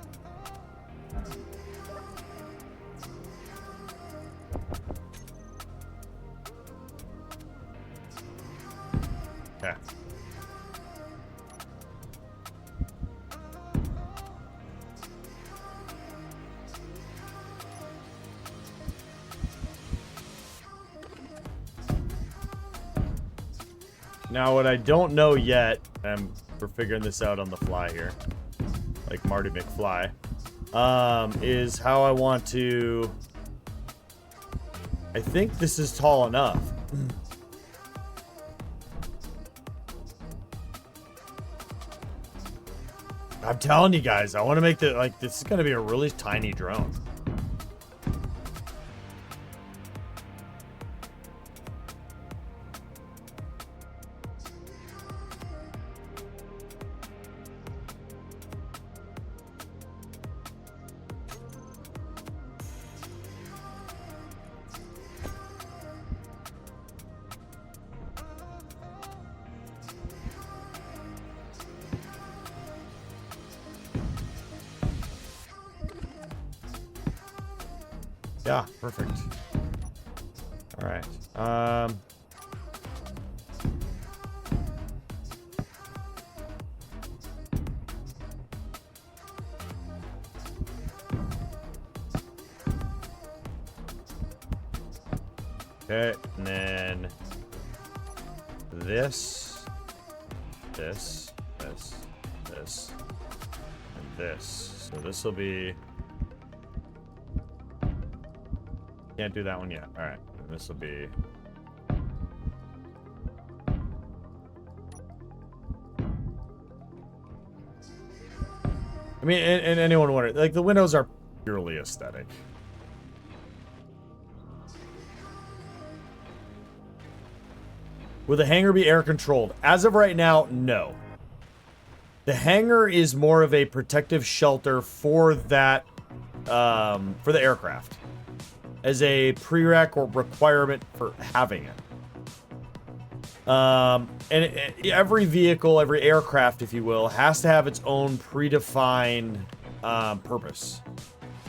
Okay. Now, what I don't know yet, and we're figuring this out on the fly here, like Marty McFly, is how I want to... I think this is tall enough. I'm telling you guys, I want to make the, like, this is going to be a really tiny drone. Yeah, perfect. All right. Okay, and then this, and this. So this will be... Can't do that one yet. All right, this will be... I mean, and anyone wonder, like, the windows are purely aesthetic. Will the hangar be air controlled? As of right now, no. The hangar is more of a protective shelter for that, for the aircraft, as a prereq or requirement for having it. Every vehicle, every aircraft, if you will, has to have its own predefined purpose.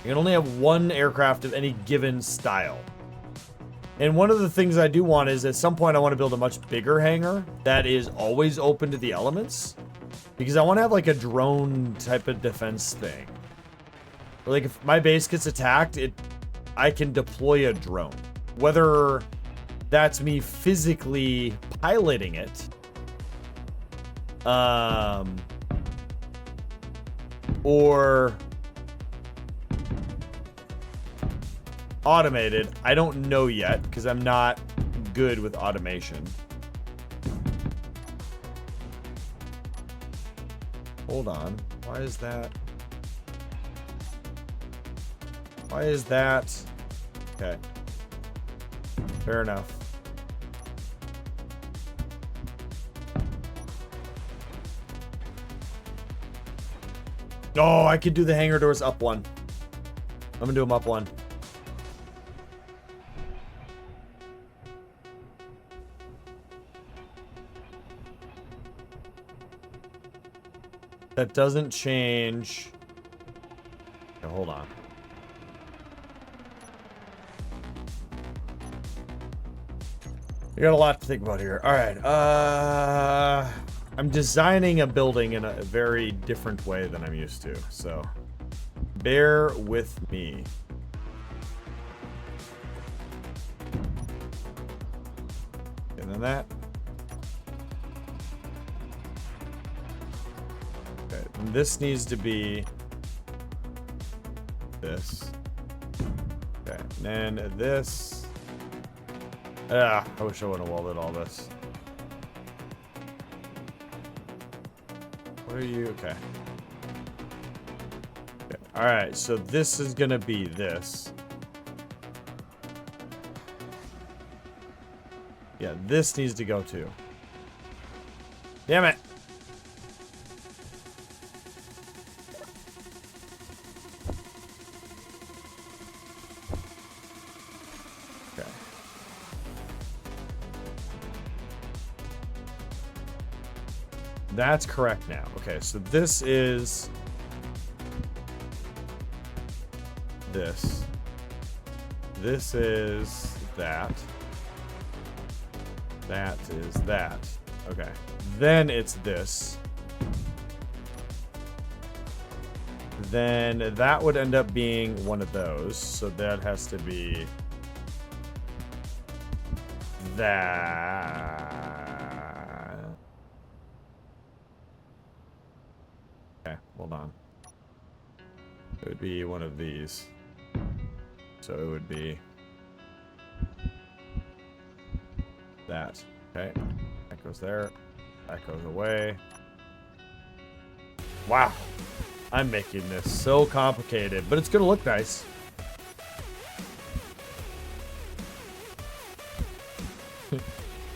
You can only have one aircraft of any given style. And one of the things I do want is, at some point, I want to build a much bigger hangar that is always open to the elements. Because I want to have, like, a drone type of defense thing. Like, if my base gets attacked, I can deploy a drone. Whether that's me physically piloting it, or automated, I don't know yet, because I'm not good with automation. Hold on. Why is that? Why is that? Okay. Fair enough. Oh, I could do the hangar doors up one. I'm gonna do them up one. That doesn't change. Okay, hold on. We got a lot to think about here. All right. I'm designing a building in a very different way than I'm used to, so bear with me. And then that. Okay, and this needs to be this. Okay, and then this. I wish I would have welded all this. What are you? Okay. All right, so this is gonna be this. Yeah, this needs to go too. Damn it. Okay. That's correct now. Okay, so this is this. This is that. That is that. Okay. Then it's this. Then that would end up being one of those. So that has to be that. Okay, hold on. It would be one of these. So it would be that. Okay. That goes there. That goes away. Wow. I'm making this so complicated, but it's gonna look nice.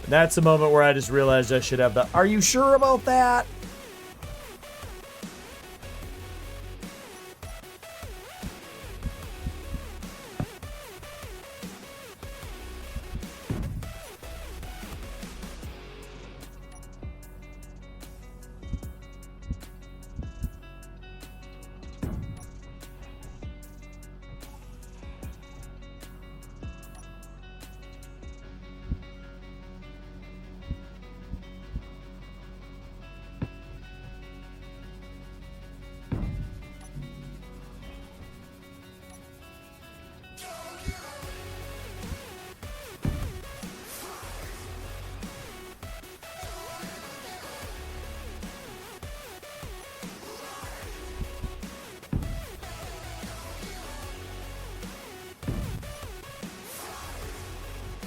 That's a moment where I just realized I should have the, are you sure about that?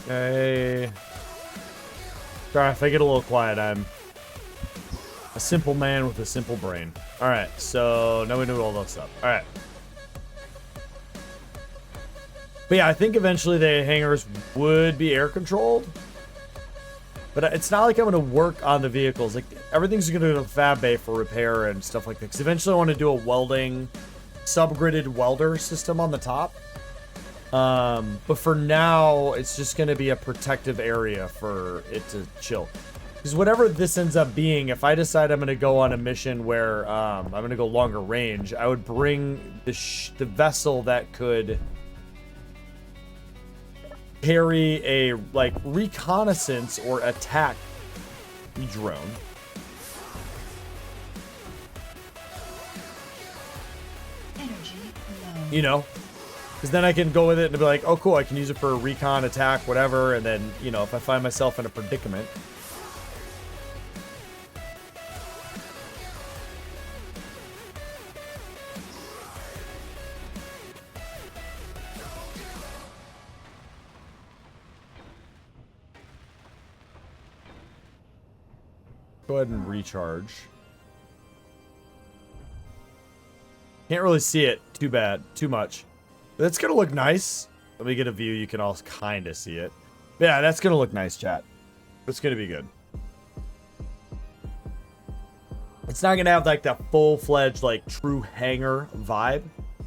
Okay. Sorry if I get a little quiet. I'm a simple man with a simple brain. Alright, so now we know all that stuff. Alright. But yeah, I think eventually the hangars would be air controlled. But it's not like I'm going to work on the vehicles. Like, everything's going to go to the fab bay for repair and stuff like that. Because eventually I want to do a welding, subgridded welder system on the top. But for now, it's just going to be a protective area for it to chill. Because whatever this ends up being, if I decide I'm going to go on a mission where I'm going to go longer range, I would bring the vessel that could carry a, like, reconnaissance or attack drone. Energy low. You know? Because then I can go with it and be like, oh, cool, I can use it for a recon, attack, whatever. And then, you know, if I find myself in a predicament. Go ahead and recharge. Can't really see it too bad, too much. That's gonna look nice. Let me get a view. You can all kind of see it. Yeah, that's gonna look nice, chat. It's gonna be good. It's not gonna have like that full-fledged, like, true hangar vibe,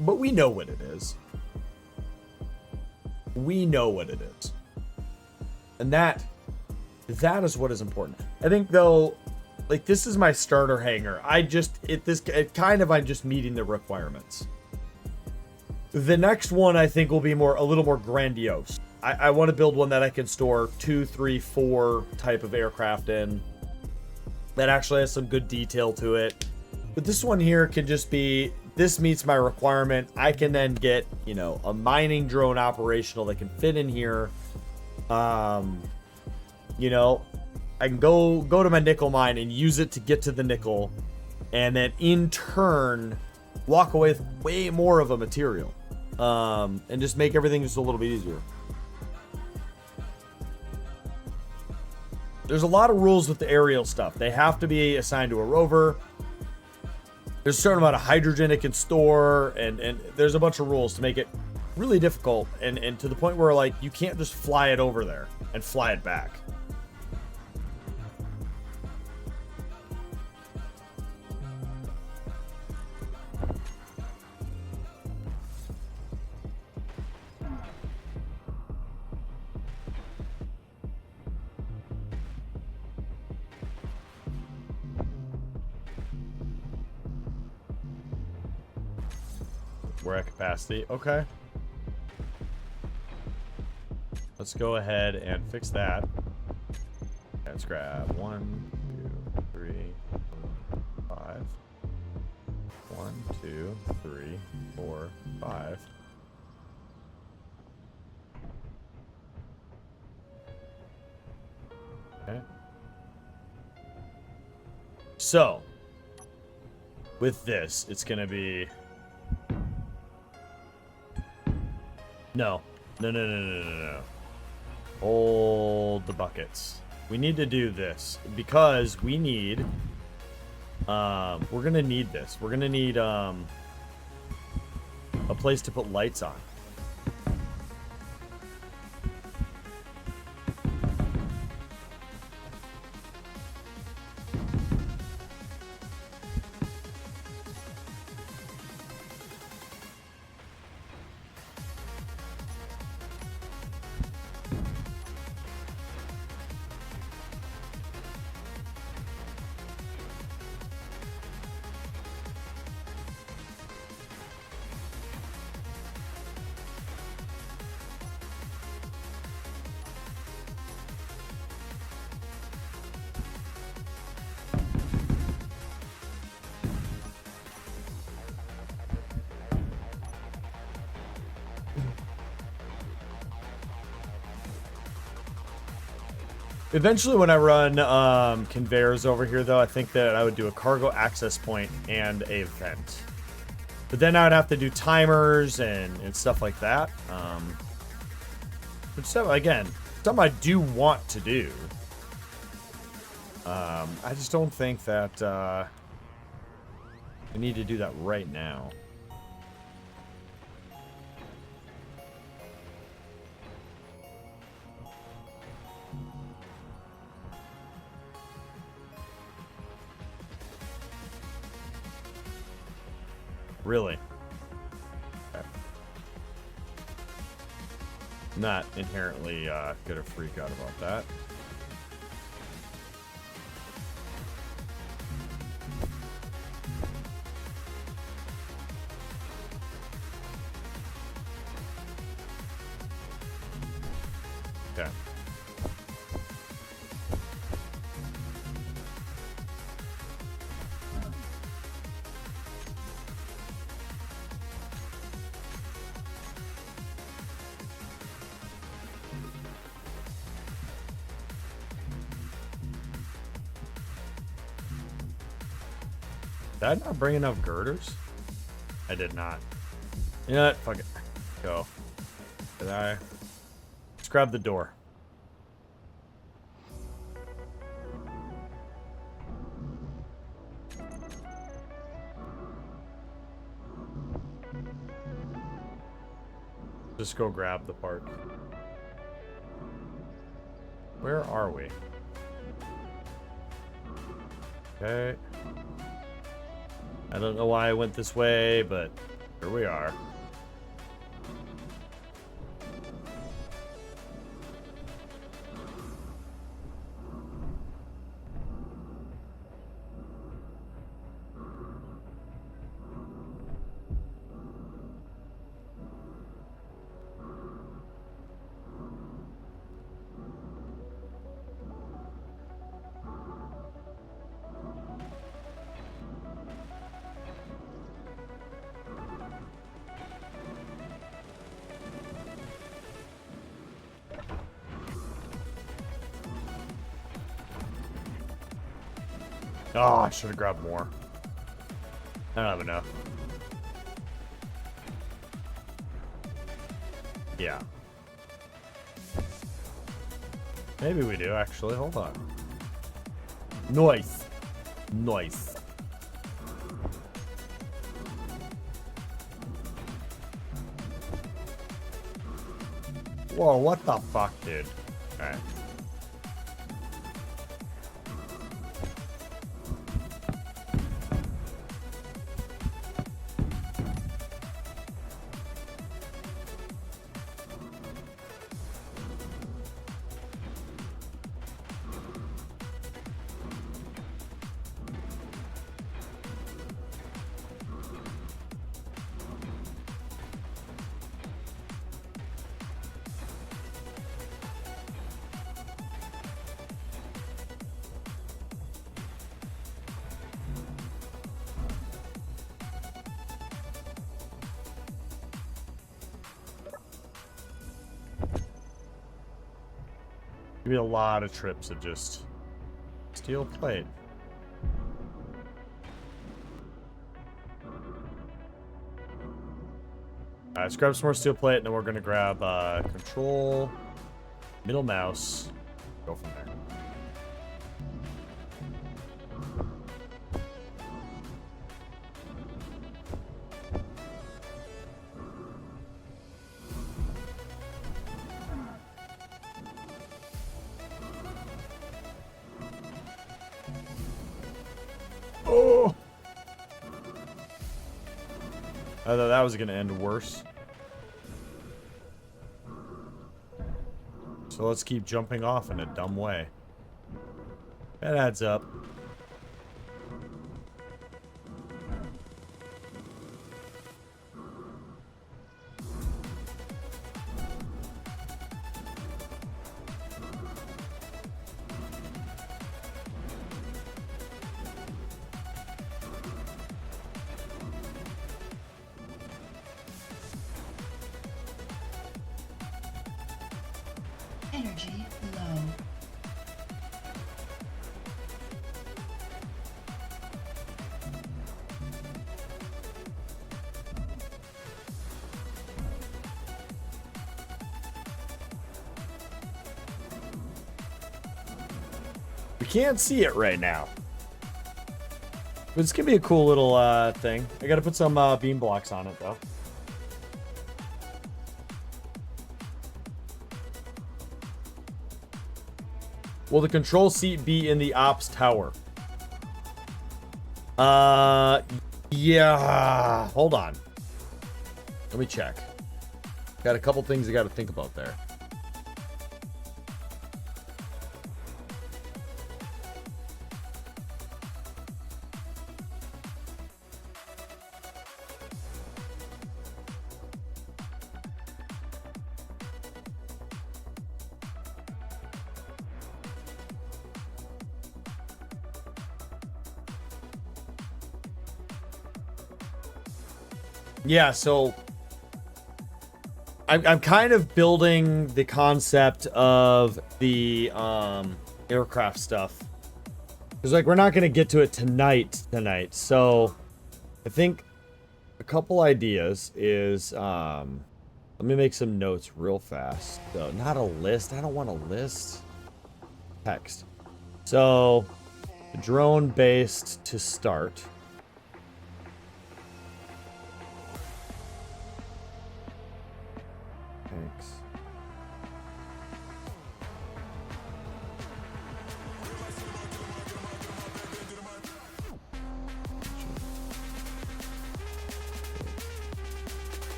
but we know what it is. We know what it is, and that is what is important. I think though, like, this is my starter hangar. I'm just meeting the requirements. The next one I think will be a little more grandiose. I want to build one that I can store 2, 3, 4 type of aircraft in. That actually has some good detail to it. But this one here can just be, this meets my requirement. I can then get, you know, a mining drone operational that can fit in here. You know, I can go to my nickel mine and use it to get to the nickel. And then in turn, walk away with way more of a material. And just make everything just a little bit easier. There's a lot of rules with the aerial stuff. They have to be assigned to a rover. There's a certain amount of hydrogen it can store, and there's a bunch of rules to make it really difficult, and to the point where, like, you can't just fly it over there and fly it back. We're at capacity. Okay. Let's go ahead and fix that. Let's grab 1, 2, 3, 4, 5. 1, 2, 3, 4, 5. Okay. So, with this, it's gonna be... No. No. Hold the buckets. We need to do this because we need... we're gonna need this. We're gonna need a place to put lights on. Eventually, when I run conveyors over here, though, I think that I would do a cargo access point and a vent. But then I would have to do timers and stuff like that. Which, again, something I do want to do. I just don't think that I need to do that right now. Really? Okay. Not inherently gonna freak out about that. Okay. Did I not bring enough girders? I did not. You know what? Fuck it. Go. Did I? Let's grab the door. Just go grab the part. Where are we? Okay. I don't know why I went this way, but here we are. Oh, I should have grabbed more. I don't have enough. Yeah. Maybe we do, actually. Hold on. Nice. Nice. Whoa, what the fuck, dude? Alright. Give me a lot of trips of just steel plate. Alright, let's grab some more steel plate, and then we're gonna grab control, middle mouse, go from there. Oh! I thought that was gonna end worse. So let's keep jumping off in a dumb way. That adds up. Energy low. We can't see it right now. But it's gonna be a cool little thing. I gotta put some beam blocks on it though. Will the control seat be in the ops tower? Yeah. Hold on. Let me check. Got a couple things I gotta think about there. Yeah, so I'm kind of building the concept of the aircraft stuff. Because, like, we're not going to get to it tonight. So I think a couple ideas is, let me make some notes real fast. So, not a list. I don't want a list. Text. So, drone-based to start. Thanks.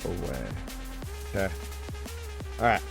Away. Okay. All right.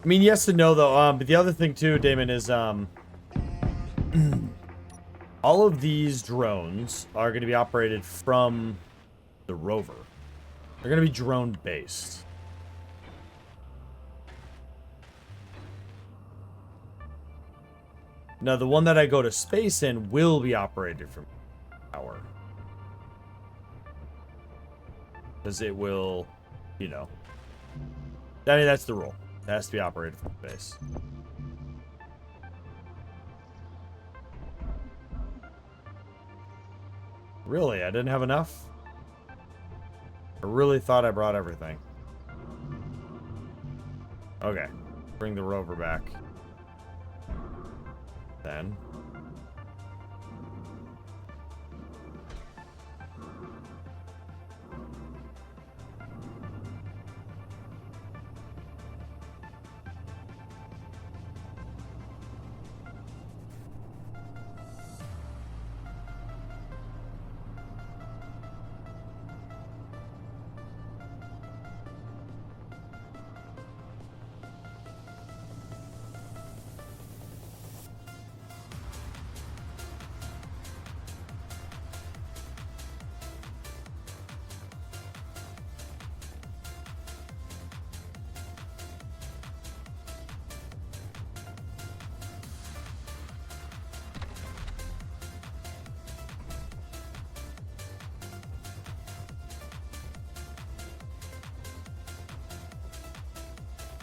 I mean, yes and no, though. But the other thing, too, Damon, is, all of these drones are going to be operated from the rover. They're going to be drone based. Now, the one that I go to space in will be operated from power. Because it will, you know. I mean, that's the rule. It has to be operated from space. Really? I didn't have enough? I really thought I brought everything. Okay. Bring the rover back. Then.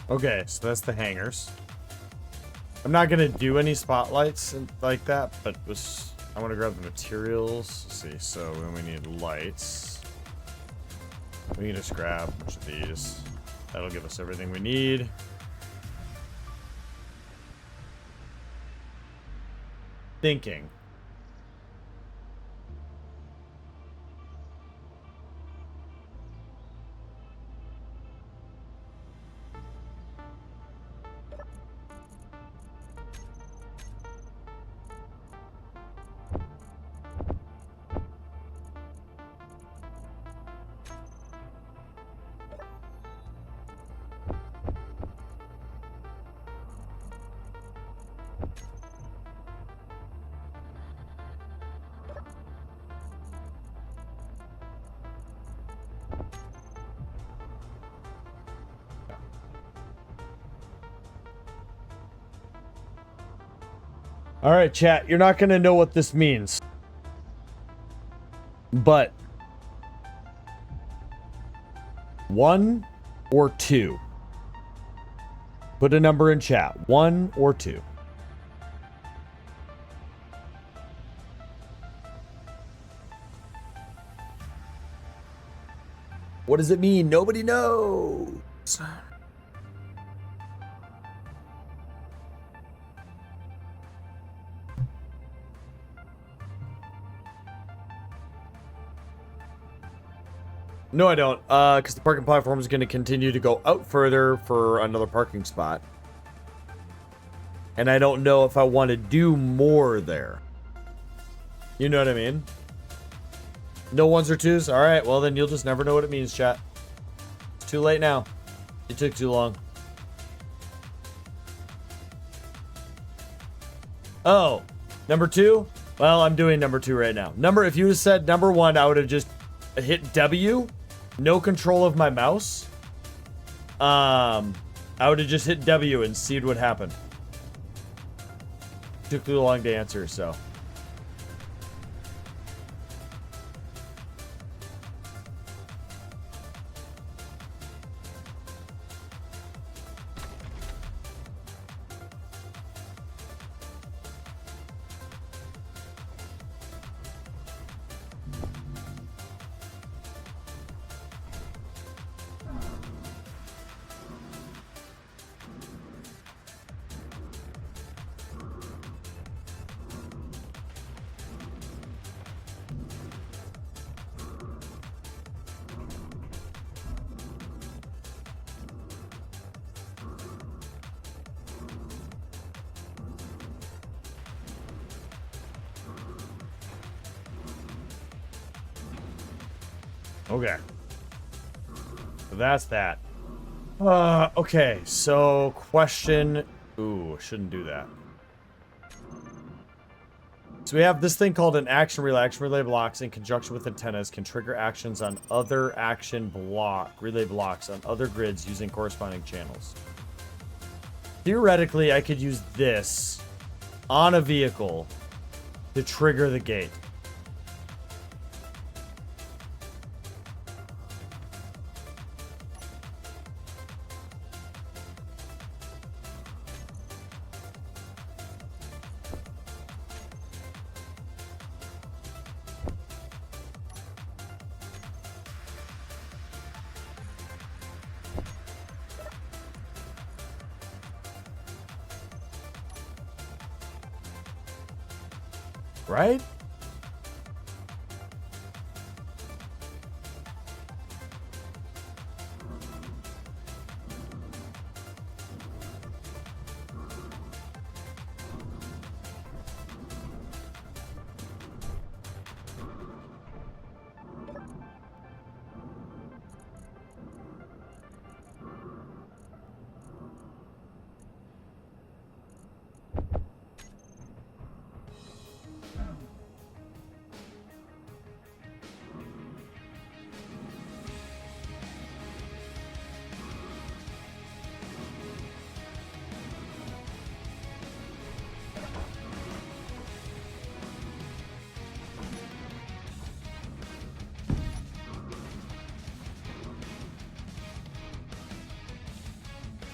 Okay, so that's the hangers. I'm not gonna do any spotlights and like that, but I want to grab the materials. Let's see, so then we need lights. We can just grab a bunch of these. That'll give us everything we need. Thinking. All right, chat, you're not going to know what this means. But 1 or 2. Put a number in chat. 1 or 2. What does it mean? Nobody knows. No, I don't. Because the parking platform is going to continue to go out further for another parking spot. And I don't know if I want to do more there. You know what I mean? No 1s or 2s? Alright, well then you'll just never know what it means, chat. It's too late now. It took too long. Oh, number 2? Well, I'm doing number 2 right now. If you had said number 1, I would have just hit W. No control of my mouse. I would have just hit W and seen what happened. Took too long to answer, so. Okay. So that's that. Okay, so question... Ooh, shouldn't do that. So we have this thing called an action relay. Action relay blocks in conjunction with antennas can trigger actions on other relay blocks on other grids using corresponding channels. Theoretically, I could use this on a vehicle to trigger the gate. Right?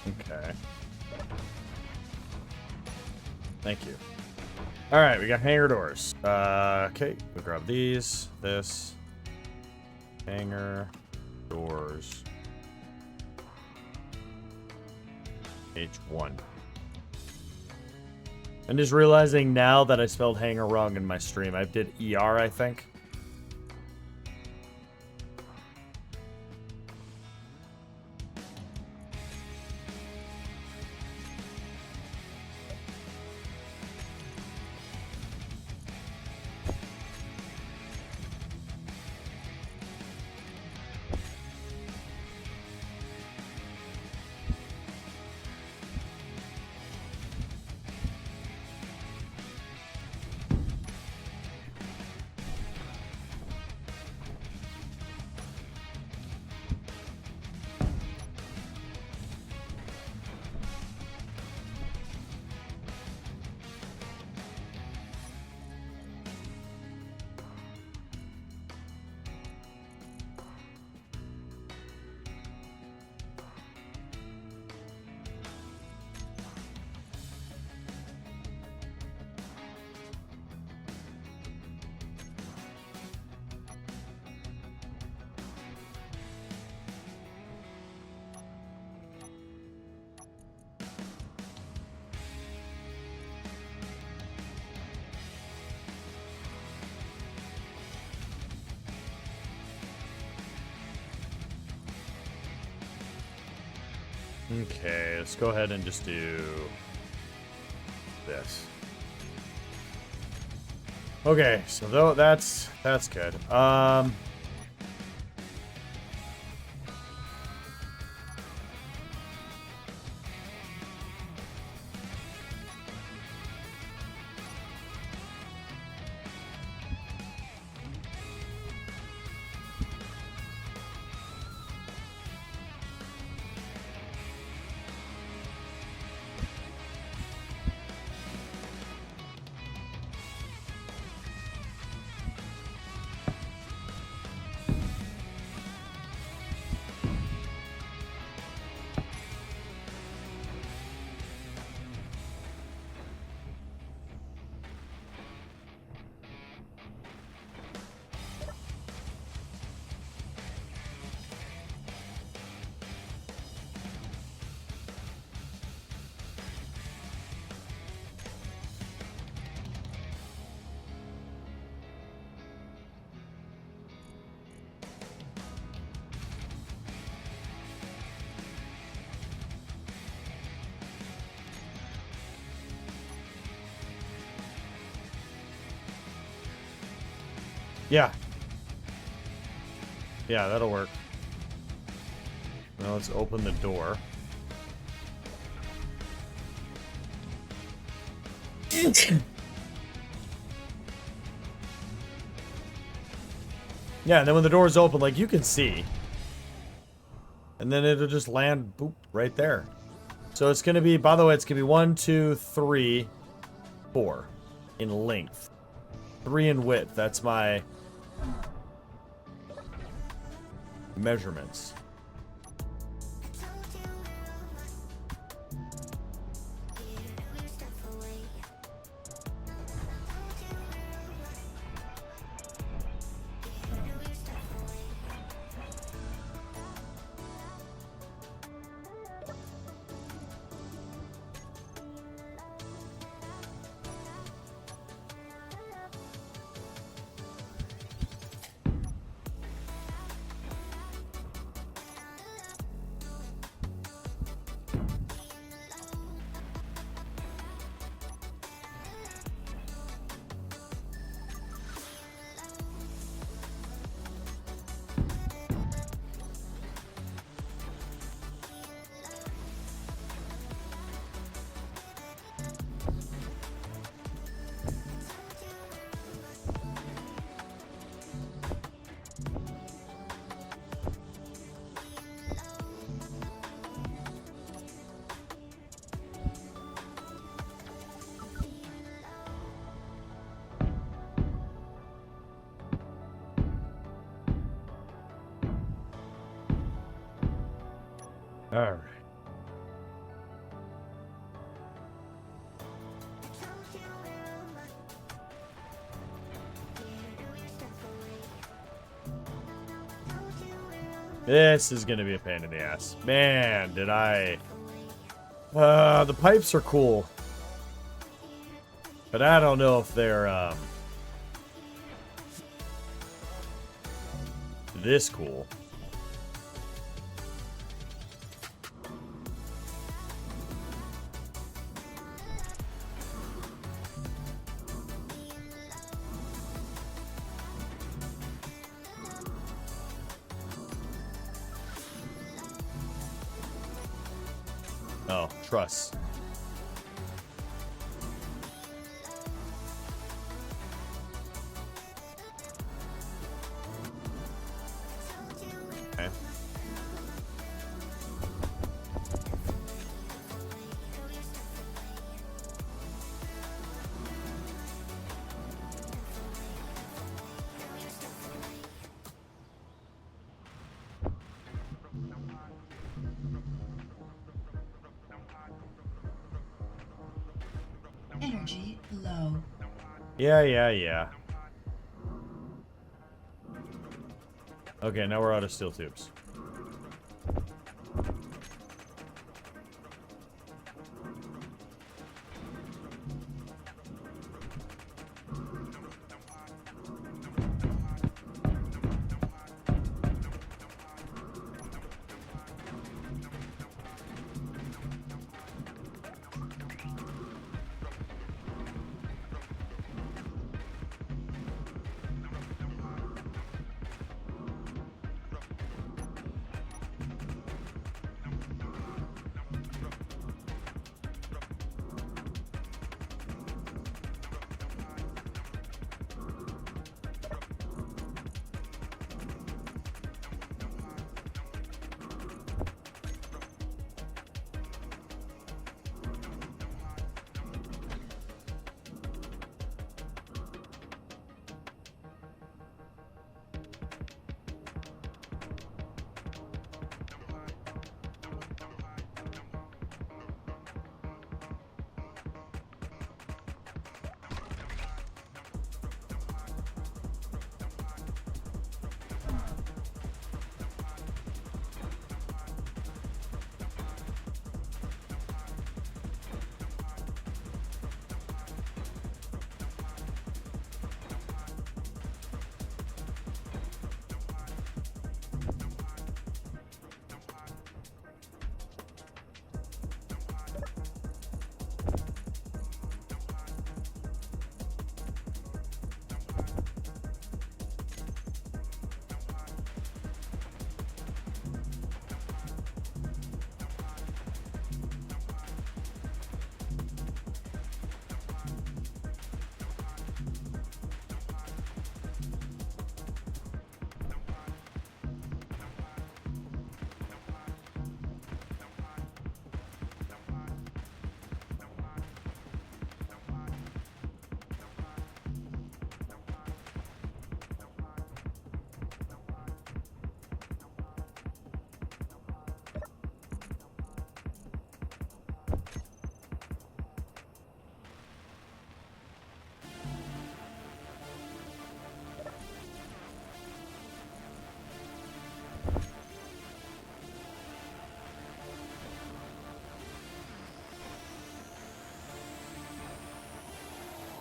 Okay. Thank you. All right, we got hangar doors. Okay, we'll grab these, this, hangar doors, H1. I'm just realizing now that I spelled hangar wrong in my stream. I did ER, I think. Okay, let's go ahead and just do this. Okay, so though that's good. Yeah. Yeah, that'll work. Now let's open the door. Yeah, and then when the doors open, like, you can see. And then it'll just land, boop, right there. So it's going to be, by the way, it's going to be 1, 2, 3, 4 in length. 3 in width. That's my measurements. All right. This is going to be a pain in the ass. Man, did I... the pipes are cool. But I don't know if they're, this cool. Oh, truss. Okay. Energy low. Yeah. Okay, now we're out of steel tubes.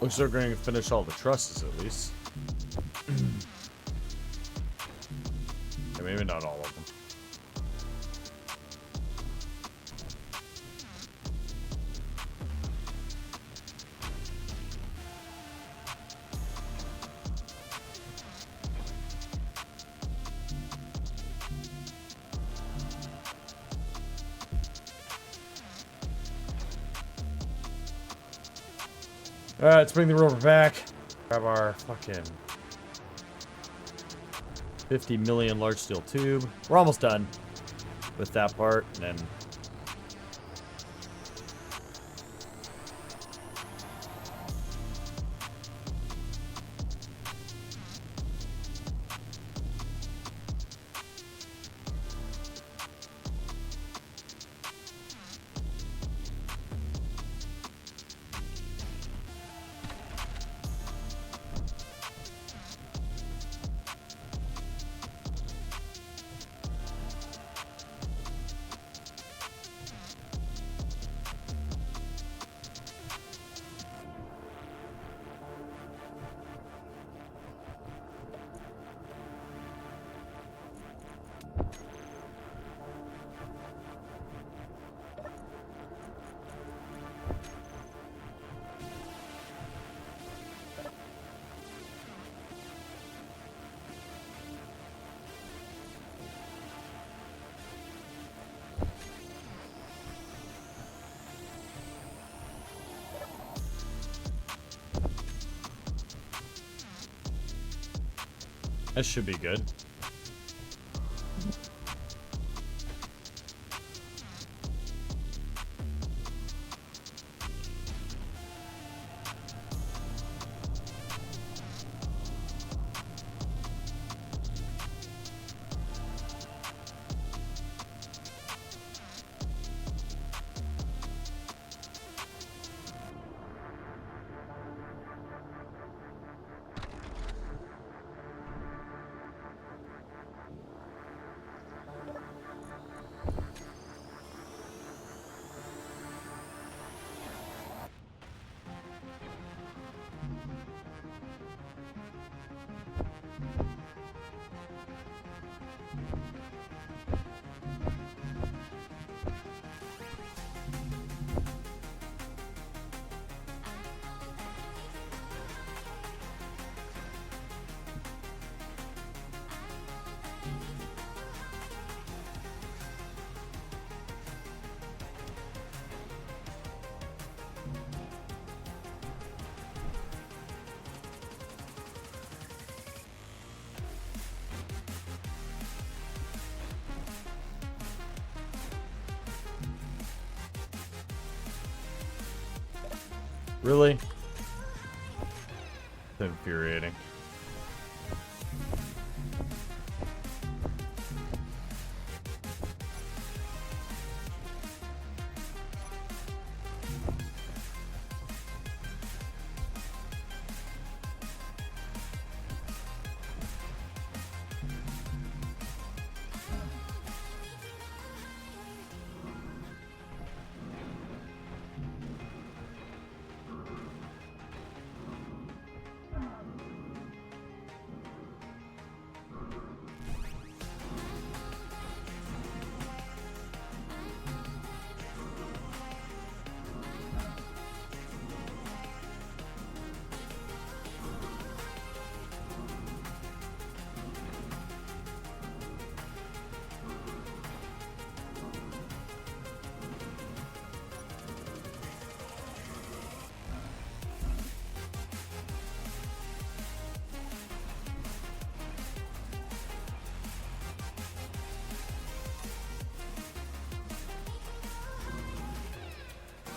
Looks like we're going to finish all the trusses at least. Yeah, maybe not all of them. Alright, let's bring the rover back. Grab our fucking 50 million large steel tube. We're almost done with that part, and then that should be good. Really? It's infuriating.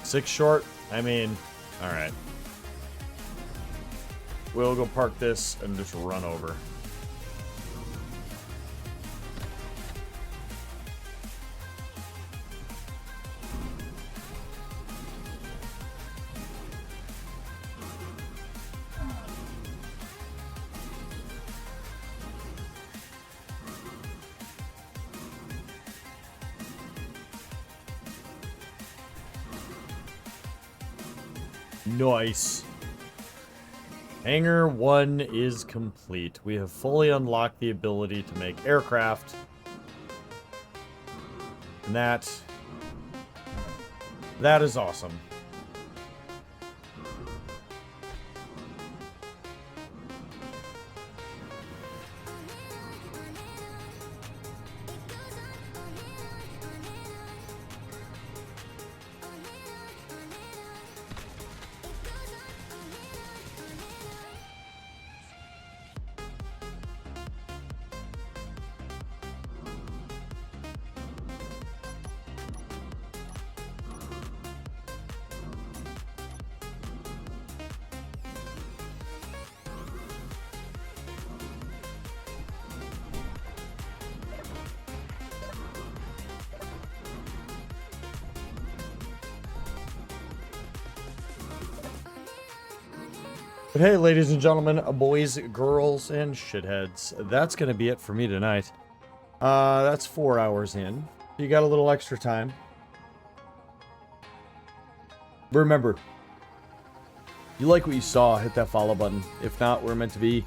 Six short? I mean, alright. We'll go park this and just run over. Nice. Hangar 1 is complete. We have fully unlocked the ability to make aircraft. And that is awesome. But hey, ladies and gentlemen, boys, girls, and shitheads, that's going to be it for me tonight. That's 4 hours in. You got a little extra time. Remember, you like what you saw, hit that follow button. If not, we're meant to be.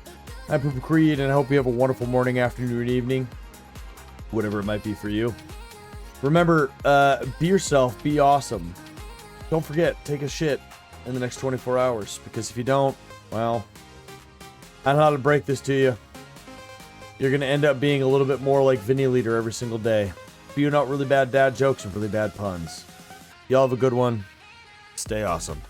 I'm Poopa Creed, and I hope you have a wonderful morning, afternoon, evening. Whatever it might be for you. Remember, be yourself, be awesome. Don't forget, take a shit in the next 24 hours, because if you don't, well, I don't know how to break this to you. You're going to end up being a little bit more like Vinny Leader every single day. Spewing out really bad dad jokes and really bad puns. Y'all have a good one. Stay awesome.